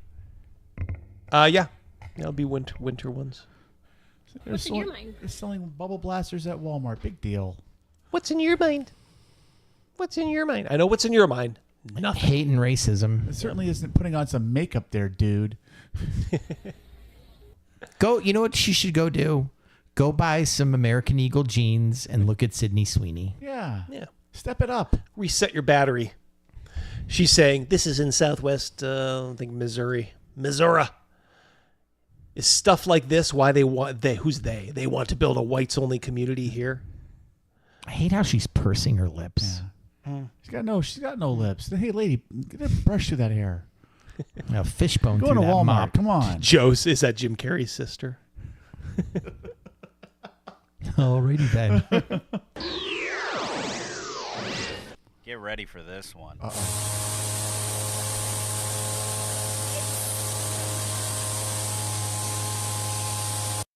Yeah. That'll be winter ones. What's in your mind? They're selling bubble blasters at Walmart. Big deal. What's in your mind? What's in your mind? I know what's in your mind. Nothing. Hate and racism. It certainly isn't putting on some makeup there, dude. You know what she should go do? Go buy some American Eagle jeans and look at Sydney Sweeney. Yeah. Yeah. Step it up. Reset your battery. She's saying, this is in Southwest, I think Missouri. Is stuff like this why who's they? They want to build a whites-only community here? I hate how she's pursing her lips. Yeah. She's got no lips. Hey, lady, get a brush through that hair. A fishbone Go through to that Walmart. mop. Come on. Joe's, is that Jim Carrey's sister? Alrighty then. Get ready for this one.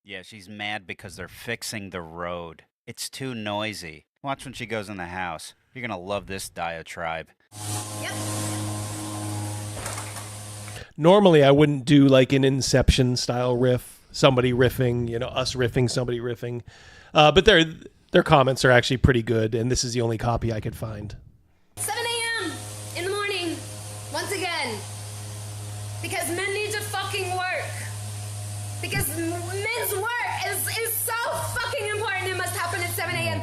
Yeah, she's mad because they're fixing the road. It's too noisy. Watch when she goes in the house. You're gonna love this diatribe. Yep. Normally, I wouldn't do like an Inception style riff, somebody riffing, us riffing, somebody riffing. But their comments are actually pretty good, and this is the only copy I could find. 7 a.m. in the morning, once again, because men need to fucking work. Because men's work is so fucking important. It must happen at 7 a.m.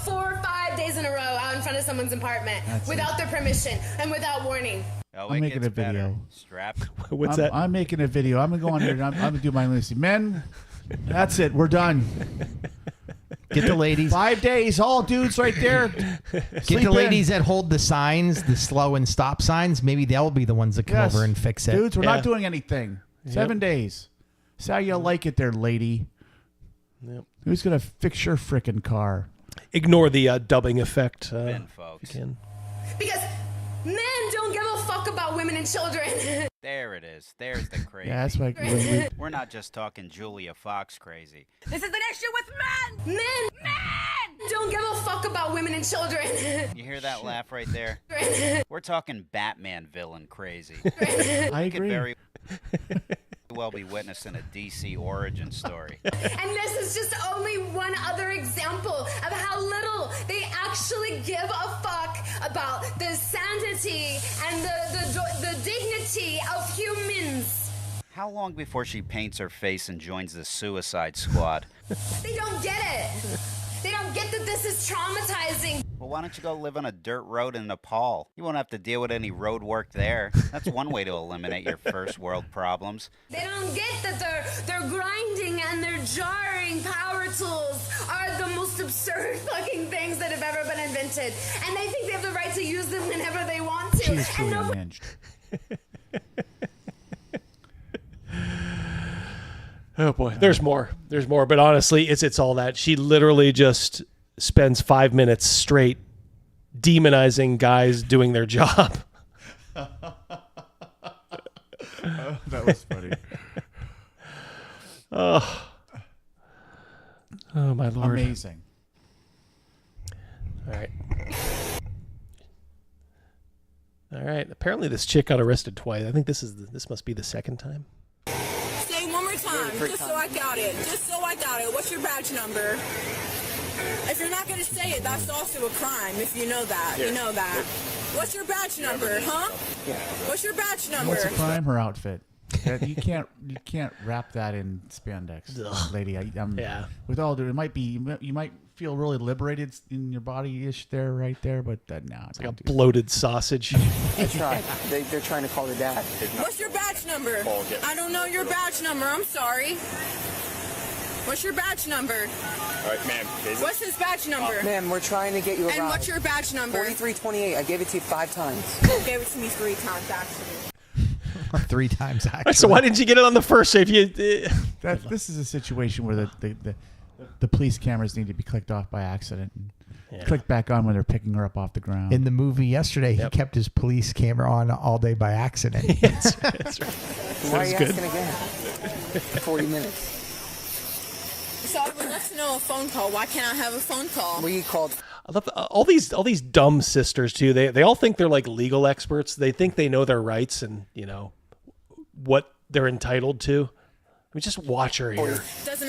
4 or 5 days in a row out in front of someone's apartment without their permission and without warning. Oh, I'm making a video. Strap. What's that? I'm making a video. I'm going to go on here and I'm going to do my listing. Men, that's it. We're done. Get the ladies. 5 days. All dudes right there. Get the ladies that hold the signs, the slow and stop signs. Maybe they'll be the ones that come over and fix it. Dudes, we're not doing anything. 7 days. See how you like it there, lady. Yep. Who's going to fix your frickin' car? Ignore the dubbing effect. Ben, folks. If you can. Because men don't give a fuck about women and children. There it is. There's the crazy. Yeah, that's like We're not just talking Julia Fox crazy. This is an issue with men. Men don't give a fuck about women and children. You hear that laugh right there? We're talking Batman villain crazy. I Could agree. very well be witnessing a DC origin story. And this is just only one other example of how little they actually give a fuck about the sanity and the dignity of humans. How long before she paints her face and joins the Suicide Squad? They don't get it. They don't get that this is traumatizing. Well, why don't you go live on a dirt road in Nepal? You won't have to deal with any road work there. That's one way to eliminate your first world problems. They don't get that their grinding and their jarring power tools are the most absurd fucking things that have ever been invented. And they think they have the right to use them whenever they want to. She is truly unhinged. Oh boy, there's more. There's more, but honestly, it's all that. She literally just spends 5 minutes straight demonizing guys doing their job. That was funny. Oh my Lord. Amazing. All right. All right. Apparently this chick got arrested twice. I think this must be the second time. Say one more time, just so I got it. Just so I got it. What's your badge number? If you're not going to say it, that's also a crime, if you know that. You know that. What's your badge number, huh? What's your badge number? What's the crime? Her outfit. You can't wrap that in spandex, lady. Yeah. With all due, you might feel really liberated in your body-ish there, right there, but no. It's like a bloated sausage. That's right. They're trying to call her dad. What's your badge number? I don't know your badge number. I'm sorry. What's your badge number? All right, ma'am. What's his badge number? Ma'am, we're trying to get you a And ride. what's your badge number? 4328. I gave it to you 5 times. You gave it to me 3 times, actually. 3 times, actually. So why didn't you get it on the first? If you, this is a situation where the police cameras need to be clicked off by accident. And click back on when they're picking her up off the ground. In the movie yesterday, he kept his police camera on all day by accident. That's right. Why are you asking again? 40 minutes. So I would love to know a phone call. Why can't I have a phone call? We called. I love all these dumb sisters too. They all think they're like legal experts. They think they know their rights and what they're entitled to. I mean, just watch her here. That's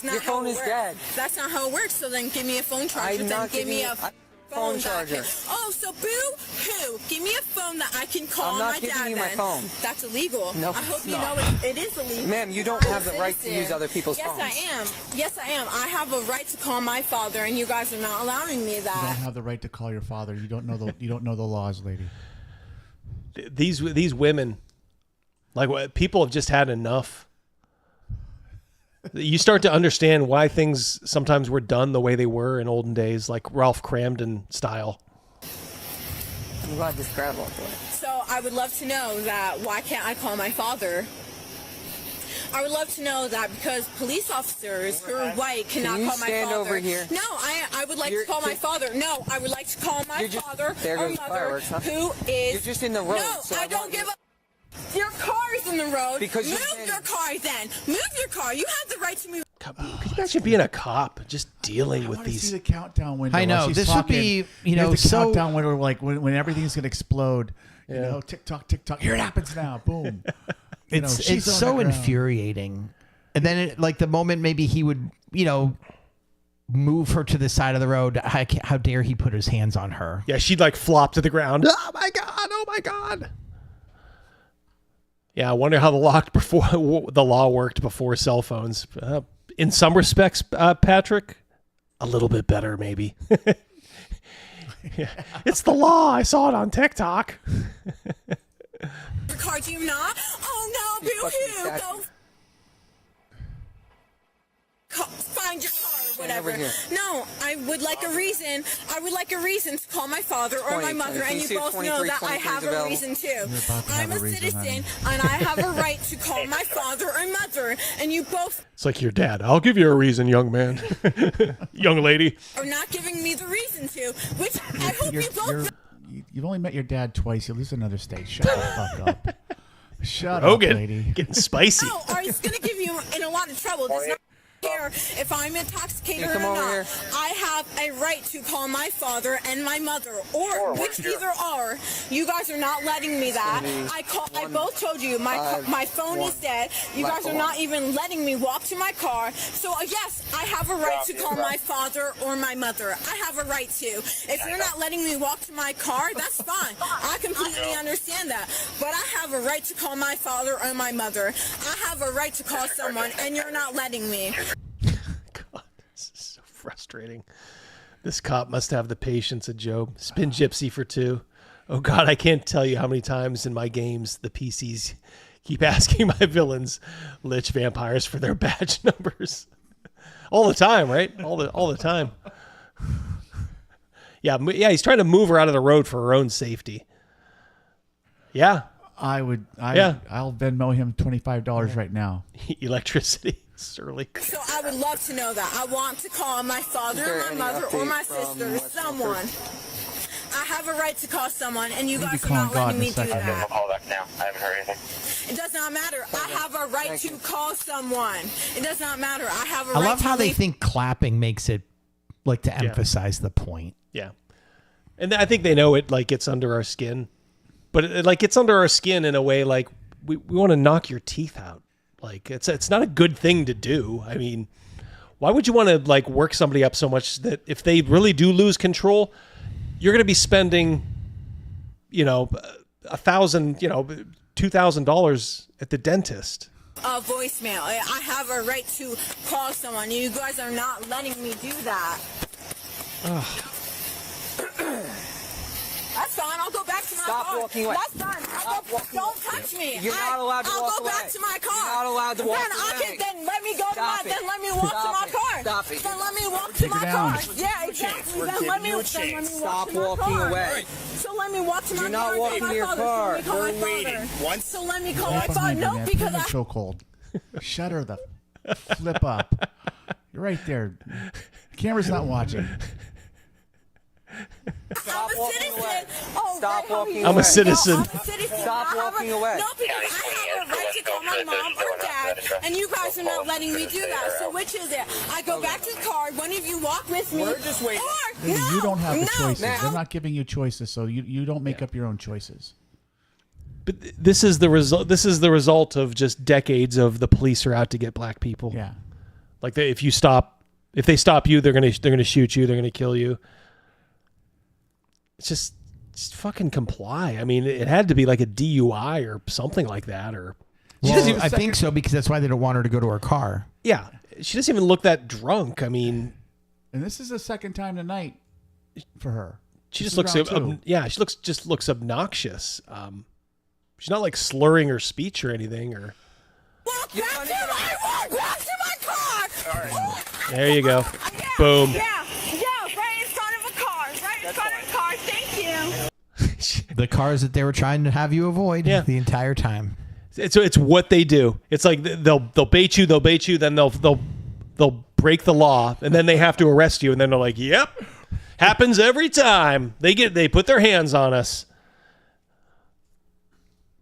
not Your how phone it is works. dead. That's not how it works. So then give me a phone charger. I'm Then not give me giving a you phone charger. back. Oh, so boo-hoo. Give me a phone that I can call I'm not my giving dad you my then. phone. That's illegal. No, I hope it's you not. know it is illegal. Ma'am, you don't have the right to use other people's Yes, phones. I am. Yes, I am. I have a right to call my father, and you guys are not allowing me You that. don't have the right to call your father. You don't know the laws, lady. These women, like what people have just had enough. You start to understand why things sometimes were done the way they were in olden days, like Ralph Cramden style. I'm glad this grabbed off the way. So I would love to know that why can't I call my father? I would love to know that because police officers who are white cannot Can you call my stand father. over here? No, I would like to call my father. No, I would like to call my father There or goes mother fireworks, huh? who is. You're just in the road. No, so I don't give a. Your car's in the road. Because you're move your car then. Move your car. You have the right to move. Could you imagine being a cop, just dealing with I want to these? see the countdown window. I know, while she's this would talking. be, You have the so- countdown window, like when everything's gonna explode. You Yeah. know, tick tock, tick tock. Here it happens now. Boom. You know, It's she's on so the ground. infuriating. And then, like the moment maybe he would, move her to the side of the road. How dare he put his hands on her? Yeah, she'd like flop to the ground. Oh my god! Oh my god! Yeah, I wonder how the law worked before cell phones. In some respects, Patrick, a little bit better maybe. Yeah. It's the law. I saw it on TikTok. Your car, do you not? Oh no, boo-hoo. Go. Find your car or whatever. over here. No, I would like a reason. I would like a reason to call my father or my 20, mother, can and you you see if both know 23, that I 23 is have a available? reason too. You're about to have I'm a a reason, citizen, honey. and I have a right to call my father or mother, and you both It's like your dad. I'll give you a reason, young man. Young lady. are not giving me the reason to, which I hope you both. You've only met your dad twice. You live in another state. Shut the fuck up. Shut Rogan, up, lady. getting spicy. No, or it's going to give you in a lot of trouble. Does not care if I'm intoxicated Yeah, or come over not. here. I have a right to call my father and my mother, or which either are. You guys are not letting me that. I both told you my phone is dead. You guys are not even letting me walk to my car. So yes, I have a right to call my father or my mother. I have a right to. If you're not letting me walk to my car, that's fine. I completely understand that. But I have a right to call my father or my mother. I have a right to call someone, and you're not letting me. God, this is so frustrating. frustrating. This cop must have the patience of Job. Spin Gypsy for 2. Oh God, I can't tell you how many times in my games the PCs keep asking my villains, lich vampires, for their badge numbers. All the time, right? All the time. Yeah, he's trying to move her out of the road for her own safety. Yeah. I'll Venmo him $25 right now. Electricity, Surly. So I would love to know that. I want to call my father, my mother, or my sister, someone. I have a right to call someone, and you guys are not letting me do that. I'll call back now. I haven't heard anything. It does not matter. I have a right to call someone. It does not matter. I have a right to I love how they think clapping makes it like to emphasize the point. Yeah. And I think they know it like gets under our skin. But it like gets under our skin in a way like we want to knock your teeth out. Like it's not a good thing to do. I mean, why would you want to like work somebody up so much that if they really do lose control, you're going to be spending, $1,000, $2,000 at the dentist. Voicemail. I have a right to call someone. You guys are not letting me do that. That's fine. I'll go back to my car. Stop walking away. That's fine. Don't touch me. You're not allowed to walk away. I'll go back to my car. You're not allowed to walk away. Then let me go to my. Then let me walk to my car. Stop it. Then let me walk to my car. Yeah, exactly. Then let me walk to my car. Stop walking away. So let me walk to my car. You're not walking to your car. We're waiting. So let me call my father. No, because I. Chokehold. Shut her the flip up. You're right there. The camera's not watching. Stop walking away. Stop walking away. I'm a citizen. Stop walking away. No, because I have a right to call my mom or dad, and you guys are not letting me do that. So which is it? I go back to the car. One of you walk with me. We're just waiting. Or You don't have the choices. No. They're not giving you choices, so you don't make up your own choices. But this is the result. This is the result of just decades of the police are out to get black people. Yeah. Like if they stop you, they're gonna shoot you. They're gonna kill you. It's just fucking comply. I mean, it had to be like a DUI or something like that. Or I think so because that's why they don't want her to go to her car. Yeah, she doesn't even look that drunk. I mean, and this is the second time tonight for her. She just looks. She looks obnoxious. She's not like slurring her speech or anything. Or walk back to my car. all right. There you go. Boom. Yeah, right in front of a car. Right in front of a car. Thank you. The cars that they were trying to have you avoid the entire time. It's what they do. It's like they'll bait you, then they'll break the law, and then they have to arrest you, and then they're like, "Yep, happens every time." They put their hands on us.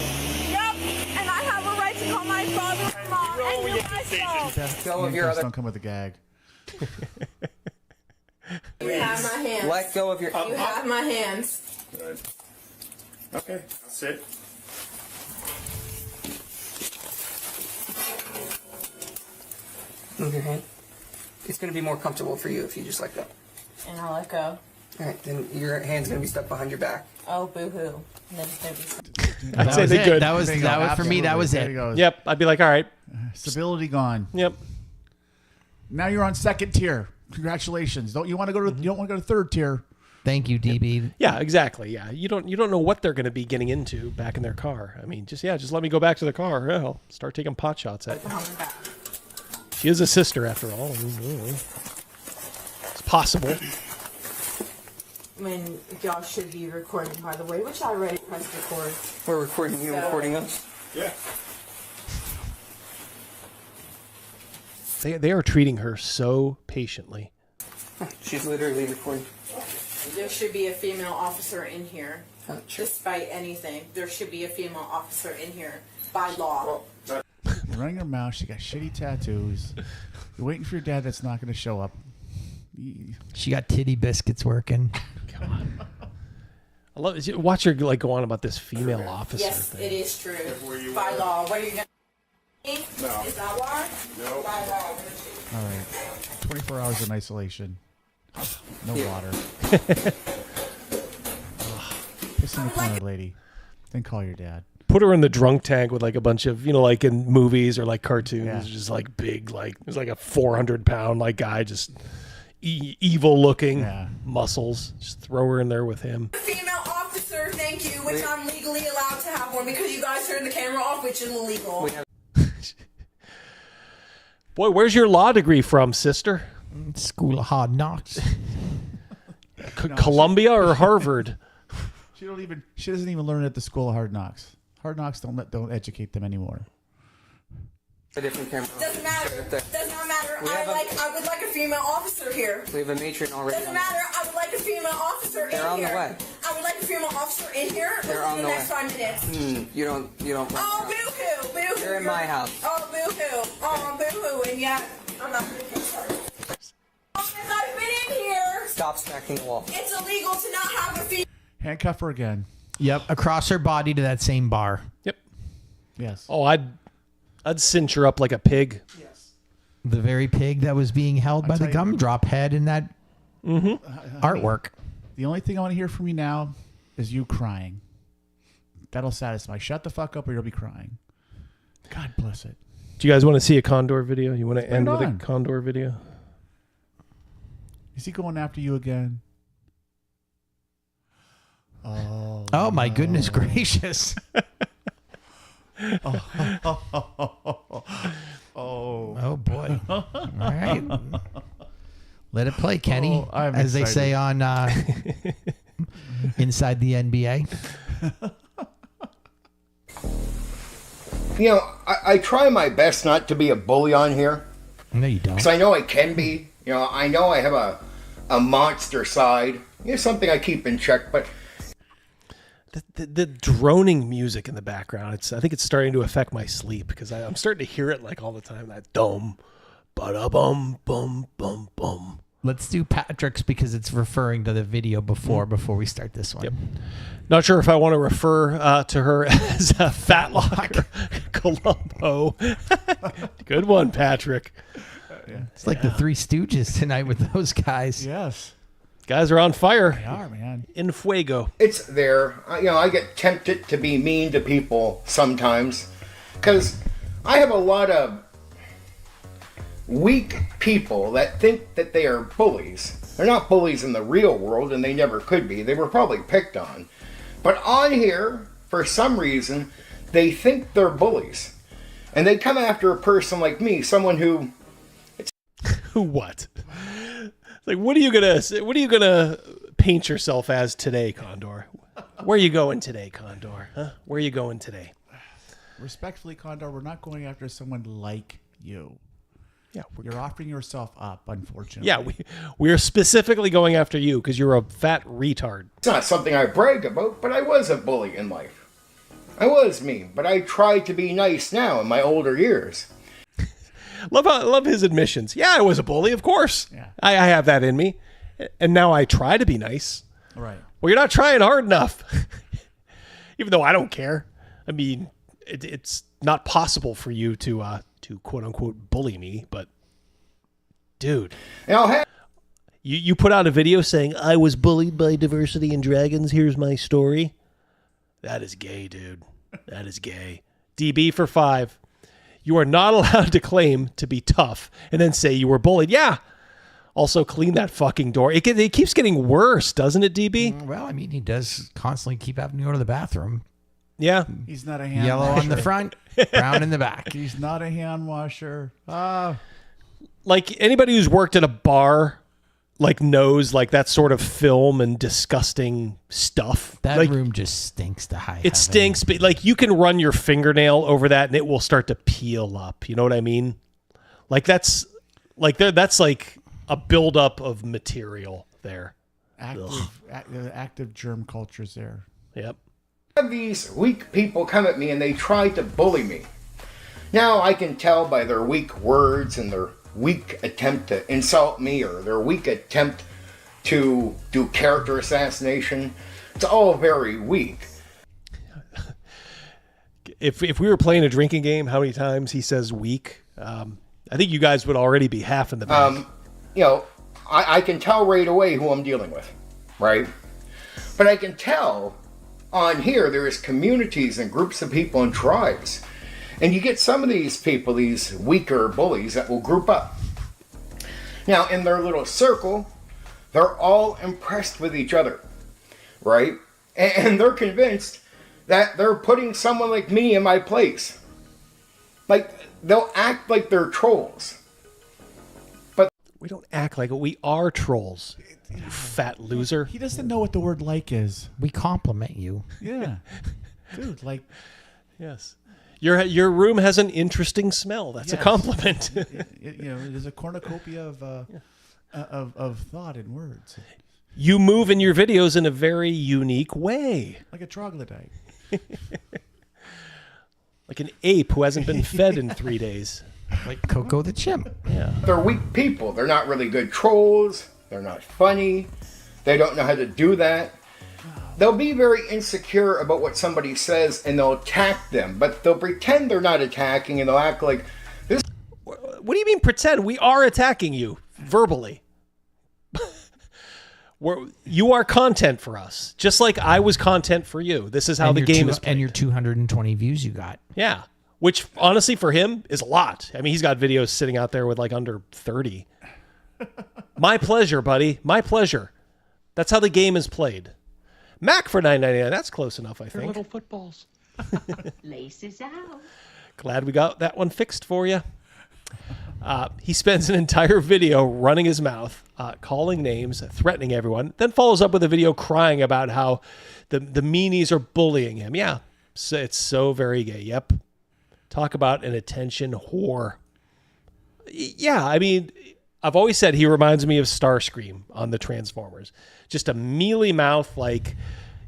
Yep, and I have a right to call my father and mom, and you guys don't. Don't come with a gag. You have my hands. Let go of your. You have my hands. Good. Okay, that's it. Move your hand. It's going to be more comfortable for you if you just let go. And I'll let go. All right, then your hand's going to be stuck behind your back. Oh, boo-hoo. And then it's going to be... I'd say they're good. That was for me. That was it. Yep, I'd be like, all right. Stability gone. Yep. Now you're on second tier. Congratulations. You don't want to go to third tier. Thank you, DB. Yeah, exactly. Yeah, you don't know what they're going to be getting into back in their car. I mean, just let me go back to the car. I'll start taking pot shots at you. She is a sister, after all. It's possible. I mean, y'all should be recording, by the way, which I already pressed record. We're recording you, recording us. Yeah. They are treating her so patiently. She's literally recording. There should be a female officer in here. Despite anything, there should be a female officer in here by law. You're running her mouth. She got shitty tattoos. You're waiting for your dad that's not going to show up. She got titty biscuits working. God. I love it. Watch her go on about this female officer Yes, thing. it is true. By law. What are you going to... No. Is that why? No. By law. All right. 24 hours in isolation. No water. Piss in the corner, lady. Then call your dad. Put her in the drunk tank with like a bunch of, like in movies or like cartoons, just like big, like there's like a 400-pound like guy just evil-looking muscles. Just throw her in there with him. Female officer, thank you, which I'm legally allowed to have one because you guys turned the camera off, which is illegal. Boy, where's your law degree from, sister? School of Hard Knocks. Columbia or Harvard? She doesn't even learn at the School of Hard Knocks. Hard Knocks don't educate them anymore. A different camera. Doesn't matter. Does not matter. I would like a female officer here. We have a matron already. Doesn't matter. I would like a female officer They're in on here. the way. I would like a female officer in here They're on within the the next way. 5 minutes. You don't. Oh, boo-hoo. Boo-hoo. They're in my house. Oh, boo-hoo. Oh, boo-hoo. And yet, I'm not going to get started. Since I've been in here, Stop stacking the wall. it's illegal to not have a female. Handcuff her again. Yep, across her body to that same bar. Yep. Yes. Oh, I'd cinch her up like a pig. Yes. The very pig that was being held by the gumdrop head in that artwork. The only thing I want to hear from you now is you crying. That'll satisfy. Shut the fuck up or you'll be crying. God bless it. Do you guys want to see a Condor video? You want to Bring end it with a on. Condor video? Is he going after you again? Oh my goodness gracious. Oh boy. All right. Let it play, Kenny. Oh, I'm as they say on Inside the NBA. You know, I try my best not to be a bully on here. No, you don't. Because I know I can be. You know I have a monster side. You know, something I keep in check, but the droning music in the background, I think it's starting to affect my sleep because I'm starting to hear it like all the time. That dum, ba-da-bum, bum, bum, bum. Let's do Patrick's because it's referring to the video before we start this one. Yep. Not sure if I want to refer to her as a fat locker Columbo. Good one, Patrick. It's like the Three Stooges tonight with those guys. Yes. Guys are on fire. They are, man. In fuego. it's there. You know, I get tempted to be mean to people sometimes because I have a lot of weak people that think that they are bullies. They're not bullies in the real world, and they never could be. They were probably picked on. But on here, for some reason, they think they're bullies. And they come after a person like me, someone who... Who what? Like, what are you gonna paint yourself as today, Condor? Where are you going today, Condor? Huh? Where are you going today? Respectfully, Condor, we're not going after someone like you. Yeah, you're offering yourself up, unfortunately. Yeah, we're specifically going after you because you're a fat retard. It's not something I brag about, but I was a bully in life. I was mean, but I tried to be nice now in my older years. Love his admissions. Yeah, I was a bully, of course. Yeah. I have that in me. And now I try to be nice. Right. Well, you're not trying hard enough. Even though I don't care. I mean, it's not possible for you to quote unquote bully me, but dude. You put out a video saying I was bullied by Diversity and Dragons. Here's my story. That is gay, dude. That is gay. DB for 5. You are not allowed to claim to be tough and then say you were bullied. Yeah. Also, clean that fucking door. It keeps getting worse, doesn't it, DB? Well, I mean, he does constantly keep having to go to the bathroom. Yeah. He's not a hand Yellow washer. on the front, brown in the back. He's not a hand washer. Like, anybody who's worked at a bar, like, knows, like, that sort of film and disgusting stuff. That like, room just stinks to high It heaven. stinks, but, like, you can run your fingernail over that and it will start to peel up. You know what I mean? Like, that's like a buildup of material there. Active germ cultures there. Yep. Have these weak people come at me and they try to bully me. Now I can tell by their weak words and their weak attempt to insult me or their weak attempt to do character assassination. It's all very weak. If we were playing a drinking game, how many times he says weak, I think you guys would already be half in the bag. You know, I can tell right away who I'm dealing with, right? But I can tell on here there is communities and groups of people and tribes. And you get some of these people, these weaker bullies that will group up. Now, in their little circle, they're all impressed with each other, right? And they're convinced that they're putting someone like me in my place. Like, they'll act like they're trolls. But we don't act like it. We are trolls. You fat loser. He doesn't know what the word like is. We compliment you. Yeah. Dude, like. Yes. Your room has an interesting smell. That's a compliment. There's a cornucopia of thought and words. You move in your videos in a very unique way. Like a troglodyte. Like an ape who hasn't been fed in 3 days. Like Coco the chimp. Yeah. they're weak people. They're not really good trolls. They're not funny. They don't know how to do that. They'll be very insecure about what somebody says and they'll attack them, but they'll pretend they're not attacking and they'll act like this. What do you mean pretend? We are attacking you verbally. You are content for us, just like I was content for you. This is how the game is played. And your 220 views you got. Yeah, which honestly for him is a lot. I mean, he's got videos sitting out there with like under 30. My pleasure, buddy. My pleasure. That's how the game is played. Mac for $9.99. That's close enough, I think. Little footballs. Laces out. Glad we got that one fixed for you. He spends an entire video running his mouth, calling names, threatening everyone, then follows up with a video crying about how the meanies are bullying him. Yeah, so it's so very gay. Yep. Talk about an attention whore. Yeah, I mean, I've always said he reminds me of Starscream on the Transformers. Just a mealy mouth, like,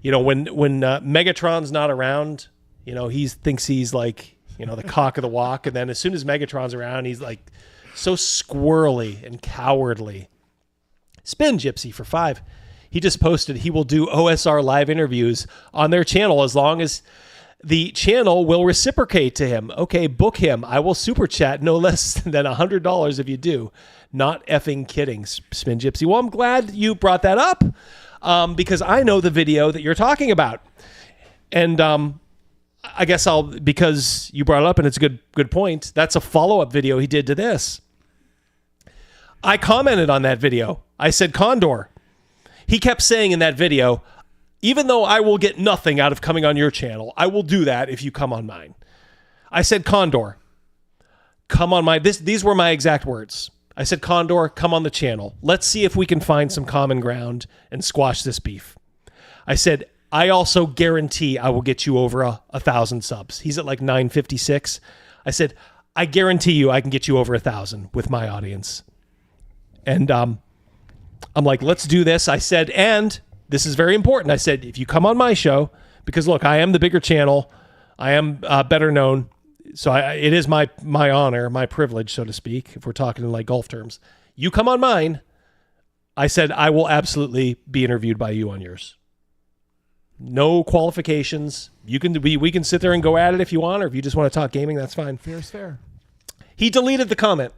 when Megatron's not around, he thinks he's like, the cock of the walk. And then as soon as Megatron's around, he's like so squirrely and cowardly. Spin Gypsy for $5. He just posted he will do OSR live interviews on their channel as long as the channel will reciprocate to him. Okay, book him. I will super chat no less than $100 if you do. Not effing kidding, Spin Gypsy. Well, I'm glad you brought that up because I know the video that you're talking about. And I guess because you brought it up and it's a good point, that's a follow-up video he did to this. I commented on that video. I said, Condor. He kept saying in that video, even though I will get nothing out of coming on your channel, I will do that if you come on mine. I said, Condor, come on mine. These were my exact words. I said, Condor, come on the channel. Let's see if we can find some common ground and squash this beef. I said, I also guarantee I will get you over 1,000 subs. He's at like 956. I said, I guarantee you I can get you over 1,000 with my audience. And I'm like, let's do this. I said, and this is very important. I said, if you come on my show, because look, I am the bigger channel. I am better known. So it is my honor, my privilege, so to speak, if we're talking in like golf terms. You come on mine, I said, I will absolutely be interviewed by you on yours. No qualifications. We can sit there and go at it if you want, or if you just want to talk gaming, that's fine. Fair is fair. He deleted the comment.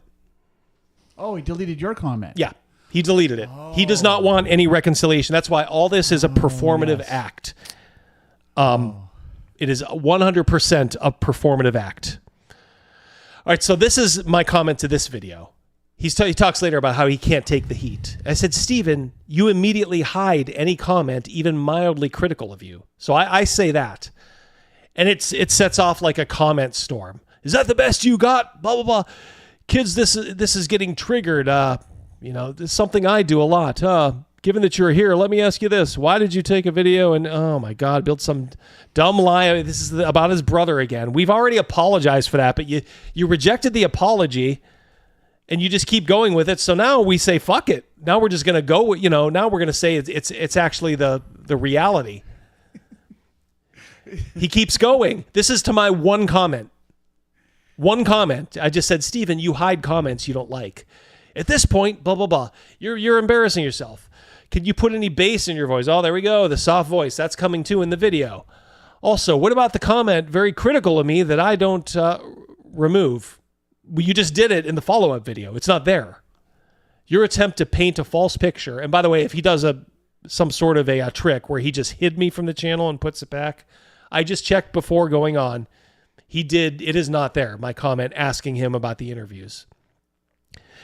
Oh, he deleted your comment. Yeah, he deleted it. He does not want any reconciliation. That's why all this is a performative act. It is 100% a performative act. All right, so this is my comment to this video. He talks later about how he can't take the heat. I said, Steven, you immediately hide any comment even mildly critical of you. So I say that. And it sets off like a comment storm. Is that the best you got? Blah, blah, blah. Kids, this is getting triggered. This is something I do a lot. Given that you're here, let me ask you this. Why did you take a video and, oh my God, build some dumb lie? This is about his brother again. We've already apologized for that, but you rejected the apology and you just keep going with it. So now we say, fuck it. Now we're just going to go, now we're going to say it's actually the reality. He keeps going. This is to my one comment. One comment. I just said, Steven, you hide comments you don't like. At this point, blah, blah, blah. You're embarrassing yourself. Can you put any bass in your voice? Oh, there we go. The soft voice. That's coming too in the video. Also, what about the comment very critical of me that I don't remove? Well, you just did it in the follow-up video. It's not there. Your attempt to paint a false picture. And by the way, if he does some sort of a trick where he just hid me from the channel and puts it back, I just checked before going on. He did. It is not there. My comment asking him about the interviews.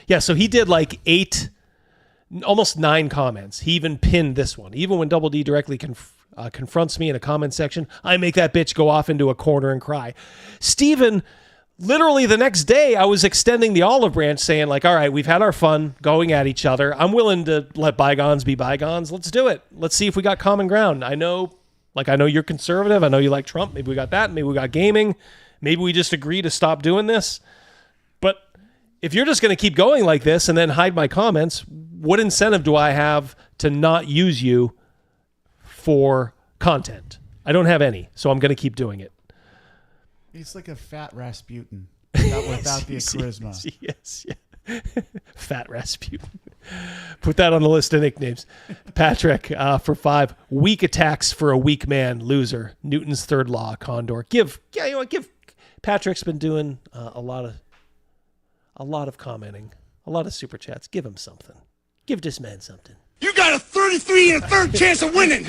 Yeah, so he did like 8, almost 9 comments. He even pinned this one. Even when Double D directly confronts me in a comment section, I make that bitch go off into a corner and cry. Steven, literally the next day, I was extending the olive branch saying like, all right, we've had our fun going at each other. I'm willing to let bygones be bygones. Let's do it. Let's see if we got common ground. I know you're conservative. I know you like Trump. Maybe we got that. Maybe we got gaming. Maybe we just agree to stop doing this. But if you're just going to keep going like this and then hide my comments, what incentive do I have to not use you for content? I don't have any, so I'm going to keep doing it. He's like a fat Rasputin without the charisma. Yes, yeah. Fat Rasputin. Put that on the list of nicknames. Patrick, for 5, weak attacks for a weak man, loser. Newton's third law, Condor. Give Patrick's been doing a lot of commenting, a lot of super chats. Give him something. Give this man something. You got a 33 and a third chance of winning.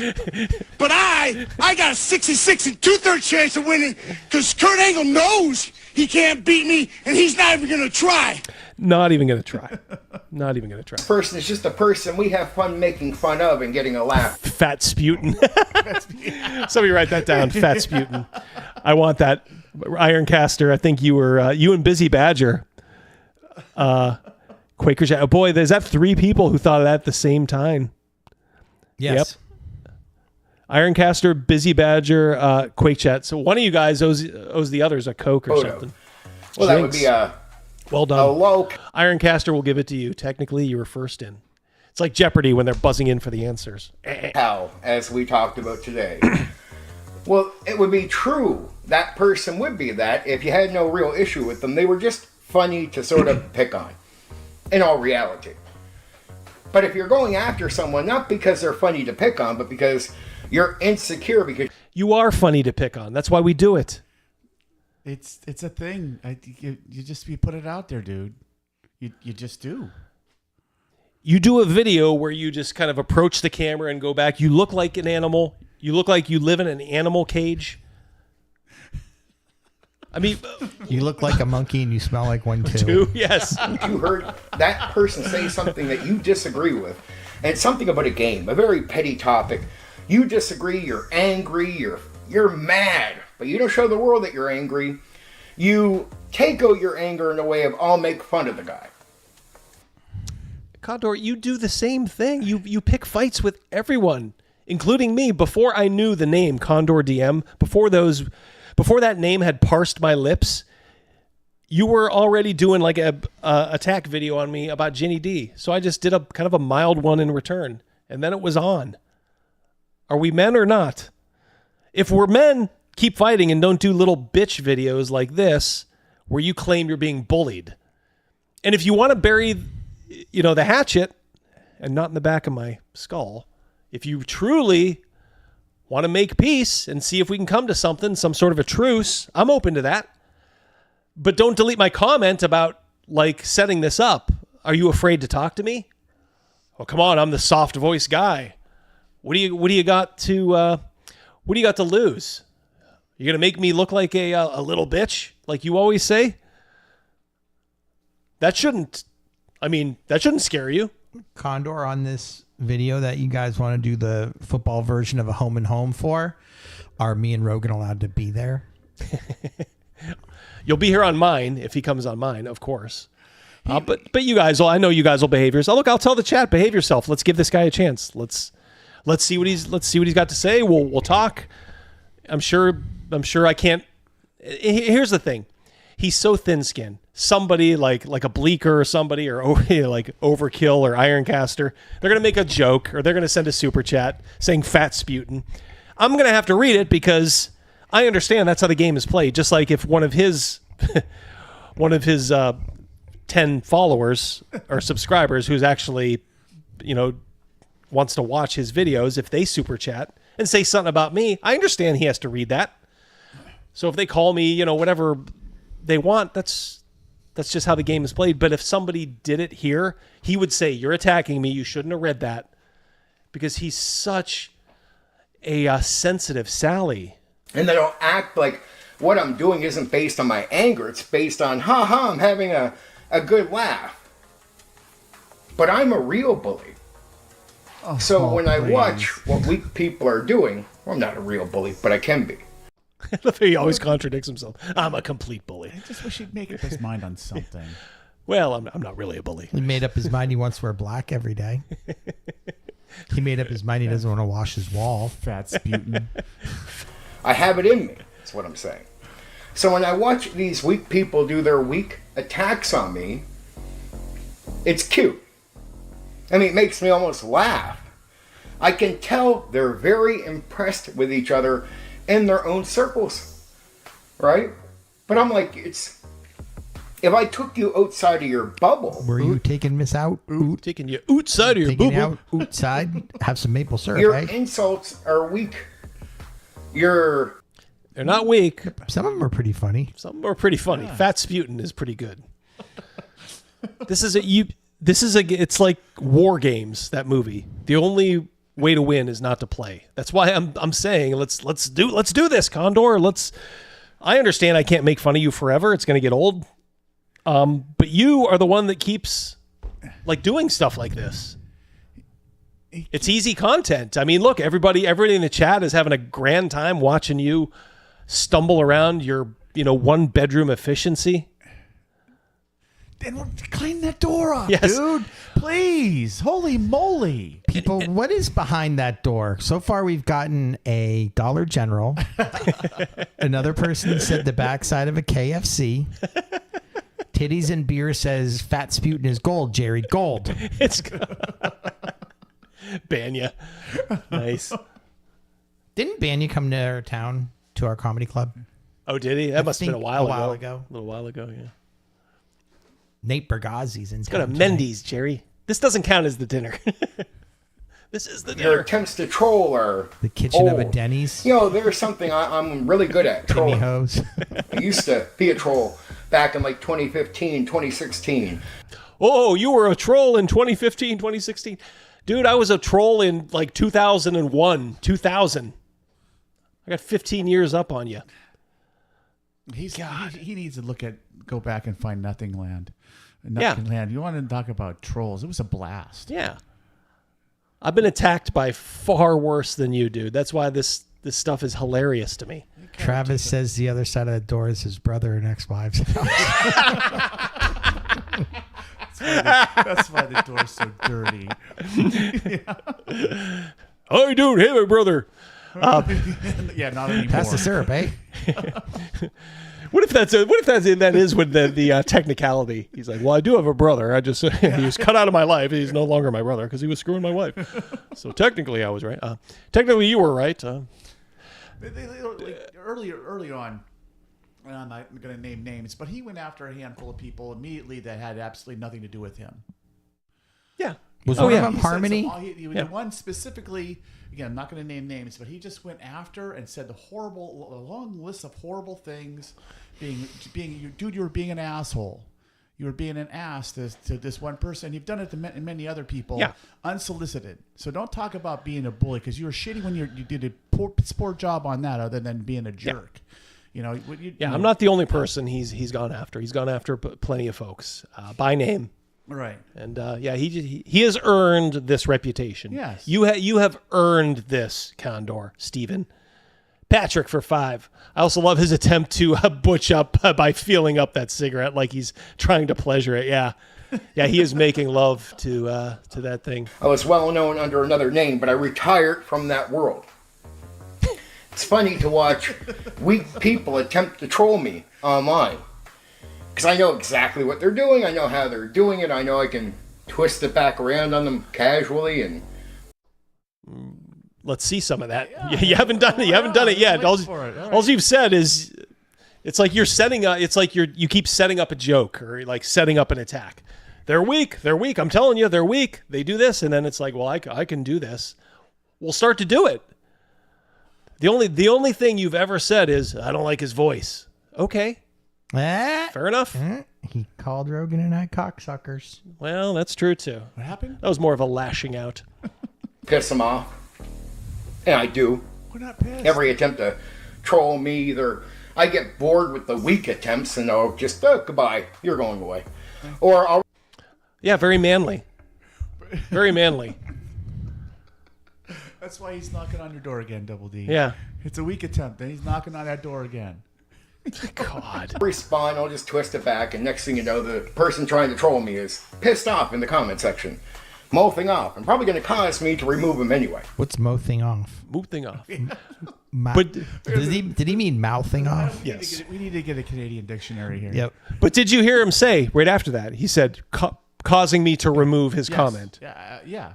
But I got a 66 and 2/3 chance of winning because Kurt Angle knows he can't beat me and he's not even going to try. Not even going to try. Not even going to try. This person is just a person we have fun making fun of and getting a laugh. Fat Sputin. Somebody write that down. Fat Sputin. I want that. Ironcaster, I think you were, you and Busy Badger. Quaker Chat. Oh boy, there's that 3 people who thought of that at the same time. Yes. Yep. Ironcaster, Busy Badger, Quake Chat. So one of you guys owes the others a Coke or something. Well, that would be well done. Ironcaster will give it to you. Technically, you were first in. It's like Jeopardy when they're buzzing in for the answers. How, as we talked about today. Well, it would be true. That person would be that if you had no real issue with them. They were just funny to sort of pick on. In all reality. But if you're going after someone, not because they're funny to pick on, but because you're insecure, because you are funny to pick on. That's why we do it. It's a thing. You put it out there, dude. You just do. You do a video where you just kind of approach the camera and go back. You look like an animal. You look like you live in an animal cage. I mean, you look like a monkey and you smell like one too. Yes. You heard that person say something that you disagree with, and something about a game, a very petty topic. You disagree, you're angry, you're mad, but you don't show the world that you're angry. You take out your anger in a way of, I'll make fun of the guy. Condor, you do the same thing. You pick fights with everyone, including me. Before I knew the name Condor DM, before that name had parsed my lips, you were already doing like a attack video on me about Ginny D. So I just did a kind of a mild one in return, and then it was on. Are we men or not? If we're men, keep fighting and don't do little bitch videos like this where you claim you're being bullied. And if you want to bury, the hatchet, and not in the back of my skull, if you truly want to make peace and see if we can come to something, some sort of a truce, I'm open to that. But don't delete my comment about like setting this up. Are you afraid to talk to me? Oh, come on, I'm the soft voice guy. What do you got to lose? You're gonna make me look like a little bitch, like you always say? That shouldn't scare you. Condor, on this video that you guys want to do the football version of a home and home for, are me and Rogan allowed to be there? You'll be here on mine if he comes on mine, of course. But you guys, I know you guys will behave yourself. Look, I'll tell the chat, behave yourself. Let's give this guy a chance. Let's see what he's got to say. We'll talk. I'm sure I can't. Here's the thing. He's so thin-skinned. Somebody like a Bleeker or somebody, or like Overkill or Ironcaster, they're going to make a joke or they're going to send a super chat saying Fat Sputin. I'm going to have to read it because I understand that's how the game is played. Just like if one of his 10 followers or subscribers who's actually, wants to watch his videos, if they super chat and say something about me, I understand he has to read that. So if they call me, whatever they want, that's just how the game is played. But if somebody did it here, he would say, you're attacking me. You shouldn't have read that, because he's such a sensitive Sally. And they don't act like what I'm doing isn't based on my anger. It's based on, I'm having a good laugh. But I'm a real bully. So when I watch what weak people are doing, well, I'm not a real bully, but I can be. He always contradicts himself. I'm a complete bully. I just wish he'd make up his mind on something. Well, I'm not really a bully. He made up his mind he wants to wear black every day. He made up his mind he doesn't want to wash his wall. Fat sputin'. I have it in me, that's what I'm saying. So when I watch these weak people do their weak attacks on me, it's cute. I mean, it makes me almost laugh. I can tell they're very impressed with each other in their own circles, right? But I'm like, if I took you outside of your bubble... Were you taking Miss out? Taking you outside of your bubble? Outside? Have some maple syrup, Your eh? insults are weak. They're not weak. Some of them are pretty funny. Some of them are pretty funny. Yeah. Fat Sputin is pretty good. It's like War Games, that movie. The only way to win is not to play. That's why I'm saying let's do this, Condor. I understand I can't make fun of you forever. It's going to get old. But you are the one that keeps doing stuff like this. It's easy content. I mean, look, everybody in the chat is having a grand time watching you stumble around your, 1-bedroom efficiency. Then clean that door up, Yes. dude. Please. Holy moly. People, what is behind that door? So far, we've gotten a Dollar General. Another person said the backside of a KFC. Titties and Beer says Fat Sputin is gold, Jerry. Gold. It's Banya. Nice. Didn't Banya come to our town, to our comedy club? Oh, did he? That must have been a while ago. A little while ago, yeah. Nate Bergazzi's in town. It's got a Mendy's, Jerry. This doesn't count as the dinner. This is the dinner. Your attempts to troll are the kitchen of a old. Denny's. There's something I'm really good at. Trolling. Hose. I used to be a troll back in 2015, 2016. Oh, you were a troll in 2015, 2016. Dude, I was a troll in 2001, 2000. I got 15 years up on you. He needs to go back and find Nothing Land. Nothing Land. You want to talk about trolls? It was a blast. Yeah. I've been attacked by far worse than you, dude. That's why this stuff is hilarious to me. Travis says the other side of the door is his brother and ex-wife's house. That's why the door's so dirty. How you doing? Hey, my brother. Yeah, not anymore. Pass the syrup, eh? What if that is with the technicality? He's like, well, I do have a brother. He was cut out of my life. He's no longer my brother because he was screwing my wife. So technically, I was right. Technically, you were right. Earlier on, and I'm not going to name names, but he went after a handful of people immediately that had absolutely nothing to do with him. Yeah. Was one of them Harmony? One specifically, again, I'm not going to name names, but he just went after and said a long list of horrible things. Dude, you were being an asshole. You were being an ass to this one person. You've done it to many other people, unsolicited. So don't talk about being a bully because you were shitty when you did a poor job on that, other than being a jerk. I'm not the only person he's gone after. He's gone after plenty of folks by name. Right. And he has earned this reputation. Yes. You have earned this, Condor, Stephen. Patrick for 5. I also love his attempt to butch up by feeling up that cigarette like he's trying to pleasure it. Yeah. Yeah, he is making love to that thing. I was well known under another name, but I retired from that world. It's funny to watch weak people attempt to troll me online. Because I know exactly what they're doing. I know how they're doing it. I know I can twist it back around on them casually. And let's see some of that. You haven't done it. You haven't done it yet. All you've said is it's like you're setting up. It's like you keep setting up a joke or like setting up an attack. They're weak. They're weak. I'm telling you, they're weak. They do this, and then it's like, well, I can do this. We'll start to do it. The only thing you've ever said is I don't like his voice. Okay. Fair enough. He called Rogan and I cocksuckers. Well, that's true too. What happened? That was more of a lashing out. Piss them off. And I do. We're not pissed. Every attempt to troll me, either I get bored with the weak attempts and I'll just, goodbye, you're going away. Or I'll... Yeah, very manly. Very manly. That's why he's knocking on your door again, Double D. Yeah. It's a weak attempt, and he's knocking on that door again. God. Respond, I'll just twist it back, and next thing you know, the person trying to troll me is pissed off in the comment section. Mouthing off. And probably going to cause me to remove him anyway. What's mouthing off? Mouthing off. But did he mean mouthing off? Yes. We need to get a Canadian dictionary here. Yep. But did you hear him say right after that? He said, causing me to remove his comment. Yeah.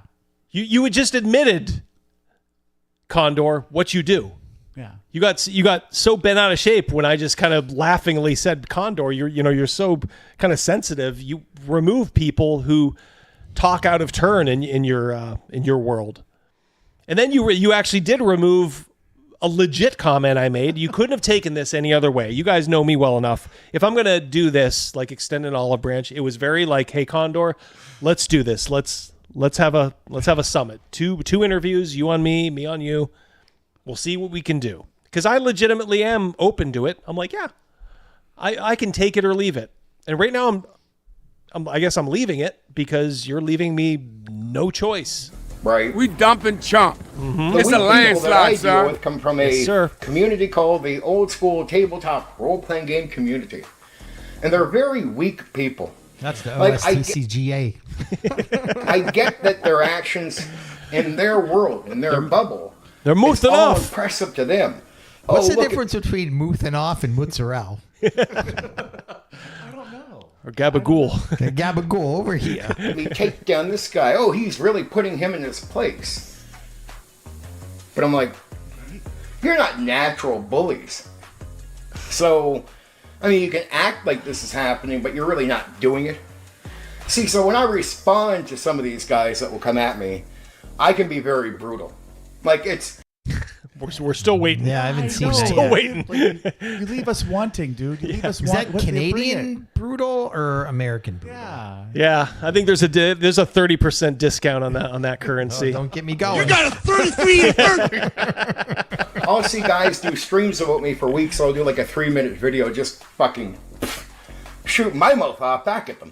You had just admitted, Condor, what you do. Yeah. You got so bent out of shape when I just kind of laughingly said, Condor, you're so kind of sensitive. You remove people who talk out of turn in your world. And then you actually did remove a legit comment I made. You couldn't have taken this any other way. You guys know me well enough. If I'm going to do this, like extend an olive branch, it was very like, hey, Condor, let's do this. Let's have a summit. Two interviews, you on me, me on you. We'll see what we can do. Because I legitimately am open to it. I'm like, yeah, I can take it or leave it. And right now I guess I'm leaving it because you're leaving me no choice. Right. We dumping chump. Mm-hmm. It's a landslide, sir. I deal with come from a yes, community called the Old School Tabletop Role-Playing Game Community. And they're very weak people. That's the Like, OSTCGA. I get that their actions in their world, in their bubble, they're moothing all off. impressive to them. What's the look difference between moothing off and mozzarella? Or gabagool. Gabagool over here. Let me take down this guy. Oh, he's really putting him in his place. But I'm like, you're not natural bullies. So, I mean, you can act like this is happening, but you're really not doing it. See, so when I respond to some of these guys that will come at me, I can be very brutal. Like, it's... We're still waiting. Yeah, I haven't seen that Still yet. waiting. Like, you leave us wanting, dude. You leave us Is wanting. that Canadian brutal or American brutal? Yeah. Yeah, I think there's a 30% discount on that currency. Oh, don't get me going. You got a 33 and 30. I'll see guys do streams about me for weeks. So I'll do like a 3-minute video just fucking shoot my mouth off back at them.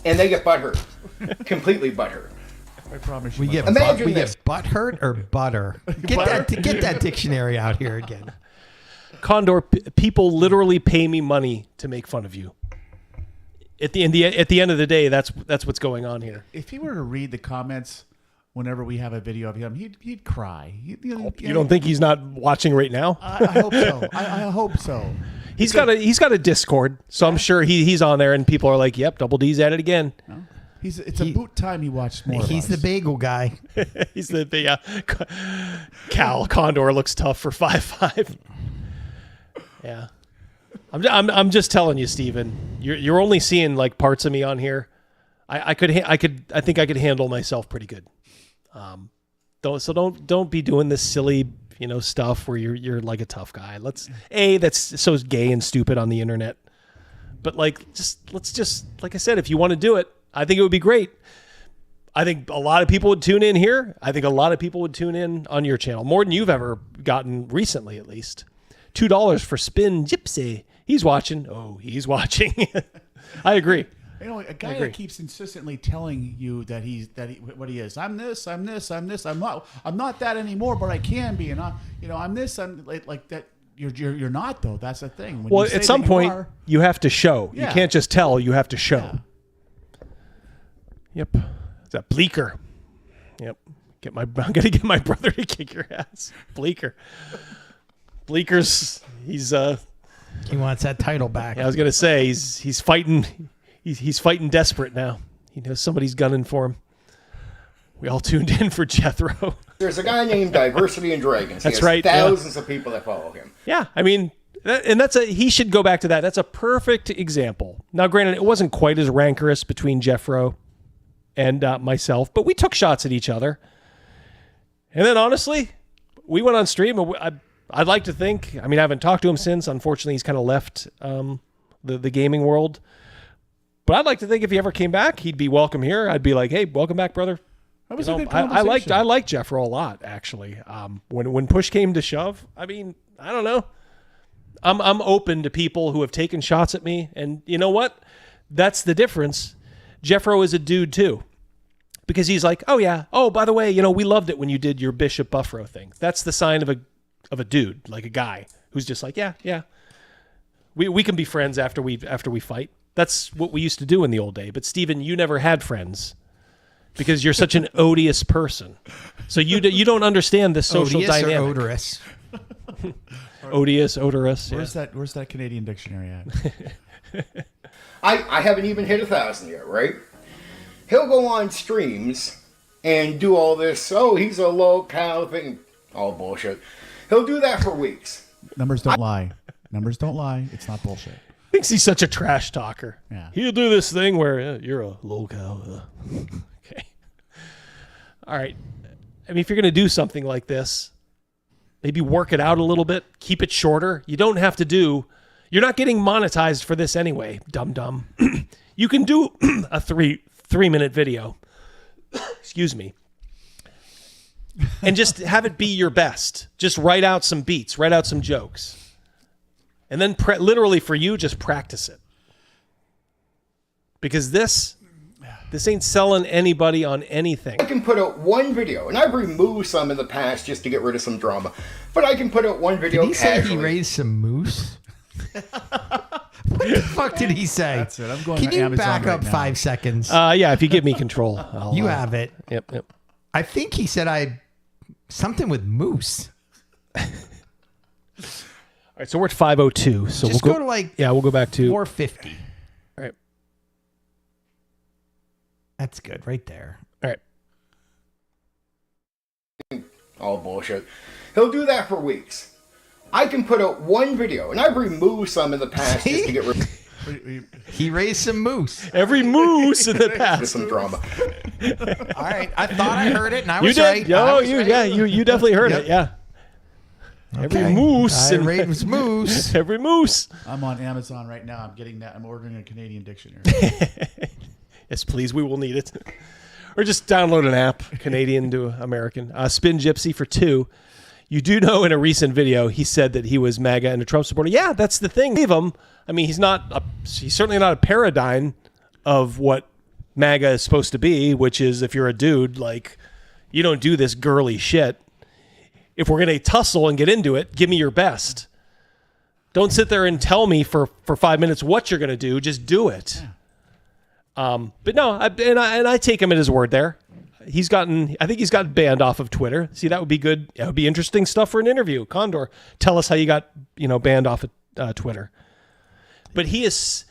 And they get butthurt. Completely butthurt. I promise you. We get Imagine this. butt hurt or butter. Get that dictionary out here again. Condor, people literally pay me money to make fun of you. At the end of the day, that's what's going on here. If he were to read the comments whenever we have a video of him, he'd cry. You don't think he's not watching right now? I hope so. I hope so. He's got a Discord, so I'm sure he's on there, and people are like, "Yep, Double D's at it again." No? It's about time he watched more. He's the bagel guy. He's the big Cal Condor looks tough for 5'5". Yeah, I'm just telling you, Steven. You're only seeing like parts of me on here. I think I could handle myself pretty good. Don't be doing this silly stuff where you're like a tough guy. That's so gay and stupid on the internet. But let's just like I said, if you want to do it, I think it would be great. I think a lot of people would tune in here. I think a lot of people would tune in on your channel. More than you've ever gotten recently, at least. $2 for Spin Gypsy. He's watching. Oh, he's watching. I agree. A guy that keeps insistently telling you that what he is. I'm this. I'm this. I'm this. I'm not that anymore, but I can be. And I'm this. I'm like that. You're not though. That's the thing. When well, at some point, you have to show. Yeah. You can't just tell. You have to show. Yeah. Yep. Is that Bleecker? Yep. I'm gonna get my brother to kick your ass. Bleecker. Bleeker's he wants that title back. Yeah, I was gonna say he's fighting. He's fighting desperate now. He knows somebody's gunning for him. We all tuned in for Jethro. There's a guy named Diversity and Dragons. That's he has right. Thousands of people that follow him. Yeah, I mean, he should go back to that. That's a perfect example. Now, granted, it wasn't quite as rancorous between Jeffro and myself, but we took shots at each other. And then, honestly, we went on stream. I'd like to think. I mean, I haven't talked to him since. Unfortunately, he's kind of left the gaming world. But I'd like to think if he ever came back, he'd be welcome here. I'd be like, "Hey, welcome back, brother." That was a good conversation. I liked Jeffro a lot, actually. When push came to shove, I mean, I don't know. I'm open to people who have taken shots at me, and you know what? That's the difference. Jeffro is a dude too. Because he's like, oh yeah, oh by the way, you know, we loved it when you did your Bishop Buffalo thing. That's the sign of a dude, like a guy who's just like, yeah. We can be friends after we fight. That's what we used to do in the old day. But Steven, you never had friends because you're such an odious person. So you don't understand this social odious dynamic. Or odorous? Odious, odorous. Where's that Canadian dictionary at? I haven't even hit 1,000 yet, right? He'll go on streams and do all this, oh, he's a low-cal thing. All bullshit. He'll do that for weeks. Numbers don't lie. Numbers don't lie. It's not bullshit. Thinks he's such a trash talker. Yeah. He'll do this thing where you're a low-cal. Okay. All right. I mean, if you're going to do something like this, maybe work it out a little bit. Keep it shorter. You don't have to do... You're not getting monetized for this anyway, dum-dum. You can do a three-minute video. Excuse me. And just have it be your best. Just write out some beats. Write out some jokes. And then literally for you, just practice it. Because this ain't selling anybody on anything. I can put out one video, and I've removed some in the past just to get rid of some drama. But I can put out one video Did he say casually. he raised some moose? What the fuck did he say? That's it. I'm going Can to you Amazon back right up now. 5 seconds? Yeah, if you give me control. You have it. Yep. I think he said something with moose. All right, so we're at 5:02. So Just we'll go to we'll go back to 450. All right. That's good right there. All right. All bullshit. He'll do that for weeks. I can put out one video, and I've removed some in the past just to get rid of... He raised some moose. Every moose in the past. With some drama. All right, I thought I heard it, and I was you did. right. Oh, you definitely heard it. Yeah. Okay. Every moose. I raised moose. Every moose. I'm on Amazon right now. I'm getting that. I'm ordering a Canadian dictionary. Yes, please. We will need it. Or just download an app, Canadian to American. Spin Gypsy for 2. You do know in a recent video he said that he was MAGA and a Trump supporter. Yeah, that's the thing. Leave him. I mean, he's certainly not a paradigm of what MAGA is supposed to be, which is if you're a dude, like, you don't do this girly shit. If we're going to tussle and get into it, give me your best. Don't sit there and tell me for 5 minutes what you're going to do. Just do it. Yeah. But no, I take him at his word there. I think he's gotten banned off of Twitter. See, that would be good. That would be interesting stuff for an interview. Condor, tell us how you got, banned off of Twitter. But he is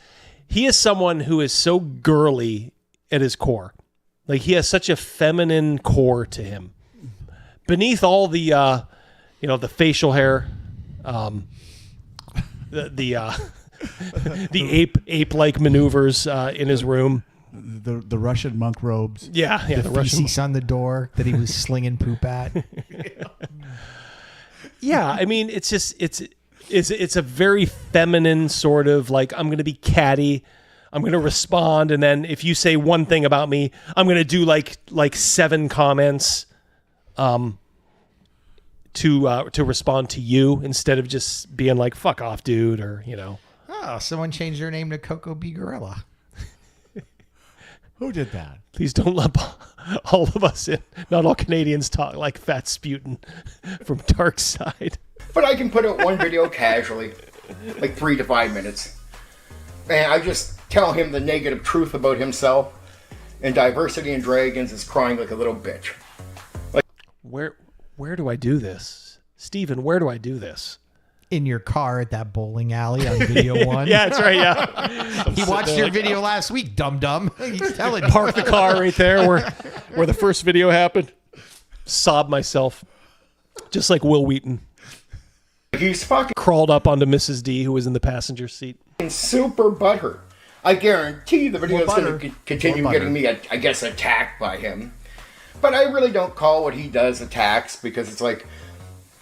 someone who is so girly at his core. Like, he has such a feminine core to him. Beneath all the, the facial hair, the ape-like maneuvers in his room. The Russian monk robes. Yeah, the Russian feces on the door that he was slinging poop at. Yeah, I mean, it's just it's a very feminine sort of, like, I'm going to be catty, I'm going to respond, and then if you say one thing about me, I'm going to do like 7 comments to respond to you instead of just being like, fuck off, dude, or Oh, someone changed their name to Coco B. Gorilla. Who did that? Please don't lump all of us in. Not all Canadians talk like Fat Sputin from Dark Side. But I can put out one video casually, like 3 to 5 minutes. And I just tell him the negative truth about himself. And Diversity and Dragons is crying like a little bitch. Like, where do I do this? Steven, where do I do this? In your car at that bowling alley on video 1. Yeah, that's right, yeah. He watched your video last week, dum-dum. He's telling you. Park the car right there where the first video happened. Sob myself. Just like Will Wheaton. He's fucking crawled up onto Mrs. D, who was in the passenger seat. Super butthurt. I guarantee the video is going to continue getting me, I guess, attacked by him. But I really don't call what he does attacks, because it's like,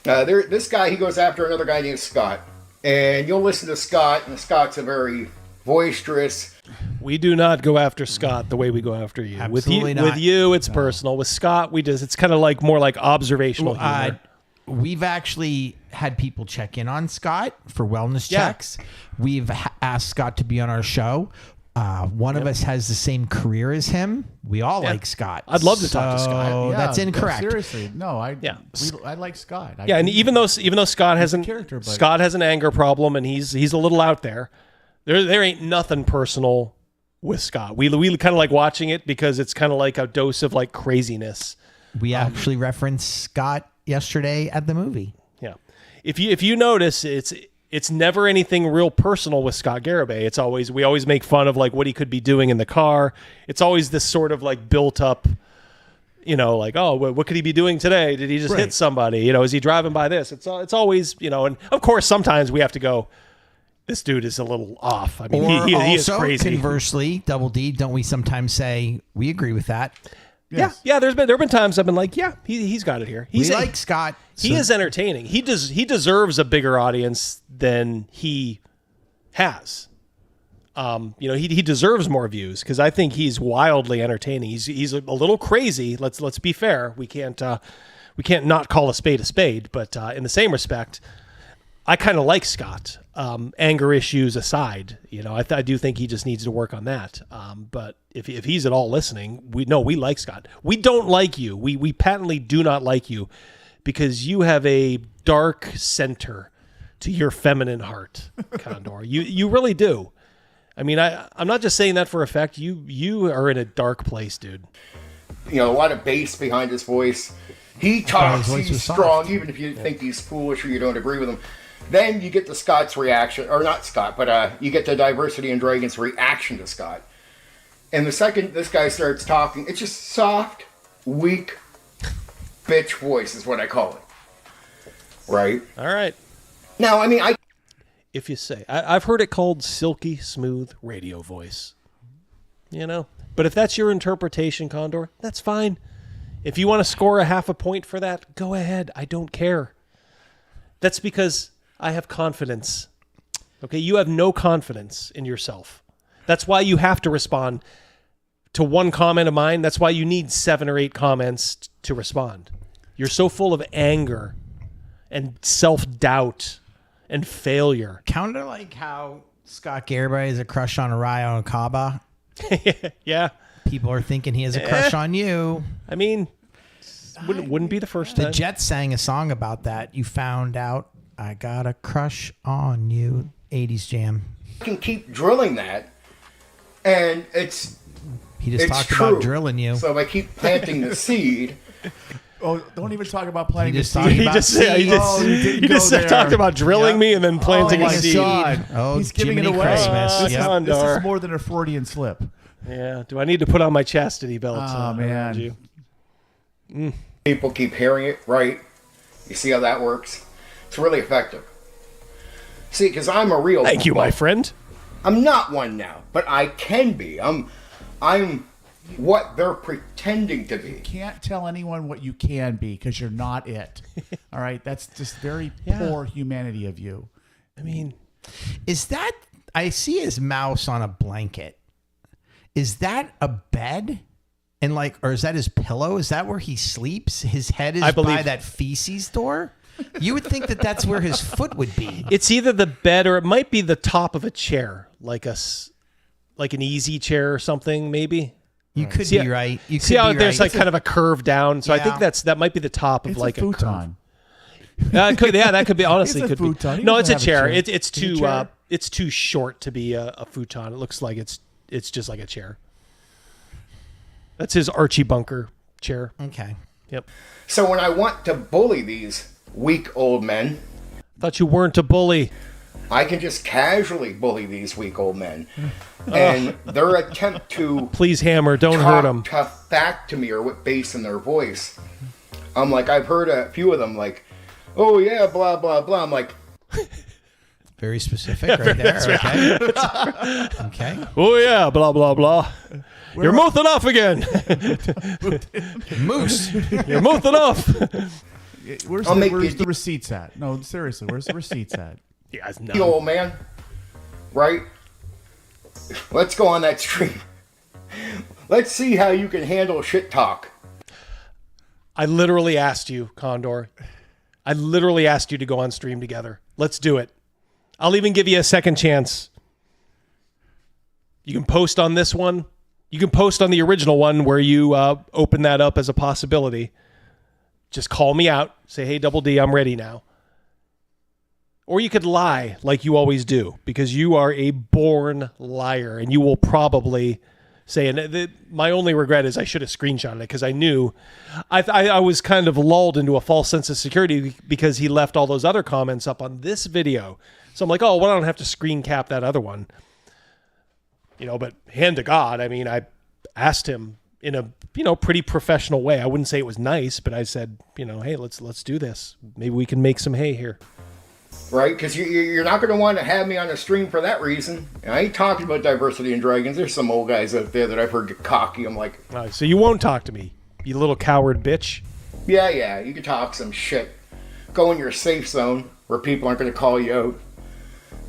this guy, he goes after another guy named Scott. And you'll listen to Scott, and Scott's a very boisterous. We do not go after Scott the way we go after you. Absolutely not. With you, it's personal. With Scott, it's kind of like more like observational humor. We've actually had people check in on Scott for wellness checks. We've asked Scott to be on our show. One of us has the same career as him. We all like Scott. I'd love to talk to Scott. Oh, that's incorrect. Seriously, no. I like Scott. And even though Scott has Scott has an anger problem and he's a little out there, there ain't nothing personal with Scott. We kind of like watching it because it's kind of like a dose of like craziness. We actually referenced Scott yesterday at the movie. Yeah, if you notice, it's never anything real personal with Scott Garibay. We always make fun of like what he could be doing in the car. It's always this sort of like built up, like, oh, what could he be doing today? Did he just hit somebody? Is he driving by this? It's always, and of course sometimes we have to go, this dude is a little off. I mean, he is crazy. Conversely, Double D, don't we sometimes say we agree with that? Yes. Yeah. There have been times I've been like, yeah, he's got it here. We like Scott. He is entertaining. He deserves a bigger audience than he has. He deserves more views because I think he's wildly entertaining. He's a little crazy. Let's be fair. We can't not call a spade, but in the same respect, I kind of like Scott. Anger issues aside, I do think he just needs to work on that. But if he's at all listening, we like Scott. We don't like you. We patently do not like you because you have a dark center to your feminine heart, Condor. You really do. I mean, I'm not just saying that for effect. You are in a dark place, dude. A lot of bass behind his voice. He talks, he's strong, even if you think he's foolish or you don't agree with him. Then you get the Scott's reaction, or not Scott, but you get the Diversity and Dragons reaction to Scott. And the second this guy starts talking, it's just soft, weak, bitch voice is what I call it. Right? All right. Now, I mean, if you say, I've heard it called silky smooth radio voice. But if that's your interpretation, Condor, that's fine. If you want to score a half a point for that, go ahead. I don't care. That's because I have confidence. Okay, you have no confidence in yourself. That's why you have to respond to one comment of mine. That's why you need 7 or 8 comments to respond. You're so full of anger and self-doubt and failure. Kind of like how Scott Garibay is a crush on Araya Okaba. Yeah. People are thinking he has a crush on you. I mean, wouldn't be the first time. The Jets sang a song about that. You found out I got a crush on you. 80s jam. I can keep drilling that, and he just talked true. about drilling you. So if I keep planting the seed. Oh, don't even talk about planting the seed. seed. He just talked about drilling me and then planting a seed. Oh, he's giving it away. Christmas. This is more than a Freudian slip. Yeah. Do I need to put on my chastity belt? Oh, man. People keep hearing it, right? You see how that works? It's really effective. See, because I'm a real... Thank you, my friend. I'm not one now, but I can be. I'm what they're pretending to be. You can't tell anyone what you can be because you're not it. All right? That's just very poor humanity of you. I mean... Is that... I see his mouse on a blanket. Is that a bed? And or is that his pillow? Is that where he sleeps? His head is by that feces door? You would think that that's where his foot would be. It's either the bed or it might be the top of a chair, like an easy chair or something, maybe. You could be right. You see how there's kind of a curve down. So I think that might be the top of it's like a futon. That could be honestly it's a could futon. be. No, it's a chair. It's It's too short to be a futon. It looks like it's just like a chair. That's his Archie Bunker chair. Okay. Yep. So when I want to bully these weak old men... Thought you weren't a bully. I can just casually bully these weak old men. And their attempt to... Please, Hammer, don't hurt them. Tough back to me or with bass in their voice. I'm like, I've heard a few of them like, oh yeah, blah, blah, blah. I'm like... Very specific right there. Okay. Okay. Oh yeah, blah, blah, blah. You're mouthing off again. Moose. You're mouthing off. Where's the receipts at? No, seriously, where's the receipts at? Yeah, it's the old man, right? Let's go on that stream. Let's see how you can handle shit talk. I literally asked you, Condor. I literally asked you to go on stream together. Let's do it. I'll even give you a second chance. You can post on this one. You can post on the original one where you open that up as a possibility. Just call me out. Say, hey, Double D, I'm ready now. Or you could lie like you always do, because you are a born liar, and you will probably say, and my only regret is I should have screenshotted it, because I knew I was kind of lulled into a false sense of security because he left all those other comments up on this video. So I'm like, oh, well, I don't have to screen cap that other one. But hand to God, I mean, I asked him in a, pretty professional way. I wouldn't say it was nice, but I said, hey, let's do this. Maybe we can make some hay here. Right? Because you're not going to want to have me on the stream for that reason. And I ain't talking about diversity and dragons. There's some old guys out there that I've heard get cocky. I'm like... so you won't talk to me, you little coward bitch? Yeah, you can talk some shit. Go in your safe zone where people aren't going to call you out.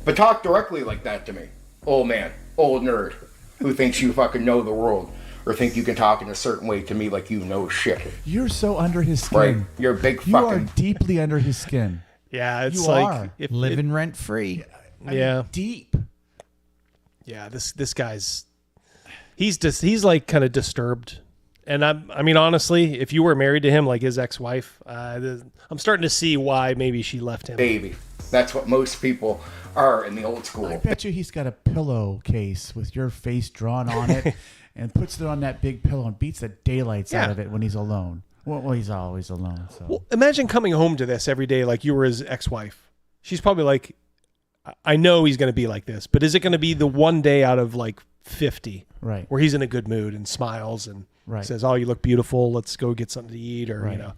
But talk directly like that to me. Old man. Old nerd who thinks you fucking know the world, or think you can talk in a certain way to me like you know shit. You're so under his skin. Right? You're a big fucking... You are deeply under his skin. Yeah, it's you like... are. Living rent-free. Yeah. Deep. Yeah, this guy's... He's like kind of disturbed. And I mean, honestly, if you were married to him like his ex-wife, I'm starting to see why maybe she left him. Baby. That's what most people are in the old school. I bet you he's got a pillowcase with your face drawn on it and puts it on that big pillow and beats the daylights out of it when he's alone. Well, he's always alone. So. Well, imagine coming home to this every day like you were his ex-wife. She's probably like, I know he's going to be like this, but is it going to be the one day out of like 50 right, where he's in a good mood and smiles and says, oh, you look beautiful, let's go get something to eat, or,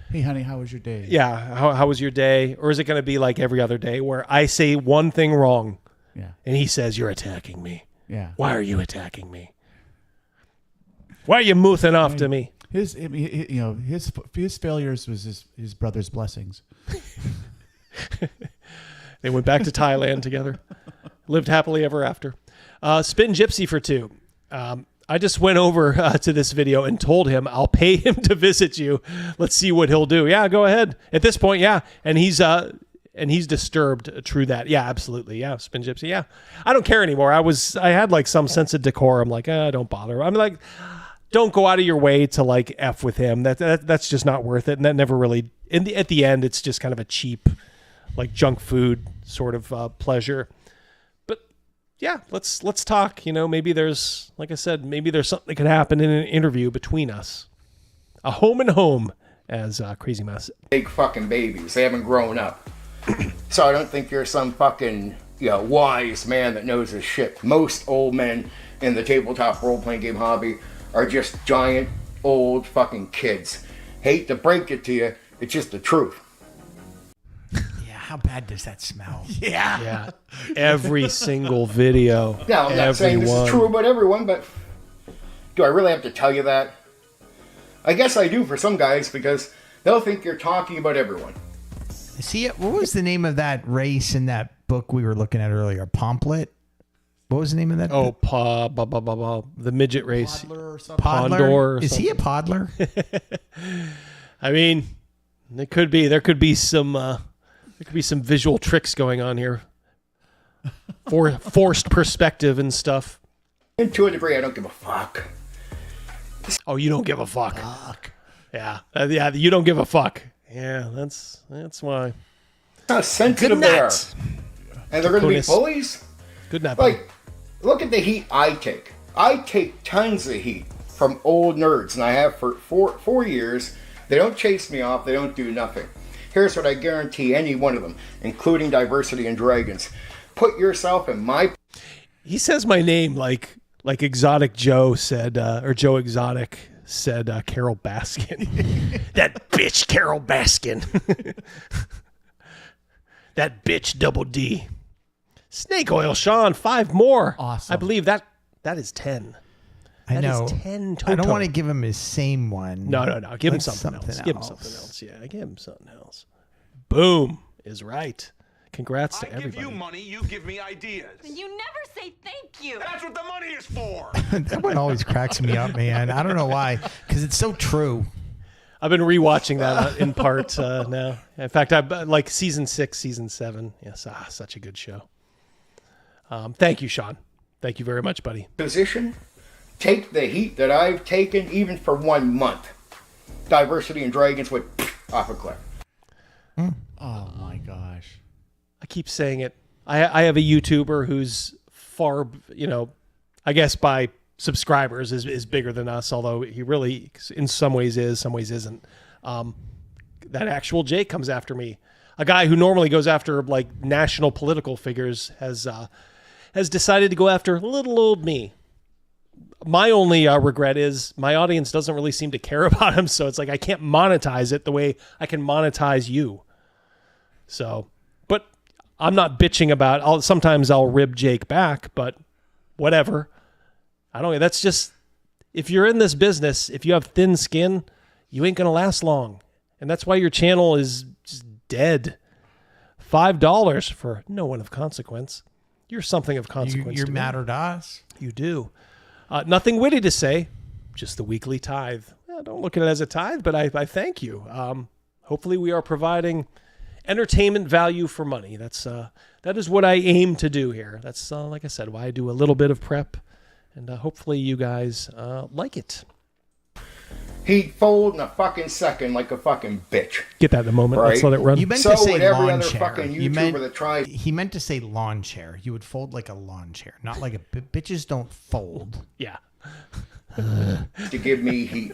hey, honey, how was your day? Yeah, how was your day? Or is it going to be like every other day where I say one thing wrong and he says, you're attacking me. Yeah. Why are you attacking me? Why are you moothing off to me? His failures was his brother's blessings. They went back to Thailand together, lived happily ever after. Spin Gypsy for 2. I just went over to this video and told him I'll pay him to visit you. Let's see what he'll do. Yeah, go ahead. At this point, yeah, and he's disturbed. True that. Yeah, absolutely. Yeah, Spin Gypsy. Yeah, I don't care anymore. I had like some sense of decorum. Like, don't bother. I'm like, don't go out of your way to like F with him. That's just not worth it. And that never really. At the end, it's just kind of a cheap, like junk food sort of pleasure. Yeah, let's talk. Maybe there's, like I said, maybe there's something that could happen in an interview between us. A home and home, as Crazymouse said. Big fucking babies. They haven't grown up. So I don't think you're some fucking wise man that knows his shit. Most old men in the tabletop role-playing game hobby are just giant, old fucking kids. Hate to break it to you, it's just the truth. How bad does that smell? Yeah. Every single video. Now, I'm not saying this is true about everyone, but do I really have to tell you that? I guess I do for some guys, because they'll think you're talking about everyone. See, what was the name of that race in that book we were looking at earlier? Pomflet? What was the name of that? Oh, the midget race. Podler or something. Pondor. Is he a podler? I mean, it could be. There could be some visual tricks going on here. Forced perspective and stuff. And to a degree, I don't give a fuck. Oh, you don't give a fuck. Yeah. Yeah, you don't give a fuck. Yeah, that's why. How sensitive they are. And they're going to be bullies? Good night. Like, look at the heat I take. I take tons of heat from old nerds, and I have for four years. They don't chase me off. They don't do nothing. Here's what I guarantee any one of them, including Diversity and Dragons. Put yourself in my... He says my name like Exotic Joe said, or Joe Exotic said Carol Baskin. That bitch Carol Baskin. That bitch Double D. Snake Oil Sean, 5 more. Awesome. I believe that is 10. I know. That is 10 total. I don't want to give him his same one. No. Give him something else. Give him something else. Yeah, give him something else. Boom is right. Congrats to everybody. I give you money, you give me ideas. And you never say thank you. That's what the money is for. That one always cracks me up, man. I don't know why, because it's so true. I've been rewatching that in part now. In fact, I like season 6, season 7. Yes, such a good show. Thank you, Sean. Thank you very much, buddy. Position, take the heat that I've taken even for 1 month. Diversity and Dragons would off a cliff. Oh my gosh. I keep saying it. I have a YouTuber who's far, I guess by subscribers is bigger than us, although he really in some ways is, some ways isn't. That actual Jake comes after me. A guy who normally goes after like national political figures has decided to go after little old me. My only regret is my audience doesn't really seem to care about him, so it's like I can't monetize it the way I can monetize you. So, but I'm not bitching about. Sometimes I'll rib Jake back, but whatever. I don't. That's just, if you're in this business, if you have thin skin, you ain't gonna last long, and that's why your channel is just dead. $5 for no one of consequence. You're something of consequence. You to matter me. to us. You do. Nothing witty to say, just the weekly tithe. Don't look at it as a tithe, but I thank you. Hopefully we are providing entertainment value for money. That is what I aim to do here. That's, like I said, why I do a little bit of prep, and hopefully you guys like it. He'd fold in a fucking second like a fucking bitch. Get that in a moment. Right? Let's let it run. You meant to say every lawn other chair. fucking YouTuber that tries. He meant to say lawn chair. You would fold like a lawn chair, not like a bitches don't fold. Yeah. To give me heat.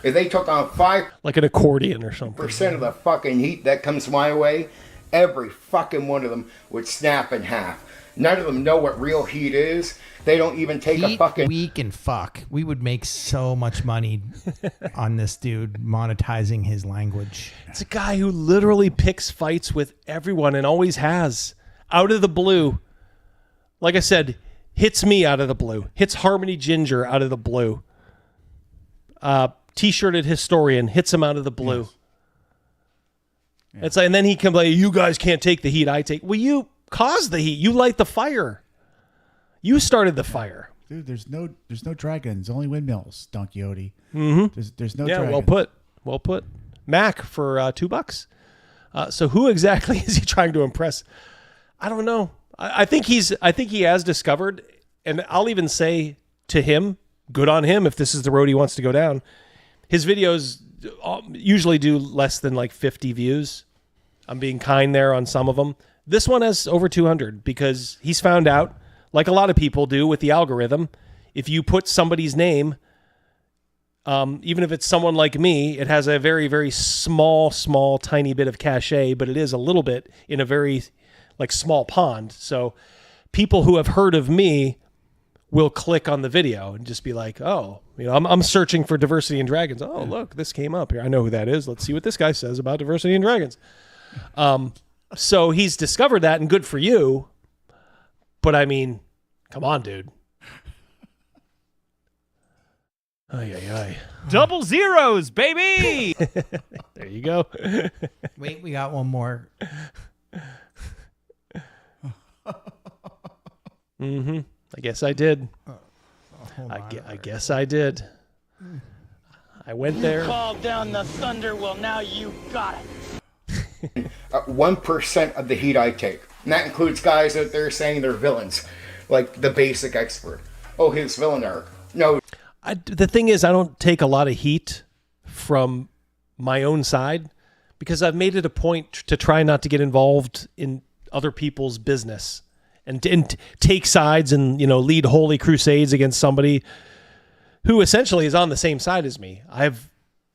If they took on 5% like an accordion or something of the fucking heat that comes my way, every fucking one of them would snap in half. None of them know what real heat is. They don't even take a fucking week and fuck. We would make so much money on this dude monetizing his language. It's a guy who literally picks fights with everyone and always has. Out of the blue. Like I said, hits me out of the blue. Hits Harmony Ginger out of the blue. T-shirted historian hits him out of the blue. Yes. Yeah. It's like, and then he can like, you guys can't take the heat I take. Well, you caused the heat. You light the fire. You started the fire. Dude, there's no dragons, only windmills, Don Quixote. Mm-hmm. There's no dragons. Well put. Mac for $2. So who exactly is he trying to impress? I don't know. I think he has discovered, and I'll even say to him, good on him if this is the road he wants to go down. His videos usually do less than like 50 views. I'm being kind there on some of them. This one has over 200 because he's found out, like a lot of people do with the algorithm, if you put somebody's name, even if it's someone like me, it has a very, very small, tiny bit of cachet, but it is a little bit in a very like small pond. So people who have heard of me will click on the video and just be like, oh, I'm searching for Diversity in Dragons. Oh, look, this came up here. I know who that is. Let's see what this guy says about Diversity in Dragons. So he's discovered that, and good for you. But I mean, come on, dude. Ay. Double zeros, baby! There you go. Wait, we got one more. Mm-hmm. I guess I did. I guess I did. I went there. Called down the thunder. Well, now you got it. 1% of the heat I take. And that includes guys out there saying they're villains. Like the basic expert. Oh, his villain arc. No. The thing is, I don't take a lot of heat from my own side because I've made it a point to try not to get involved in other people's business and take sides and, lead holy crusades against somebody who essentially is on the same side as me. I've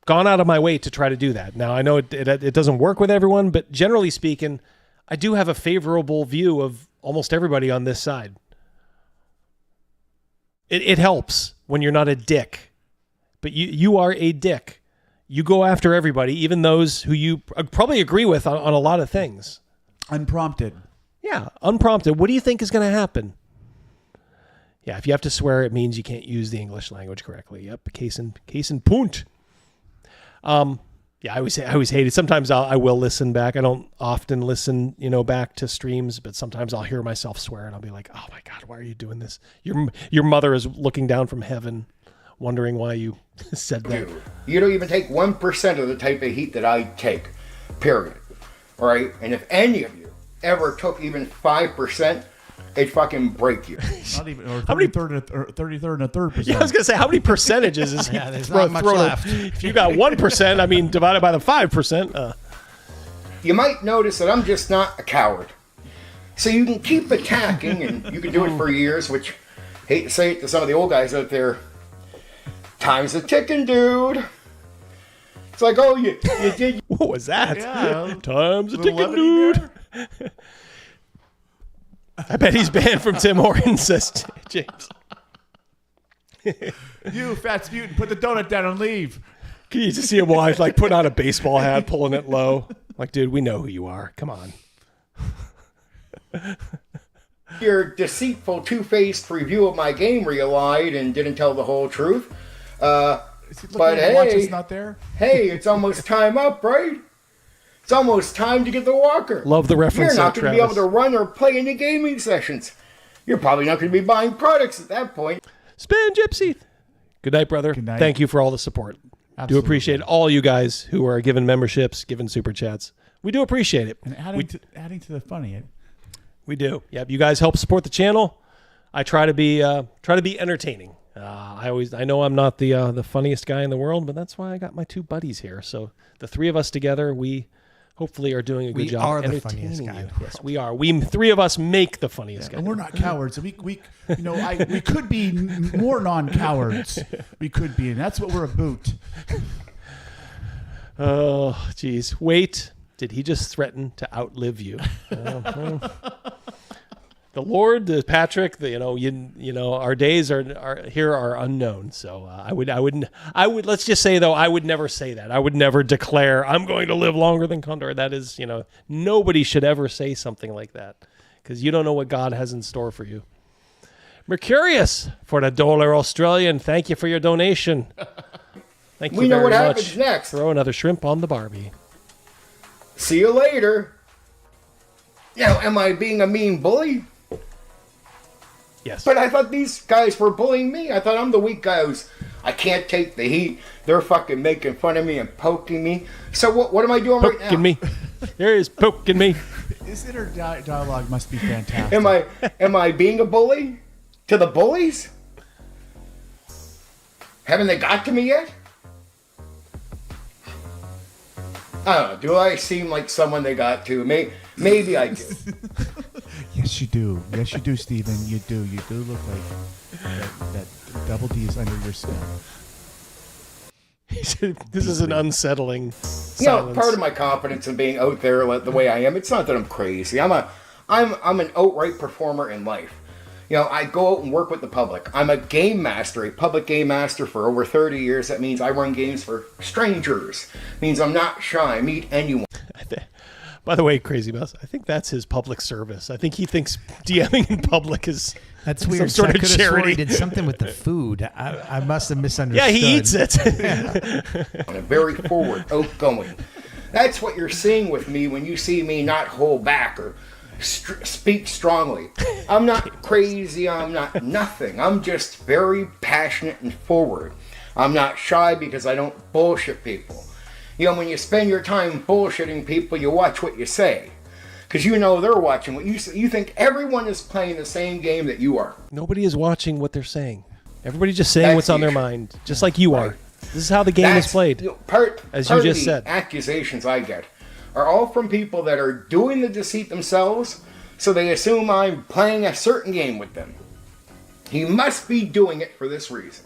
gone out of my way to try to do that. Now, I know it doesn't work with everyone, but generally speaking, I do have a favorable view of almost everybody on this side. It helps when you're not a dick, but you are a dick. You go after everybody, even those who you probably agree with on a lot of things. Unprompted. Yeah, unprompted. What do you think is going to happen? Yeah, if you have to swear, it means you can't use the English language correctly. Yep, case in point. Yeah, I always hate it. Sometimes I will listen back. I don't often listen, back to streams, but sometimes I'll hear myself swear and I'll be like, "Oh my God, why are you doing this? Your mother is looking down from heaven, wondering why you said that." Dude, you don't even take 1% of the type of heat that I take. Period. All right, and if any of you ever took even 5%, it fucking break you. Not even, or 33rd and a third percent. Yeah, I was gonna say, how many percentages is he there's not much left. If you got 1%, I mean, divided by the 5%. You might notice that I'm just not a coward. So you can keep attacking, and you can do it for years, which, hate to say it to some of the old guys out there, time's a ticking, dude. It's like, oh, you did. What was that? Yeah, time's a ticking, dude. I bet he's banned from Tim Hortons, says James. You fat mutant, put the donut down and leave. Can you just see him wife like putting on a baseball hat, pulling it low? Like, dude, we know who you are. Come on. Your deceitful, two-faced review of my game where you lied and didn't tell the whole truth. But hey, not there? Hey, it's almost time up, right? It's almost time to get the walker. Love the reference. You're not going to be able to run or play any gaming sessions. You're probably not going to be buying products at that point. Spin Gypsy. Good night, brother. Good night. Thank you for all the support. Absolutely. Do appreciate all you guys who are giving memberships, giving super chats. We do appreciate it. And adding to the funny. We do. Yep. You guys help support the channel. I try to be entertaining. I know I'm not the funniest guy in the world, but that's why I got my two buddies here. So the three of us together, we hopefully are doing a good job. We are the entertaining funniest guy. Yes, we are. We three of us make the funniest guy. And we're not cowards. We could be more non-cowards. We could be, and that's what we're about. Oh, geez. Wait. Did he just threaten to outlive you? The Lord, Patrick, our days are unknown. So I would. Let's just say though, I would never say that. I would never declare I'm going to live longer than Condor. That is, nobody should ever say something like that because you don't know what God has in store for you. Mercurius for the $1 Australian. Thank you for your donation. Thank you very much. We know what happens next. Throw another shrimp on the Barbie. See you later. Now, am I being a mean bully? Yes. But I thought these guys were bullying me. I thought I'm the weak guy I can't take the heat. They're fucking making fun of me and poking me. So what am I doing right now? Poking me. There is poking me. This inner dialogue must be fantastic. Am I being a bully to the bullies? Haven't they got to me yet? I don't know. Do I seem like someone they got to? Maybe I do. Yes, you do. Yes, you do, Steven. You do. You do look like that double D is under your skin. This is an unsettling silence. Part of my confidence in being out there the way I am, it's not that I'm crazy. I'm an outright performer in life. I go out and work with the public. I'm a game master, a public game master for over 30 years. That means I run games for strangers. It means I'm not shy. I meet anyone. By the way, Crazymouse, I think that's his public service. I think he thinks DMing in public is that's weird. Some sort of charity. He did something with the food. I must have misunderstood. Yeah, he eats it. I'm very forward, outgoing. That's what you're seeing with me when you see me not hold back or speak strongly. I'm not crazy. I'm not nothing. I'm just very passionate and forward. I'm not shy because I don't bullshit people. When you spend your time bullshitting people, you watch what you say. Because they're watching what you say. You think everyone is playing the same game that you are. Nobody is watching what they're saying. Everybody's just saying what's on their mind, just like you are. This is how the game is played, as you just said. Accusations I get are all from people that are doing the deceit themselves, so they assume I'm playing a certain game with them. He must be doing it for this reason.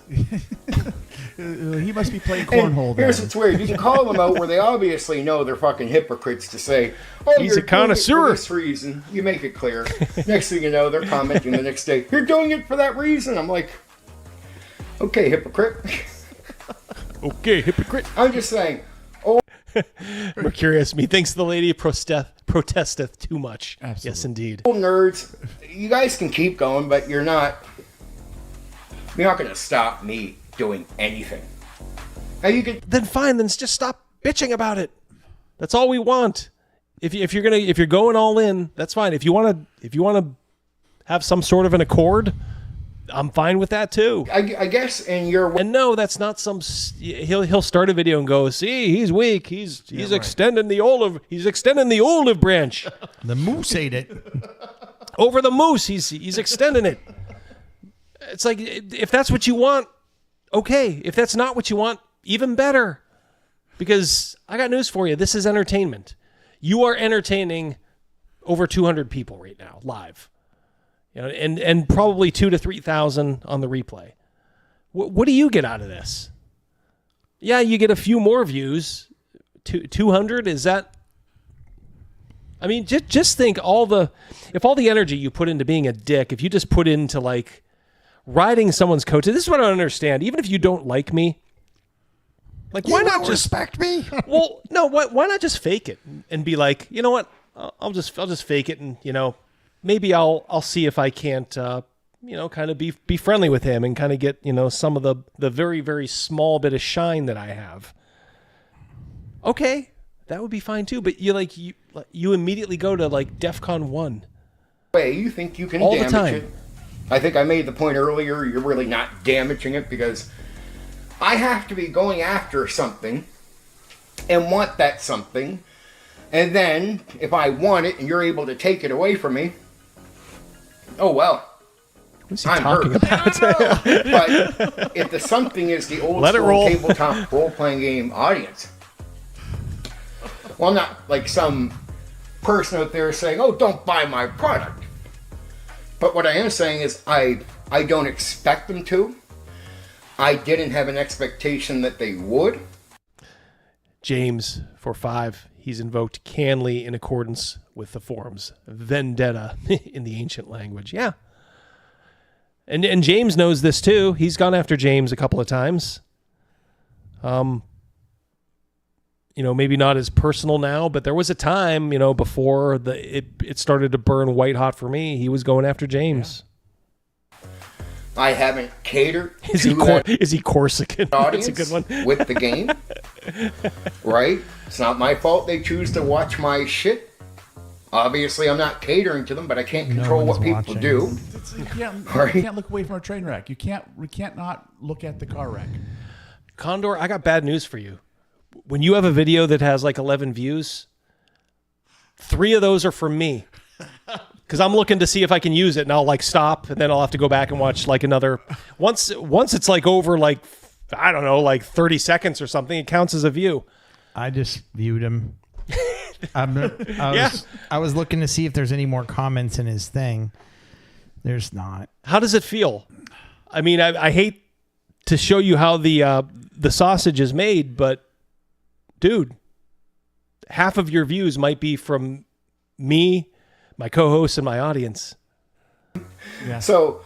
He must be playing cornhole. Here's what's weird. You can call them out where they obviously know they're fucking hypocrites to say, oh, he's you're a connoisseur. doing it for this reason. You make it clear. Next thing you know, they're commenting the next day, you're doing it for that reason. I'm like, okay, hypocrite. Okay, hypocrite. I'm just saying. Mercurius, methinks the lady protesteth too much. Absolutely. Yes, indeed. Nerds, you guys can keep going, but you're not going to stop me doing anything. Now you can. Then fine. Then just stop bitching about it. That's all we want. If you're going all in, that's fine. If you want to have some sort of an accord, I'm fine with that too. I guess in your and no, that's not some. He'll start a video and go, see, he's weak. He's extending the olive. He's extending the olive branch. The moose ate it. over the moose. He's extending it. It's like, if that's what you want, okay. If that's not what you want, even better. Because I got news for you. This is entertainment. You are entertaining over 200 people right now, live. You know, and probably 2,000 to 3,000 on the replay. What do you get out of this? Yeah, you get a few more views. 200, is that... I mean, just think if all the energy you put into being a dick, if you just put into like riding someone's coattails, this is what I don't understand. Even if you don't like me, like why not just respect me? Well, no, why not just fake it and be like, you know what? I'll just fake it, and you know, maybe I'll see if I can't you know, kind of be friendly with him and kind of get, you know, some of the very, very small bit of shine that I have. Okay, that would be fine too. But you immediately go to like DEFCON 1. Way you think you can all damage the time. it. I think I made the point earlier, you're really not damaging it, because I have to be going after something and want that something, and then if I want it and you're able to take it away from me, oh well. What's he talking about? But if the something is the old school tabletop role-playing game audience, well, I'm not like some person out there saying, oh, don't buy my product. But what I am saying is I don't expect them to. I didn't have an expectation that they would. James, for 5, he's invoked Canley in accordance with the forms. Vendetta in the ancient language. Yeah. And James knows this too. He's gone after James a couple of times. You know, maybe not as personal now, but there was a time, you know, before it started to burn white hot for me. He was going after James. Yeah. I haven't catered is he Corsican? Audience That's a good one. With the game. Right? It's not my fault they choose to watch my shit. Obviously, I'm not catering to them, but I can't control what people do. You can't look away from a train wreck. We can't not look at the car wreck. Condor, I got bad news for you. When you have a video that has like 11 views, 3 of those are from me. Because I'm looking to see if I can use it, and I'll like stop, and then I'll have to go back and watch like another. Once it's like over like, I don't know, like 30 seconds or something, it counts as a view. I just viewed him. I was looking to see if there's any more comments in his thing. There's not. How does it feel? I mean, I hate to show you how the sausage is made, but dude, half of your views might be from me, my co-host, and my audience. Yeah. So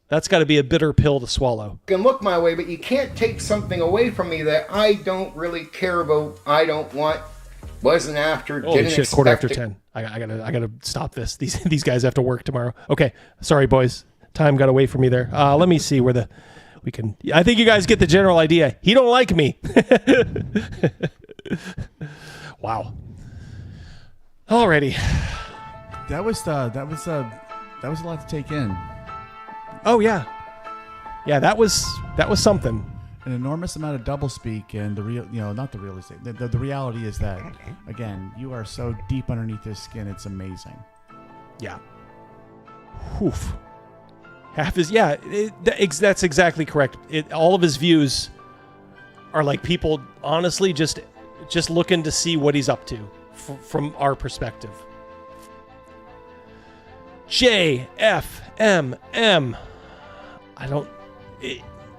that's got to be a bitter pill to swallow. You can look my way, but you can't take something away from me that I don't really care about. I don't want. Wasn't after. Holy didn't shit! Quarter after it. 10. I gotta stop this. These guys have to work tomorrow. Okay, sorry boys. Time got away from me there. Let me see where we can. I think you guys get the general idea. He don't like me. Wow. Alrighty. That was a lot to take in. Oh yeah. Yeah, that was something. An enormous amount of doublespeak, and the reality is that, again, you are so deep underneath his skin, it's amazing. Yeah. Oof. Half his, yeah, that's exactly correct. All of his views are like people honestly just looking to see what he's up to from our perspective. JFMM.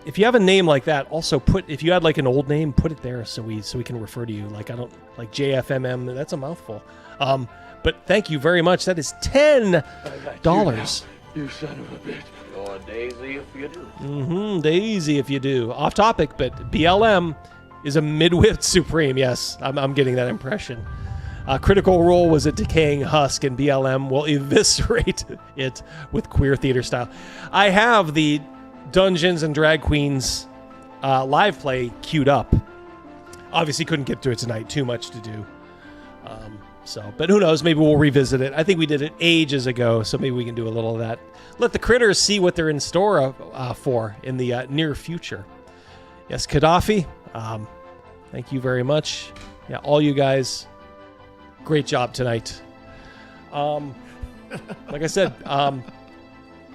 If you have a name like that, also if you had like an old name, put it there so we can refer to you. Like like JFMM, that's a mouthful. But thank you very much. That is $10. You son of a bitch. You're Daisy if you do. Daisy if you do. Off topic, but BLM is a midwit supreme. Yes, I'm getting that impression. Critical Role was a decaying husk, and BLM will eviscerate it with queer theater style. I have the Dungeons and Drag Queens live play queued up. Obviously couldn't get to it tonight. Too much to do. But who knows? Maybe we'll revisit it. I think we did it ages ago, so maybe we can do a little of that. Let the critters see what they're in store for in the near future. Yes, Gaddafi. Thank you very much. Yeah, all you guys. Great job tonight. Like I said,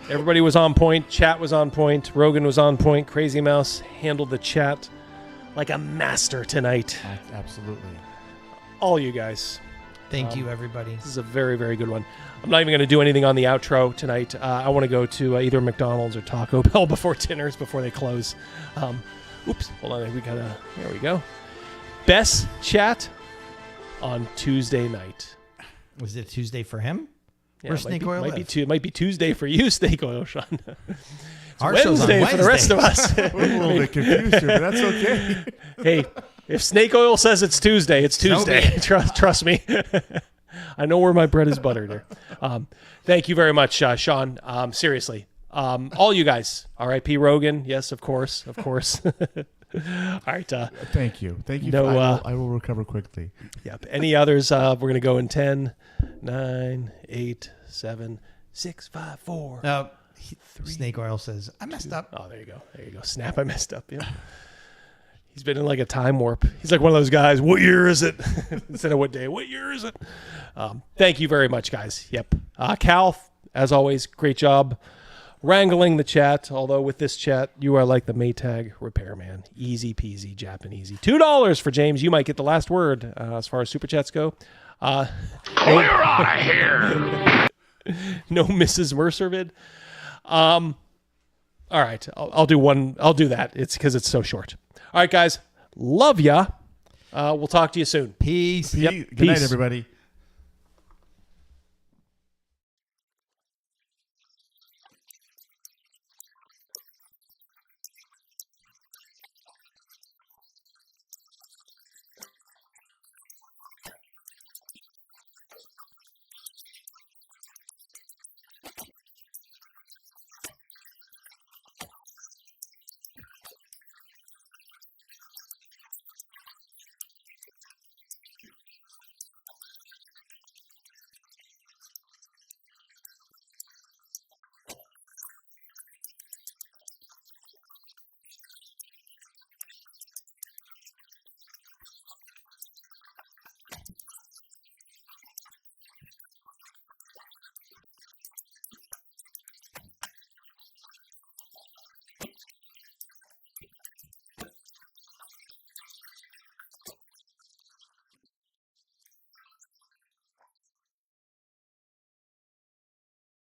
everybody was on point. Chat was on point. Rogan was on point. Crazymouse handled the chat like a master tonight. Absolutely. All you guys. Thank you, everybody. This is a very, very good one. I'm not even going to do anything on the outro tonight. I want to go to either McDonald's or Taco Bell before they close. Oops. Hold on. There we go. Best chat on Tuesday night. Was it Tuesday for him? Yeah, or Snake Oil? It might be Tuesday for you, Snake Oil, Sean. It's Our show's on Wednesday for the rest of us. We're a little bit confused here, but that's okay. Hey, if Snake Oil says it's Tuesday, it's Tuesday. Trust me. I know where my bread is buttered here. Thank you very much, Sean. Seriously. All you guys. R.I.P. Rogan. Yes, of course. Of course. All right. Thank you. No, I will recover quickly. Yep. Any others? We're going to go in 10, 9, 8, 7, 6, 5, 4. Snake Oil says, I messed up. Oh, there you go. There you go. Snap, I messed up. Yeah. He's been in like a time warp. He's like one of those guys. What year is it? Instead of what day. What year is it? Thank you very much, guys. Yep. Cal, as always, great job wrangling the chat. Although with this chat, you are like the Maytag repairman. Easy peasy, Japanesey. $2 for James. You might get the last word as far as super chats go. Clear out of here. No Mrs. Mercervid. All right. I'll do one. I'll do that. It's because it's so short. All right, guys. Love ya. We'll talk to you soon. Peace. Yep. Good night, everybody.